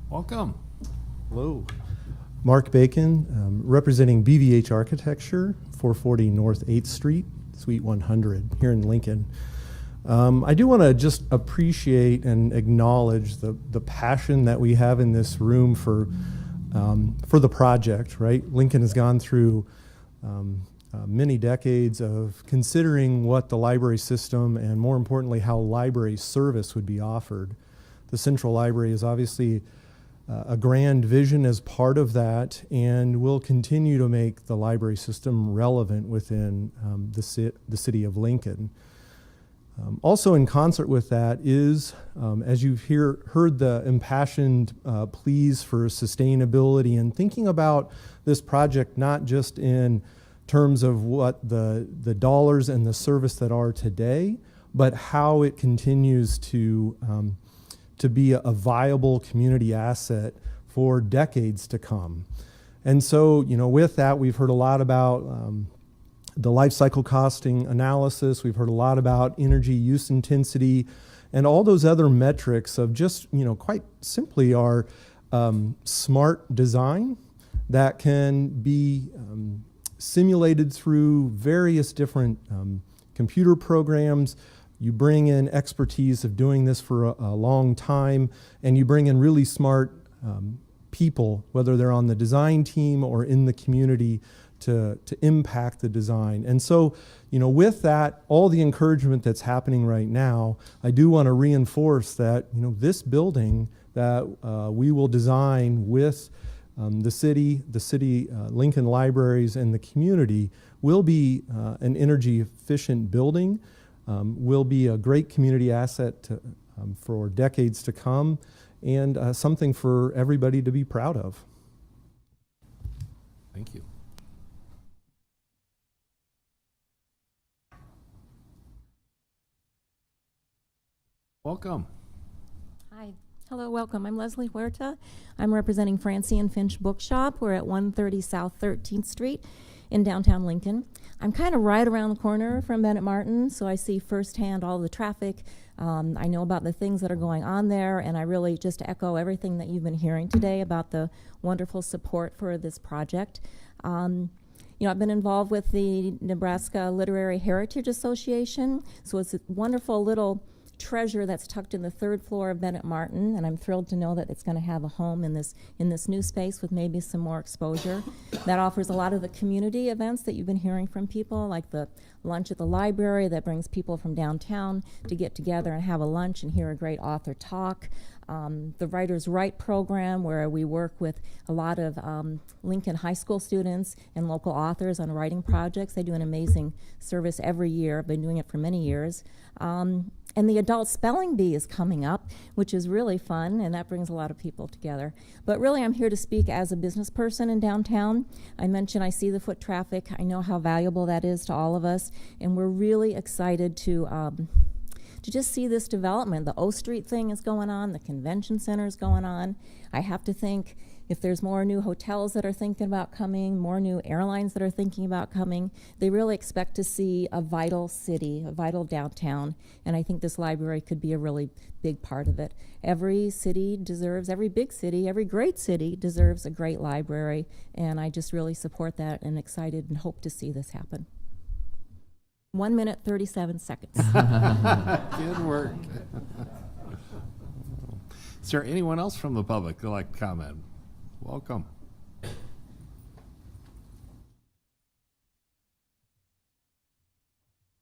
Welcome. Hello. Mark Bacon, representing BVH Architecture, 440 North 8th Street, Suite 100, here in Lincoln. I do want to just appreciate and acknowledge the passion that we have in this room for the project, right? Lincoln has gone through many decades of considering what the library system and, more importantly, how library service would be offered. The Central Library is obviously a grand vision as part of that, and will continue to make the library system relevant within the city of Lincoln. Also in concert with that is, as you've heard the impassioned pleas for sustainability and thinking about this project not just in terms of what the dollars and the service that are today, but how it continues to be a viable community asset for decades to come. And so, with that, we've heard a lot about the life cycle costing analysis. We've heard a lot about energy use intensity and all those other metrics of just, quite simply our smart design that can be simulated through various different computer programs. You bring in expertise of doing this for a long time, and you bring in really smart people, whether they're on the design team or in the community, to impact the design. And so, with that, all the encouragement that's happening right now, I do want to reinforce that, this building that we will design with the city, Lincoln Libraries, and the community will be an energy efficient building, will be a great community asset for decades to come, and something for everybody to be proud of. Thank you. Welcome. Hi. Hello, welcome. I'm Leslie Huerta. I'm representing Francie and Finch Bookshop. We're at 130 South 13th Street in downtown Lincoln. I'm kind of right around the corner from Bennett Martin, so I see firsthand all the traffic. I know about the things that are going on there, and I really just echo everything that you've been hearing today about the wonderful support for this project. I've been involved with the Nebraska Literary Heritage Association, so it's a wonderful little treasure that's tucked in the third floor of Bennett Martin, and I'm thrilled to know that it's going to have a home in this new space with maybe some more exposure. That offers a lot of the community events that you've been hearing from people, like the lunch at the library that brings people from downtown to get together and have a lunch and hear a great author talk. The Writers' Right program, where we work with a lot of Lincoln High School students and local authors on writing projects. They do an amazing service every year. I've been doing it for many years. And the Adult Spelling Bee is coming up, which is really fun, and that brings a lot of people together. But really, I'm here to speak as a business person in downtown. I mentioned I see the foot traffic. I know how valuable that is to all of us, and we're really excited to just see this development. The O Street thing is going on. The convention center is going on. I have to think if there's more new hotels that are thinking about coming, more new airlines that are thinking about coming, they really expect to see a vital city, a vital downtown, and I think this library could be a really big part of it. Every city deserves, every big city, every great city deserves a great library, and I just really support that and excited and hope to see this happen. 1 minute, 37 seconds. Good work. Is there anyone else from the public that'd like to comment? Welcome.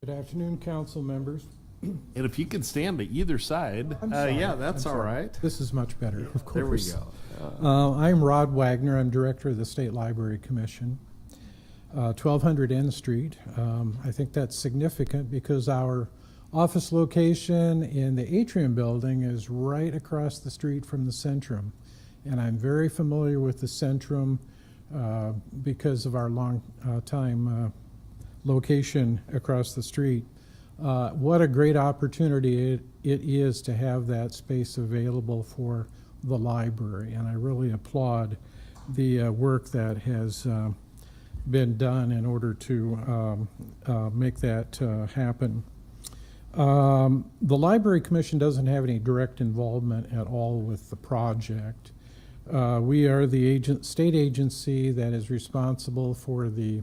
Good afternoon, council members. And if you could stand to either side, I'm sorry. yeah, that's I'm all sorry. right. This is much better, of course. There we go. I'm Rod Wagner. I'm director of the State Library Commission. 1200 N Street. I think that's significant because our office location in the Atrium building is right across the street from the Centrum. And I'm very familiar with the Centrum because of our long time location across the street. What a great opportunity it is to have that space available for the library. And I really applaud the work that has been done in order to make that happen. The Library Commission doesn't have any direct involvement at all with the project. We are the state agency that is responsible for the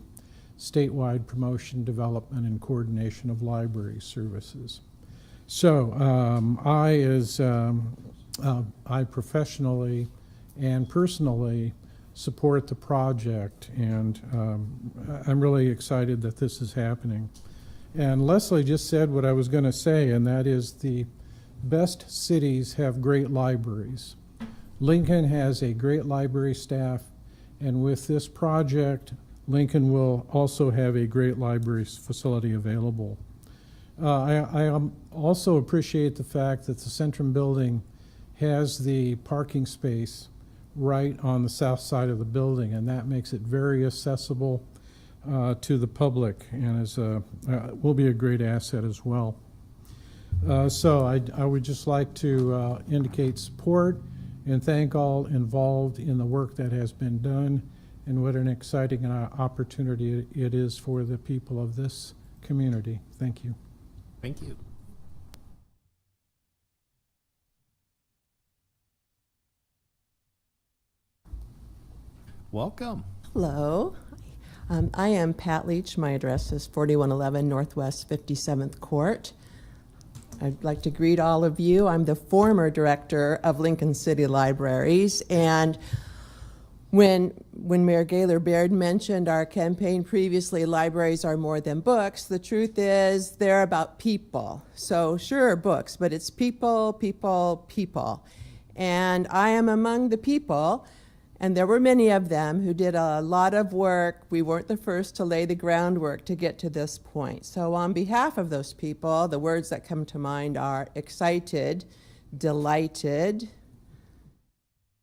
statewide promotion, development, and coordination of library services. So I professionally and personally support the project, and I'm really excited that this is happening. And Leslie just said what I was going to say, and that is the best cities have great libraries. Lincoln has a great library staff, and with this project, Lincoln will also have a great library facility available. I also appreciate the fact that the Centrum building has the parking space right on the south side of the building, and that makes it very accessible to the public, and will be a great asset as well. So I would just like to indicate support and thank all involved in the work that has been done, and what an exciting opportunity it is for the people of this community. Thank you. Thank you. Welcome. Hello. I am Pat Leach. My address is 4111 Northwest 57th Court. I'd like to greet all of you. I'm the former director of Lincoln City Libraries, and when Mayor Gaylor Baird mentioned our campaign previously, libraries are more than books, the truth is they're about people. So sure, books, but it's people, people, people. And I am among the people, and there were many of them who did a lot of work. We weren't the first to lay the groundwork to get to this point. So on behalf of those people, the words that come to mind are excited, delighted,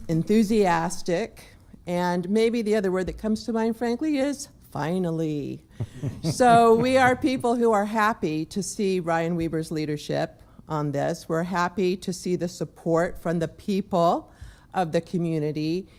enthusiastic, and maybe the other word that comes to mind, frankly, is finally. So we are people who are happy to see Ryan Weber's leadership on this. We're happy to see the support from the people of the community.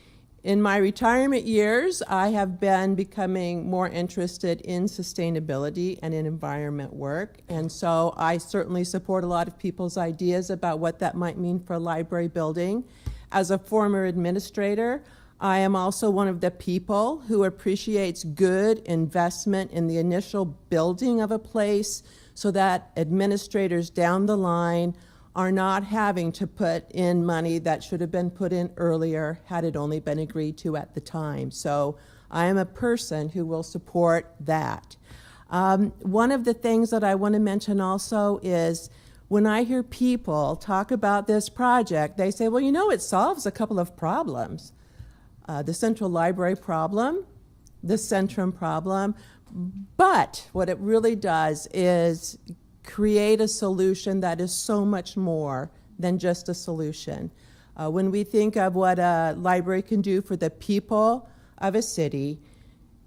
In my retirement years, I have been becoming more interested in sustainability and in environment work. And so I certainly support a lot of people's ideas about what that might mean for a library building. As a former administrator, I am also one of the people who appreciates good investment in the initial building of a place so that administrators down the line are not having to put in money that should have been put in earlier had it only been agreed to at the time. So I am a person who will support that. One of the things that I want to mention also is when I hear people talk about this project, they say, well, you know, it solves a couple of problems. The Central Library problem, the Centrum problem, but what it really does is create a solution that is so much more than just a solution. When we think of what a library can do for the people of a city,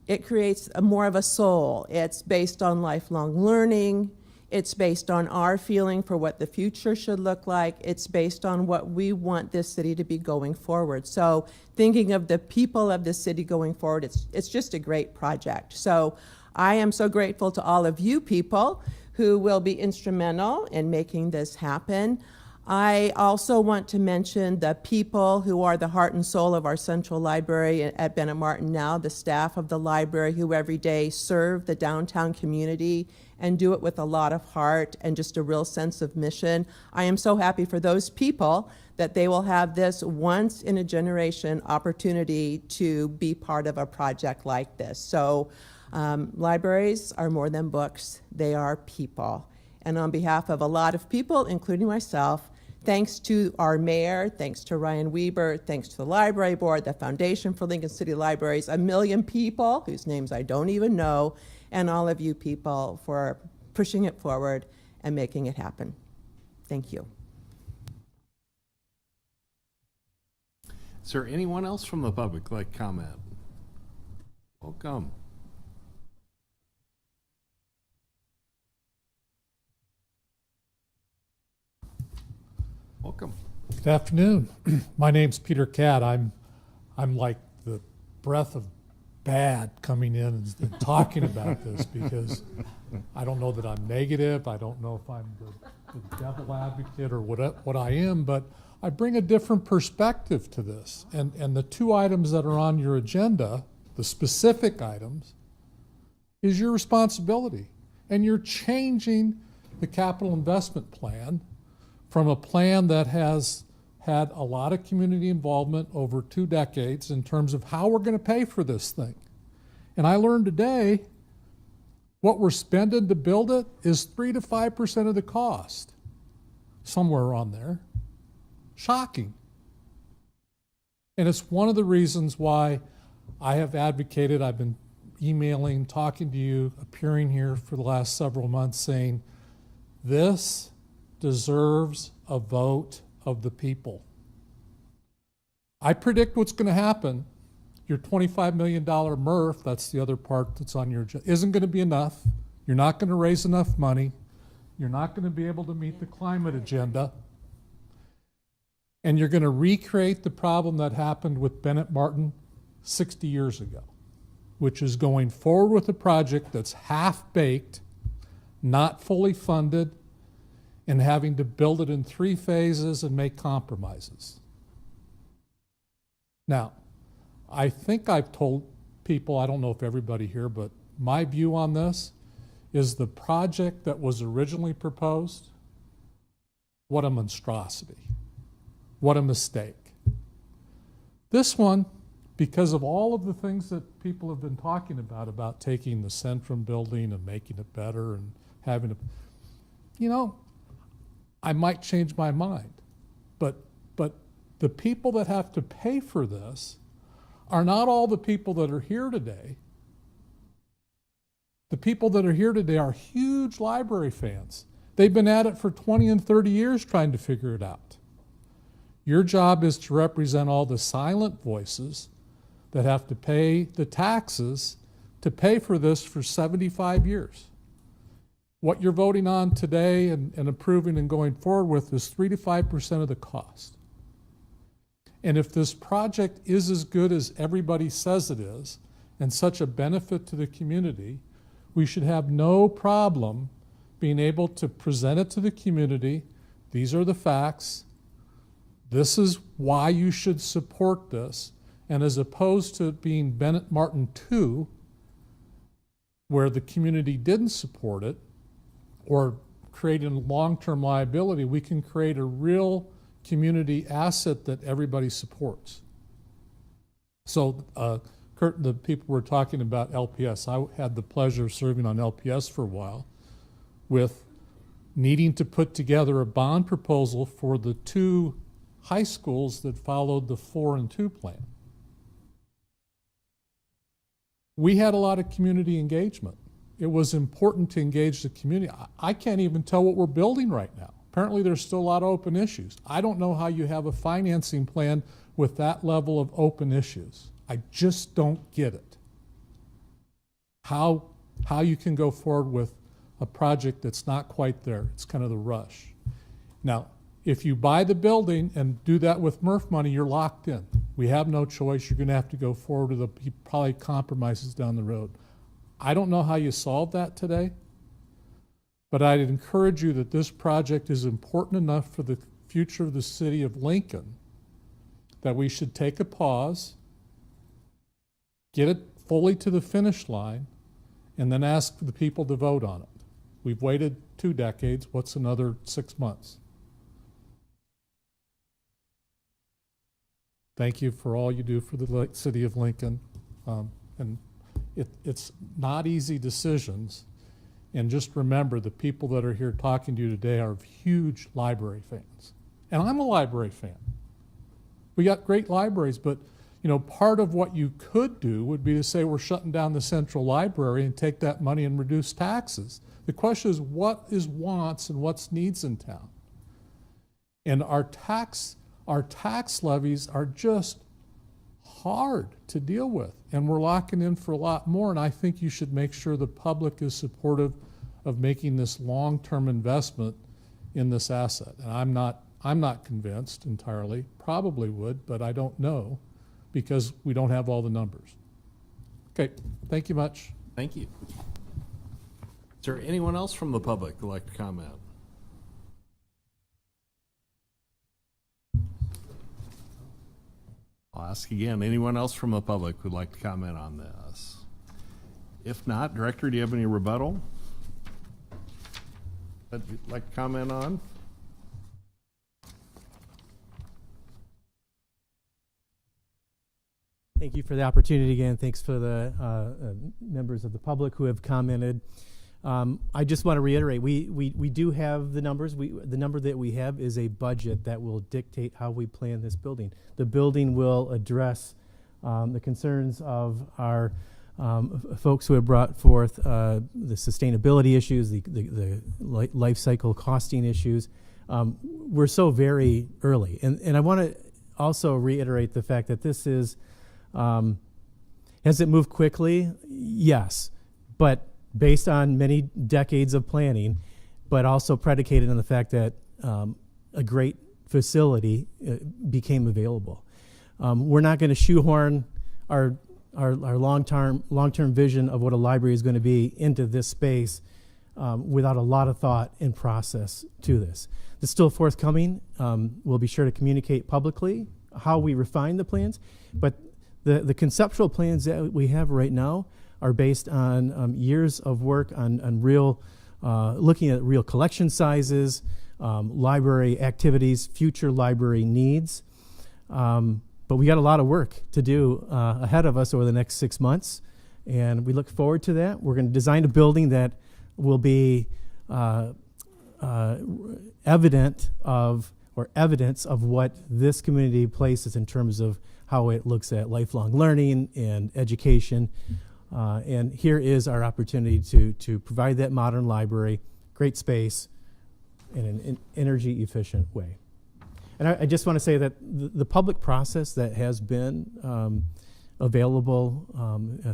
it creates more of a soul. It's based on lifelong learning. It's based on our feeling for what the future should look like. It's based on what we want this city to be going forward. So thinking of the people of the city going forward, it's just a great project. So I am so grateful to all of you people who will be instrumental in making this happen. I also want to mention the people who are the heart and soul of our Central Library at Bennett Martin now, the staff of the library who every day serve the downtown community and do it with a lot of heart and just a real sense of mission. I am so happy for those people that they will have this once in a generation opportunity to be part of a project like this. So libraries are more than books, they are people. And on behalf of a lot of people, including myself, thanks to our mayor, thanks to Ryan Weber, thanks to the library board, the Foundation for Lincoln City Libraries, 1 million people whose names I don't even know, and all of you people for pushing it forward and making it happen. Thank you. Is there anyone else from the public like comment? Welcome. Welcome. Good afternoon. My name's Peter Catt. I'm like the breath of bad coming in and talking about this because I don't know that I'm negative. I don't know if I'm the devil advocate or what I am, but I bring a different perspective to this. And the two items that are on your agenda, the specific items, is your responsibility. And you're changing the capital investment plan from a plan that has had a lot of community involvement over 2 decades in terms of how we're going to pay for this thing. And I learned today what we're spending to build it is 3 to 5% of the cost, somewhere on there. Shocking. And it's one of the reasons why I have advocated, I've been emailing, talking to you, appearing here for the last several months saying, this deserves a vote of the people. I predict what's going to happen. Your $25 million MRF, that's the other part that's on your agenda, isn't going to be enough. You're not going to raise enough money. You're not going to be able to meet the climate agenda. And you're going to recreate the problem that happened with Bennett Martin 60 years ago, which is going forward with a project that's half-baked, not fully funded, and having to build it in 3 phases and make compromises. Now, I think I've told people, I don't know if everybody here, but my view on this is the project that was originally proposed, what a monstrosity. What a mistake. This one, because of all of the things that people have been talking about taking the Centrum building and making it better and having a, you know, I might change my mind. But the people that have to pay for this are not all the people that are here today. The people that are here today are huge library fans. They've been at it for 20 and 30 years trying to figure it out. Your job is to represent all the silent voices that have to pay the taxes to pay for this for 75 years. What you're voting on today and approving and going forward with is 3 to 5% of the cost. And if this project is as good as everybody says it is, and such a benefit to the community, we should have no problem being able to present it to the community. These are the facts. This is why you should support this. And as opposed to it being Bennett Martin 2, where the community didn't support it, or creating long-term liability, we can create a real community asset that everybody supports. So, Kurt, the people were talking about LPS. I had the pleasure of serving on LPS for a while with needing to put together a bond proposal for the 2 high schools that followed the 4 and 2 plan. We had a lot of community engagement. It was important to engage the community. I can't even tell what we're building right now. Apparently there's still a lot of open issues. I don't know how you have a financing plan with that level of open issues. I just don't get it. How you can go forward with a project that's not quite there. It's kind of the rush. Now, if you buy the building and do that with MRF money, you're locked in. We have no choice. You're going to have to go forward with probably compromises down the road. I don't know how you solve that today, but I'd encourage you that this project is important enough for the future of the city of Lincoln that we should take a pause, get it fully to the finish line, and then ask the people to vote on it. We've waited 2 decades. What's another 6 months? Thank you for all you do for the city of Lincoln. And it's not easy decisions. And just remember, the people that are here talking to you today are huge library fans. And I'm a library fan. We got great libraries, but you know, part of what you could do would be to say we're shutting down the central library and take that money and reduce taxes. The question is, what is wants and what's needs in town? And our tax levies are just hard to deal with, and we're locking in for a lot more, and I think you should make sure the public is supportive of making this long-term investment in this asset. And I'm not convinced entirely, probably would, but I don't know because we don't have all the numbers. Okay, thank you much. Thank you. Is there anyone else from the public who'd like to comment? I'll ask again, anyone else from the public who'd like to comment on this? If not, Director, do you have any rebuttal? that you'd like to comment on? Thank you for the opportunity again. Thanks for the members of the public who have commented. I just want to reiterate, we do have the numbers. The number that we have is a budget that will dictate how we plan this building. The building will address the concerns of our folks who have brought forth the sustainability issues, the life cycle costing issues. We're so very early. And I want to also reiterate the fact that this is, has it moved quickly? Yes, but based on many decades of planning, but also predicated on the fact that a great facility became available. We're not going to shoehorn our long-term vision of what a library is going to be into this space without a lot of thought and process to this. It's still forthcoming. We'll be sure to communicate publicly how we refine the plans, but the conceptual plans that we have right now are based on years of work on real, looking at real collection sizes, library activities, future library needs. But we got a lot of work to do ahead of us over the next 6 months, and we look forward to that. We're going to design a building that will be evidence of what this community places in terms of how it looks at lifelong learning and education. And here is our opportunity to provide that modern library, great space, in an energy efficient way. And I just want to say that the public process that has been available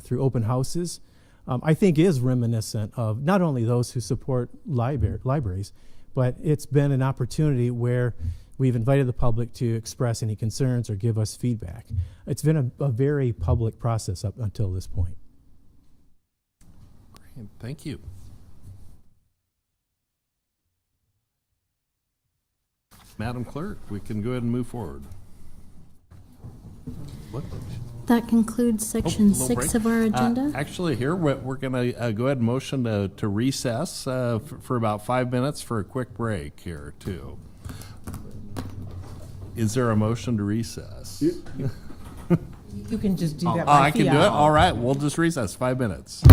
through open houses, I think is reminiscent of not only those who support libraries, but it's been an opportunity where we've invited the public to express any concerns or give us feedback. It's been a very public process up until this point. Great, thank you. Madam Clerk, we can go ahead and move forward. What? That concludes section 6 of our agenda. Actually, here we're going to go ahead and motion to recess for about 5 minutes for a quick break here, too. Is there a motion to recess? You can just do that. I can do it? All right, we'll just recess 5 minutes.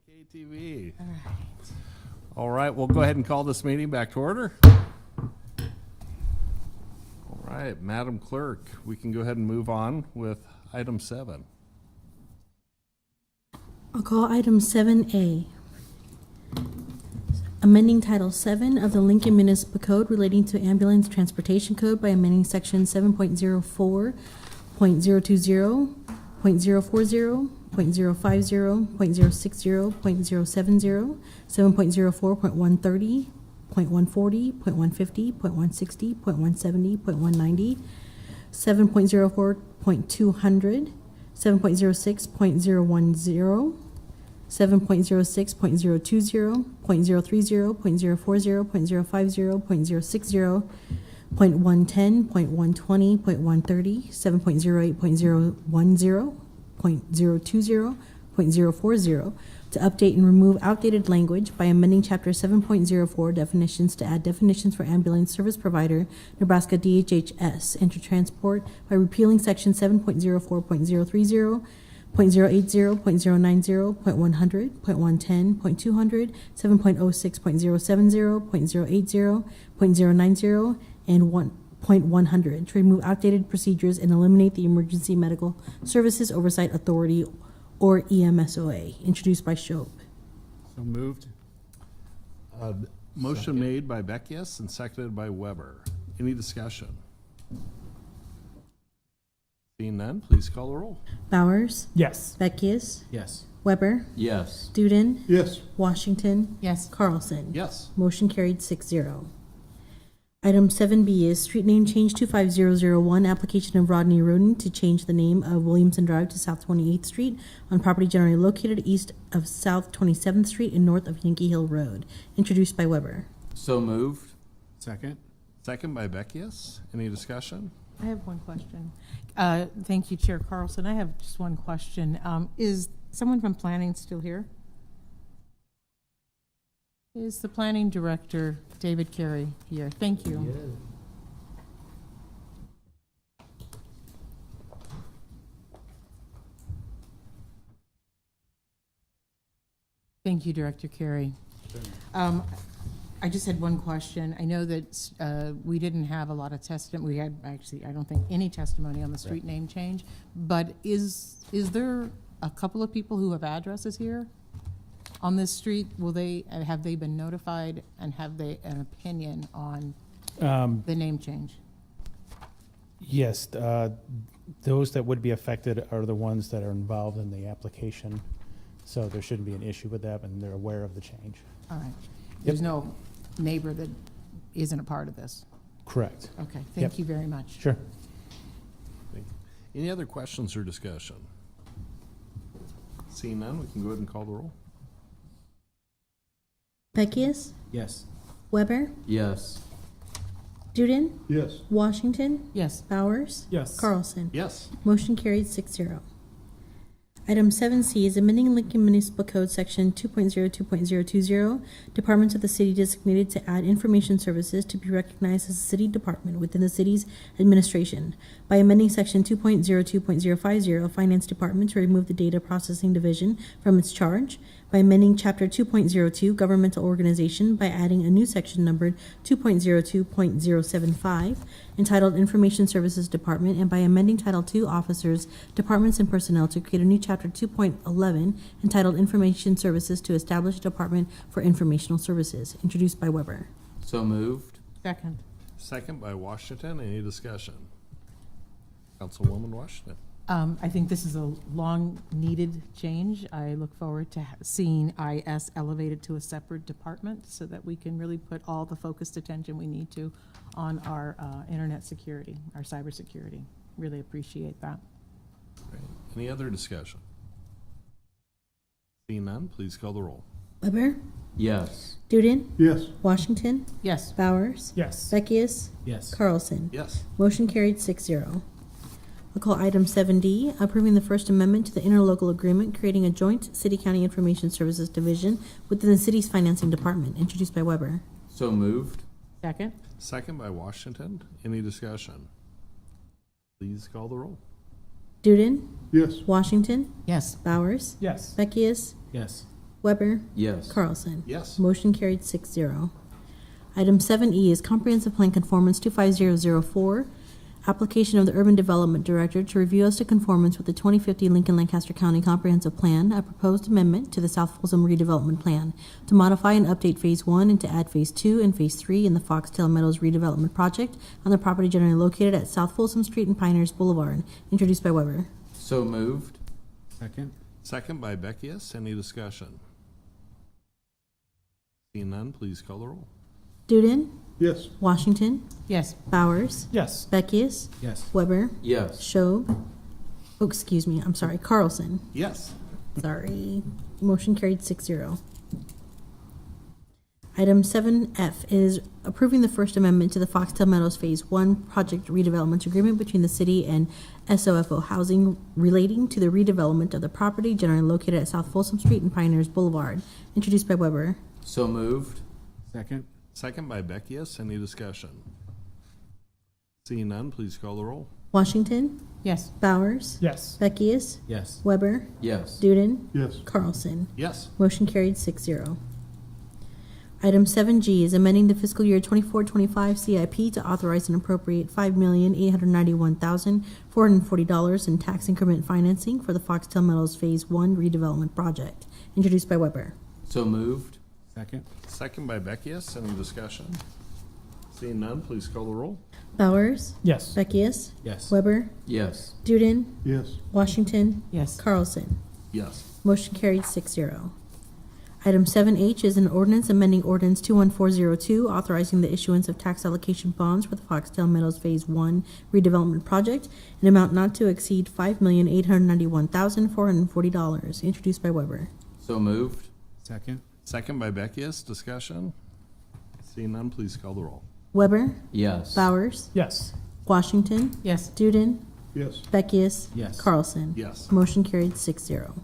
KTV. All right, we'll go ahead and call this meeting back to order. All right, Madam Clerk, we can go ahead and move on with item 7. I'll call item 7A. Amending Title 7 of the Lincoln Municipal Code relating to ambulance transportation code by amending section 7.04, .020, .040, .050, .060, .070, 7.04, .130, .140, .150, .160, .170, .190, 7.04, .200, 7.06, .010, 7.06, .020, .030, .040, .050, .060, .110, .120, .130, 7.08, .010, .020, .040, to update and remove outdated language by amending Chapter 7.04 definitions to add definitions for ambulance service provider, Nebraska DHHS, and to transport by repealing Section 7.04.030, .080, .090, .100, .110, .200, 7.06, .070, .080, .090, and 1.100 to remove outdated procedures and eliminate the Emergency Medical Services Oversight Authority, or EMSOA, introduced by Shope. So moved. Motion made by Beckius and seconded by Weber. Any discussion? Seeing none, please call the roll. Bowers? Yes. Beckius? Yes. Weber? Yes. Duden? Yes. Washington? Yes. Carlson? Yes. Motion carried 6-0. Item 7B is street name change 25001, application of Rodney Roden to change the name of Williamson Drive to South 28th Street on property generally located east of South 27th Street and north of Yankee Hill Road. Introduced by Weber. So moved. Second. Second by Beckius. Any discussion? I have one question. Thank you, Chair Carlson. I have just one question. Is someone from planning still here? Is the planning director, David Carey, here? Thank you. Thank you, Director Carey. I just had one question. I know that we didn't have a lot of testimony. We had actually, I don't think, any testimony on the street name change. But is there a couple of people who have addresses here on this street? Have they been notified, and have they an opinion on the name change? Yes, those that would be affected are the ones that are involved in the application. So there shouldn't be an issue with that, and they're aware of the change. All right. There's no neighbor that isn't a part of this? Correct. Okay, thank you very much. Sure. Any other questions or discussion? Seeing none, we can go ahead and call the roll. Beckius? Yes. Weber? Yes. Duden? Yes. Washington? Yes. Bowers? Yes. Carlson? Yes. Motion carried 6-0. Item 7C is amending Lincoln Municipal Code Section 2.02.020, Departments of the City designated to add information services to be recognized as a city department within the city's administration by amending Section 2.02.050, Finance Department, to remove the Data Processing Division from its charge, by amending Chapter 2.02, Governmental Organization, by adding a new section numbered 2.02.075, entitled Information Services Department, and by amending Title II, Officers, Departments, and Personnel to create a new Chapter 2.11, entitled Information Services, to establish a Department for Informational Services, introduced by Weber. So moved. Second. Second by Washington. Any discussion? Councilwoman Washington. I think this is a long-needed change. I look forward to seeing IS elevated to a separate department so that we can really put all the focused attention we need to on our internet security, our cybersecurity. Really appreciate that. Great. Any other discussion? Seeing none, please call the roll. Weber? Yes. Duden? Yes. Washington? Yes. Bowers? Yes. Beckius? Yes. Carlson? Yes. Motion carried 6-0. I'll call item 7D, approving the First Amendment to the interlocal agreement creating a joint city-county information services division within the city's financing department, introduced by Weber. So moved. Second. Second by Washington. Any discussion? Please call the roll. Duden? Yes. Washington? Yes. Bowers? Yes. Beckius? Yes. Weber? Yes. Carlson? Yes. Motion carried 6-0. Item 7E is Comprehensive Plan Conformance 25004, application of the Urban Development Director to review as to conformance with the 2050 Lincoln-Lancaster County Comprehensive Plan, a proposed amendment to the South Folsom Redevelopment Plan to modify and update Phase 1 and to add Phase 2 and Phase 3 in the Foxtail Meadows redevelopment project on the property generally located at South Folsom Street and Pioneers Boulevard, introduced by Weber. So moved. Second. Second by Beckius. Any discussion? Seeing none, please call the roll. Duden? Yes. Washington? Yes. Bowers? Yes. Beckius? Yes. Weber? Yes. Schob? Oh, excuse me, I'm sorry, Carlson. Yes. Sorry. Motion carried 6-0. Item 7F is approving the First Amendment to the Foxtail Meadows Phase 1 Project Redevelopment Agreement between the city and SOFO Housing relating to the redevelopment of the property generally located at South Folsom Street and Pioneers Boulevard, introduced by Weber. So moved. Second. Second by Beckius. Any discussion? Seeing none, please call the roll. Washington? Yes. Bowers? Yes. Beckius? Yes. Weber? Yes. Duden? Yes. Carlson? Yes. Motion carried 6-0. Item 7G is amending the fiscal year 24-25 CIP to authorize and appropriate $5,891,440 in tax increment financing for the Foxtail Meadows Phase 1 redevelopment project, introduced by Weber. So moved. Second. Second by Beckius. Any discussion? Seeing none, please call the roll. Bowers? Yes. Beckius? Yes. Weber? Yes. Duden? Yes. Washington? Yes. Carlson? Yes. Motion carried 6-0. Item 7H is an ordinance amending ordinance 21402, authorizing the issuance of tax allocation bonds for the Foxtail Meadows Phase 1 redevelopment project, an amount not to exceed $5,891,440, introduced by Weber. So moved. Second. Second by Beckius. Discussion? Seeing none, please call the roll. Weber? Yes. Bowers? Yes. Washington? Yes. Duden? Yes. Beckius? Yes. Carlson? Yes. Motion carried 6-0.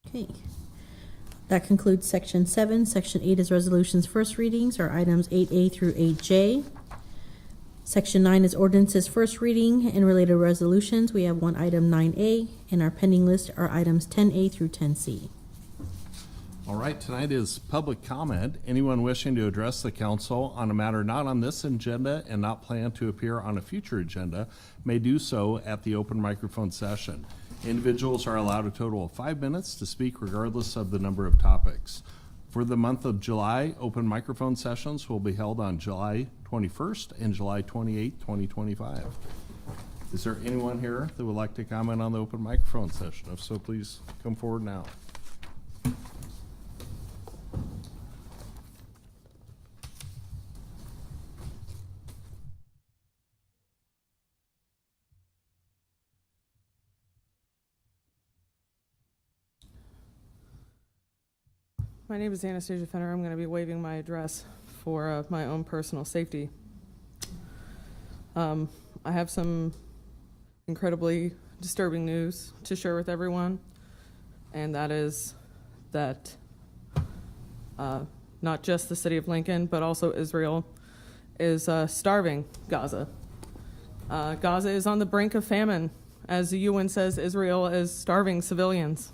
Okay. That concludes Section 7. Section 8 is resolutions first readings, are items 8A through 8J. Section 9 is ordinances first reading and related resolutions. We have one item 9A, and our pending list are items 10A through 10C. All right, tonight is public comment. Anyone wishing to address the council on a matter not on this agenda and not planned to appear on a future agenda may do so at the open microphone session. Individuals are allowed a total of 5 minutes to speak regardless of the number of topics. For the month of July, open microphone sessions will be held on July 21st and July 28th, 2025. Is there anyone here that would like to comment on the open microphone session? If so, please come forward now. My name is Anastasia Fenner. I'm going to be waiving my address for my own personal safety. I have some incredibly disturbing news to share with everyone, and that is that not just the city of Lincoln, but also Israel is starving Gaza. Gaza is on the brink of famine. As the UN says, Israel is starving civilians.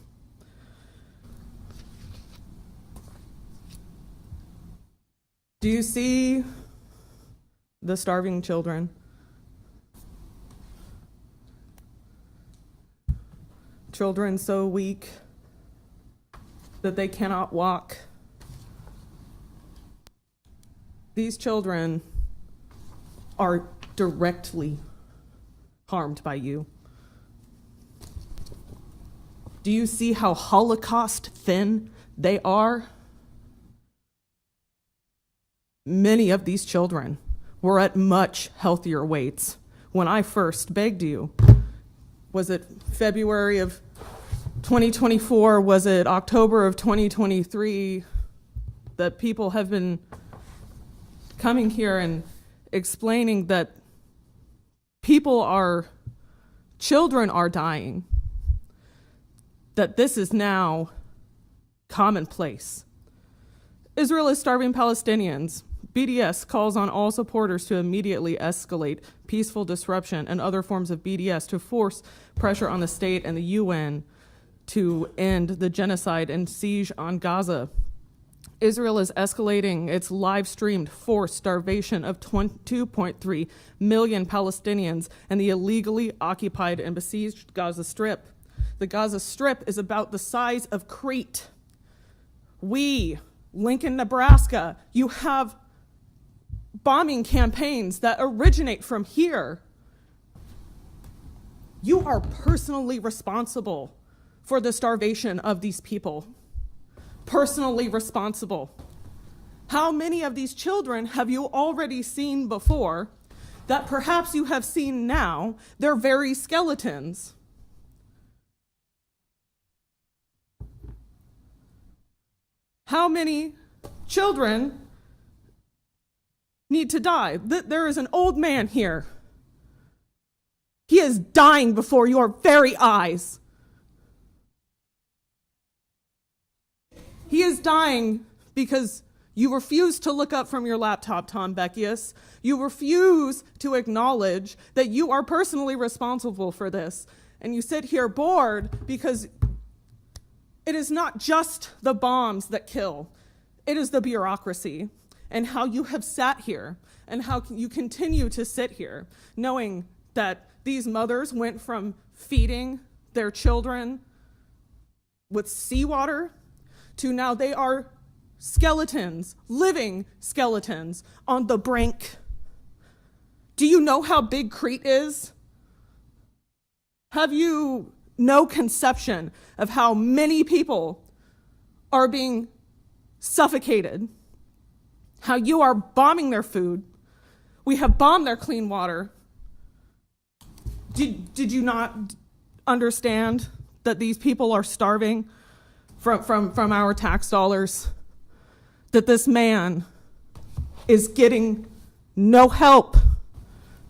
Do you see the starving children? Children so weak that they cannot walk. These children are directly harmed by you. Do you see how Holocaust thin they are? Many of these children were at much healthier weights when I first begged you. Was it February of 2024? Was it October of 2023 that people have been coming here and explaining that children are dying, that this is now commonplace. Israel is starving Palestinians. BDS calls on all supporters to immediately escalate peaceful disruption and other forms of BDS to force pressure on the state and the UN to end the genocide and siege on Gaza. Israel is escalating its live-streamed forced starvation of 2.3 million Palestinians and the illegally occupied and besieged Gaza Strip. The Gaza Strip is about the size of Crete. We, Lincoln, Nebraska, you have bombing campaigns that originate from here. You are personally responsible for the starvation of these people. Personally responsible. How many of these children have you already seen before that perhaps you have seen now? They're very skeletons. How many children need to die? There is an old man here. He is dying before your very eyes. He is dying because you refuse to look up from your laptop, Tom Beckius. You refuse to acknowledge that you are personally responsible for this. And you sit here bored because it is not just the bombs that kill. It is the bureaucracy and how you have sat here and how you continue to sit here knowing that these mothers went from feeding their children with seawater to now they are skeletons, living skeletons on the brink. Do you know how big Crete is? Have you no conception of how many people are being suffocated? How you are bombing their food? We have bombed their clean water. Did you not understand that these people are starving from our tax dollars? That this man is getting no help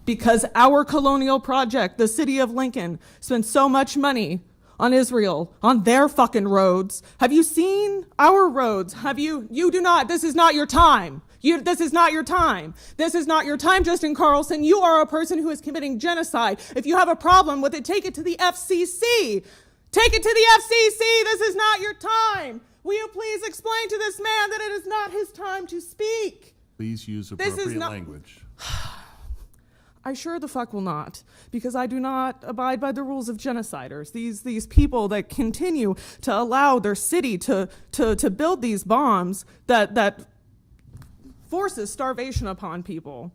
because our colonial project, the city of Lincoln, spent so much money on Israel, on their fucking roads. Have you seen our roads? You do not. This is not your time. This is not your time. This is not your time, Justin Carlson. You are a person who is committing genocide. If you have a problem with it, take it to the FCC. Take it to the FCC. This is not your time. Will you please explain to this man that it is not his time to speak? Please use appropriate language. I sure the fuck will not, because I do not abide by the rules of genociders. These people that continue to allow their city to build these bombs that forces starvation upon people.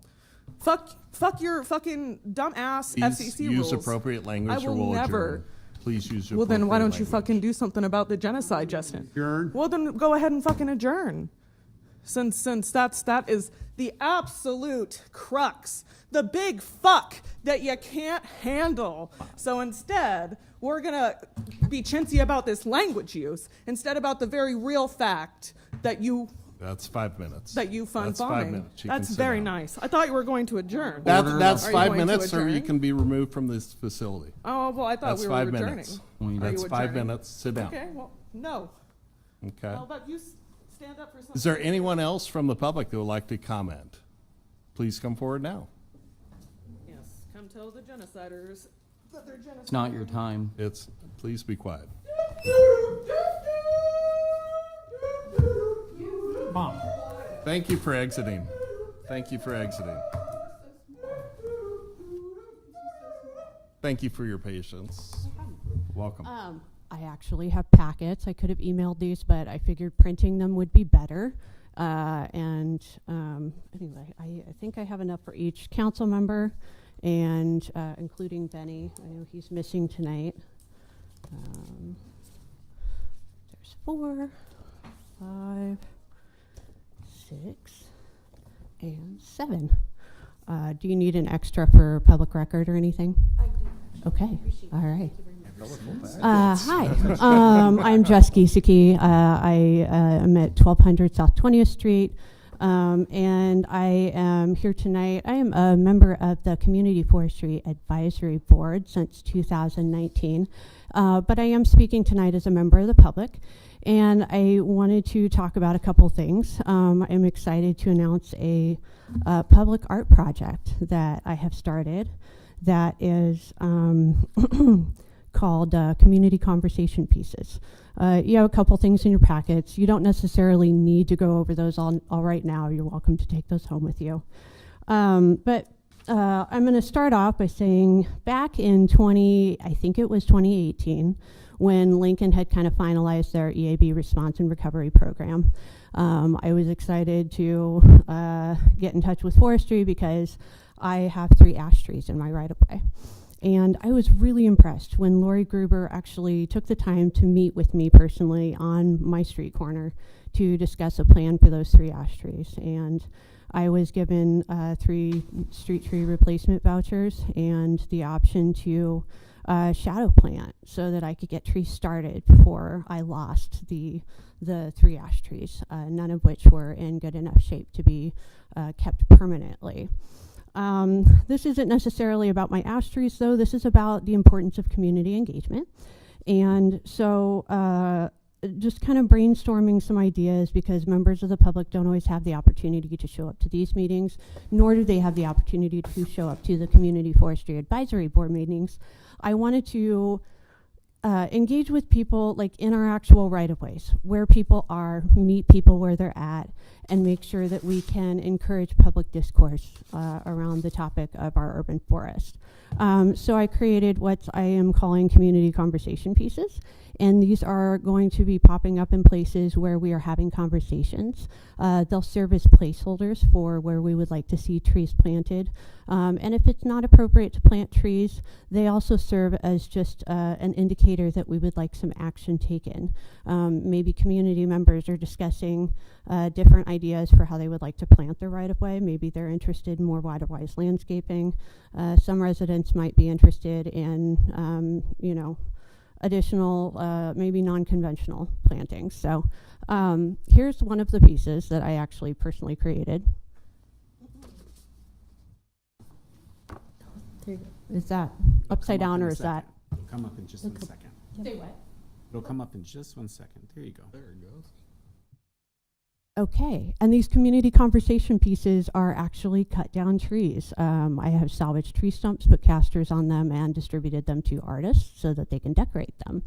Fuck your fucking dumbass FCC rules. Use appropriate language I will never. Please use your Well, then why don't you language. fucking do something about the genocide, Justin? Adjourn. Well, then go ahead and fucking adjourn. Since that is the absolute crux, the big fuck that you can't handle. So instead, we're gonna be chintzy about this language use instead about the very real fact that you That's 5 minutes. fund That's bombing. 5 minutes. You That's can sit very down. nice. I thought you were going to adjourn. That's Are you 5 going to minutes, or you adjourn? can be removed from this facility. Oh, well, I thought That's we were 5 adjourning. minutes. Are you That's 5 adjourning? minutes. Sit down. Okay, well, no. Okay. How about you stand up for something? Is there anyone else from the public who would like to comment? Please come forward now. Yes, come tell the genociders that they're genociders. It's not your time. Please be quiet. Mom. Thank you for exiting. Thank you for exiting. Thank you for your patience. Welcome. I actually have packets. I could have emailed these, but I figured printing them would be better. Anyway, I think I have enough for each council member, and including Benny. I know he's missing tonight. There's 4, 5, 6, and 7. Do you need an extra for public record or anything? I do. Okay. All right. Hi, I'm Jess Giesecke. I am at 1200 South 20th Street, and I am here tonight. I am a member of the Community Forestry Advisory Board since 2019, but I am speaking tonight as a member of the public, and I wanted to talk about a couple things. I'm excited to announce a public art project that I have started that is called Community Conversation Pieces. You have a couple things in your packets. You don't necessarily need to go over those all right now. You're welcome to take those home with you. But I'm going to start off by saying back in I think it was 2018, when Lincoln had kind of finalized their EAB response and recovery program. I was excited to get in touch with forestry because I have 3 ash trees in my right-of-way. And I was really impressed when Lori Gruber actually took the time to meet with me personally on my street corner to discuss a plan for those 3 ash trees. And I was given 3 street tree replacement vouchers and the option to shadow plant so that I could get trees started before I lost the 3 ash trees, none of which were in good enough shape to be kept permanently. This isn't necessarily about my ash trees, though. This is about the importance of community engagement. And so just kind of brainstorming some ideas, because members of the public don't always have the opportunity to show up to these meetings, nor do they have the opportunity to show up to the Community Forestry Advisory Board meetings. I wanted to engage with people like in our actual right-of-ways, where people are, meet people where they're at, and make sure that we can encourage public discourse around the topic of our urban forest. So I created what I am calling community conversation pieces, and these are going to be popping up in places where we are having conversations. They'll serve as placeholders for where we would like to see trees planted. And if it's not appropriate to plant trees, they also serve as just an indicator that we would like some action taken. Maybe community members are discussing different ideas for how they would like to plant their right-of-way. Maybe they're interested in more wide-wise landscaping. Some residents might be interested in, additional, maybe non-conventional plantings. So here's one of the pieces that I actually personally created. There you go. Is that upside down, or is that? It'll come up in just one second. Say what? It'll come up in just 1 second. There you go. There it goes. Okay, and these community conversation pieces are actually cut down trees. I have salvaged tree stumps, put casters on them, and distributed them to artists so that they can decorate them.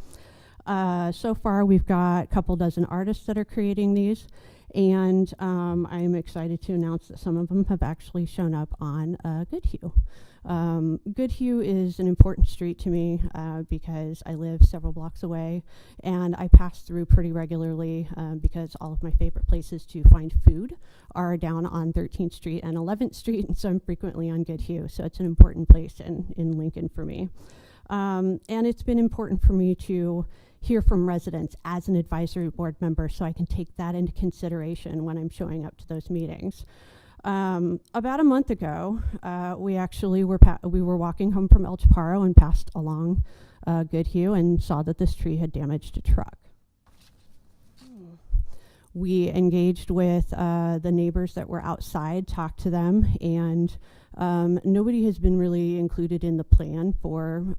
So far, we've got a couple dozen artists that are creating these, and I'm excited to announce that some of them have actually shown up on Goodhue. Goodhue is an important street to me because I live several blocks away, and I pass through pretty regularly because all of my favorite places to find food are down on 13th Street and 11th Street, and so I'm frequently on Goodhue, so it's an important place in Lincoln for me. And it's been important for me to hear from residents as an advisory board member so I can take that into consideration when I'm showing up to those meetings. About a month ago, we actually we were walking home from El Chaparro and passed along Goodhue and saw that this tree had damaged a truck. We engaged with the neighbors that were outside, talked to them, and nobody has been really included in the plan for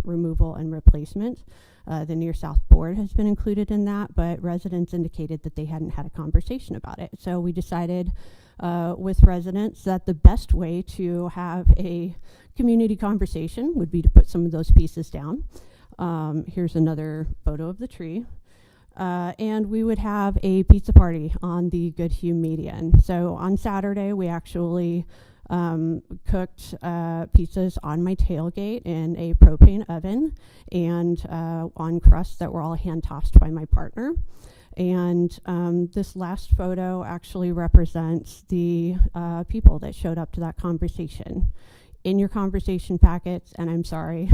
removal and replacement. The Near South Board has been included in that, but residents indicated that they hadn't had a conversation about it. So we decided with residents that the best way to have a community conversation would be to put some of those pieces down. Here's another photo of the tree. And we would have a pizza party on the Goodhue median. So on Saturday, we actually cooked pizzas on my tailgate in a propane oven and on crusts that were all hand tossed by my partner. And this last photo actually represents the people that showed up to that conversation. In your conversation packets, and I'm sorry,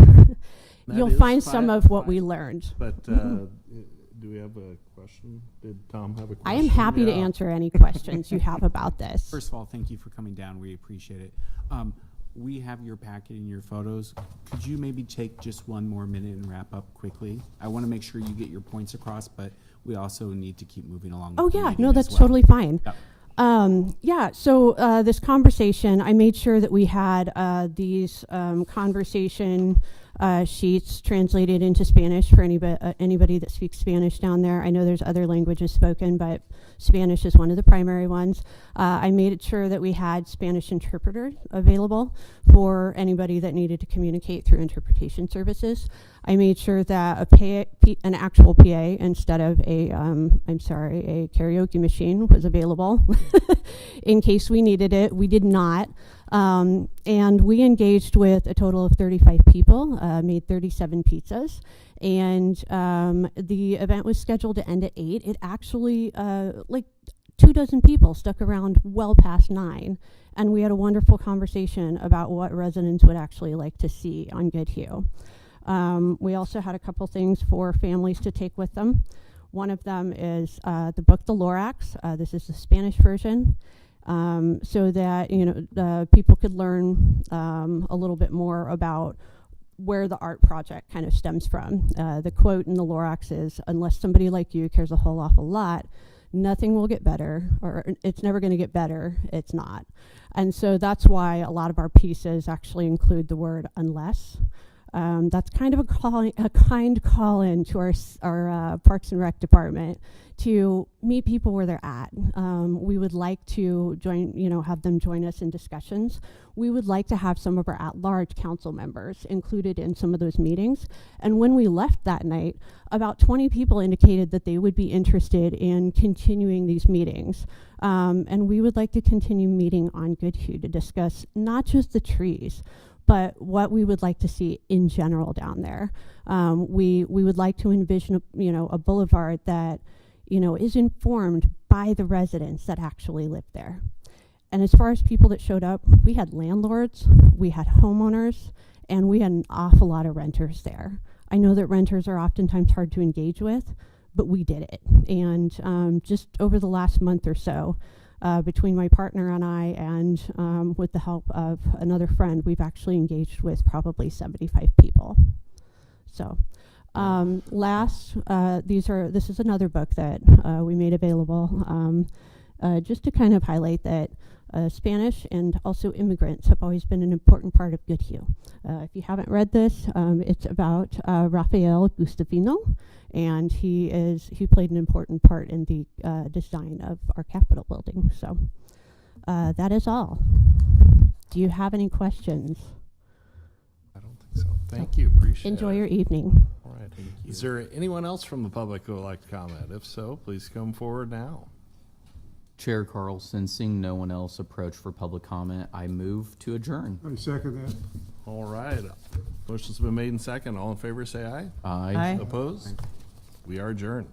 you'll find some of what we learned. But do we have a question? Did Tom have a question? I am happy to answer any questions you have about this. First of all, thank you for coming down. We appreciate it. We have your packet and your photos. Could you maybe take just one more minute and wrap up quickly? I want to make sure you get your points across, but we also need to keep moving along. Oh, with the yeah. meeting No, as that's well. totally fine. Yeah. So this conversation, I made sure that we had these conversation sheets translated into Spanish for anybody that speaks Spanish down there. I know there's other languages spoken, but Spanish is one of the primary ones. I made sure that we had Spanish interpreters available for anybody that needed to communicate through interpretation services. I made sure that an actual PA instead of a karaoke machine was available in case we needed it. We did not. And we engaged with a total of 35 people, made 37 pizzas. And the event was scheduled to end at 8. It actually, like 24 people stuck around well past 9. And we had a wonderful conversation about what residents would actually like to see on Goodhue. We also had a couple things for families to take with them. One of them is the book, The Lorax. This is the Spanish version. So that, people could learn a little bit more about where the art project kind of stems from. The quote in the Lorax is, "Unless somebody like you cares a whole awful lot, nothing will get better, or it's never going to get better, it's not." And so that's why a lot of our pieces actually include the word "unless." That's kind of a kind call-in to our Parks and Rec department to meet people where they're at. We would like to have them join us in discussions. We would like to have some of our at-large council members included in some of those meetings. And when we left that night, about 20 people indicated that they would be interested in continuing these meetings. And we would like to continue meeting on Goodhue to discuss not just the trees, but what we would like to see in general down there. We would like to envision a boulevard that is informed by the residents that actually live there. And as far as people that showed up, we had landlords, we had homeowners, and we had an awful lot of renters there. I know that renters are oftentimes hard to engage with, but we did it. And just over the last month or so, between my partner and I, and with the help of another friend, we've actually engaged with probably 75 people. So this is another book that we made available just to kind of highlight that Spanish and also immigrants have always been an important part of Goodhue. If you haven't read this, it's about Rafael Gustavino, and he played an important part in the design of our Capitol building. So that is all. Do you have any questions? I don't think so. Thank you. Appreciate it. Enjoy your evening. All right. Is there anyone else from the public who would like to comment? If so, please come forward now. Chair Carlson, seeing no one else approach for public comment, I move to adjourn. I second that. All right. Motion's been made and second. All in favor, say aye. Aye. Aye. Opposed? We are adjourned.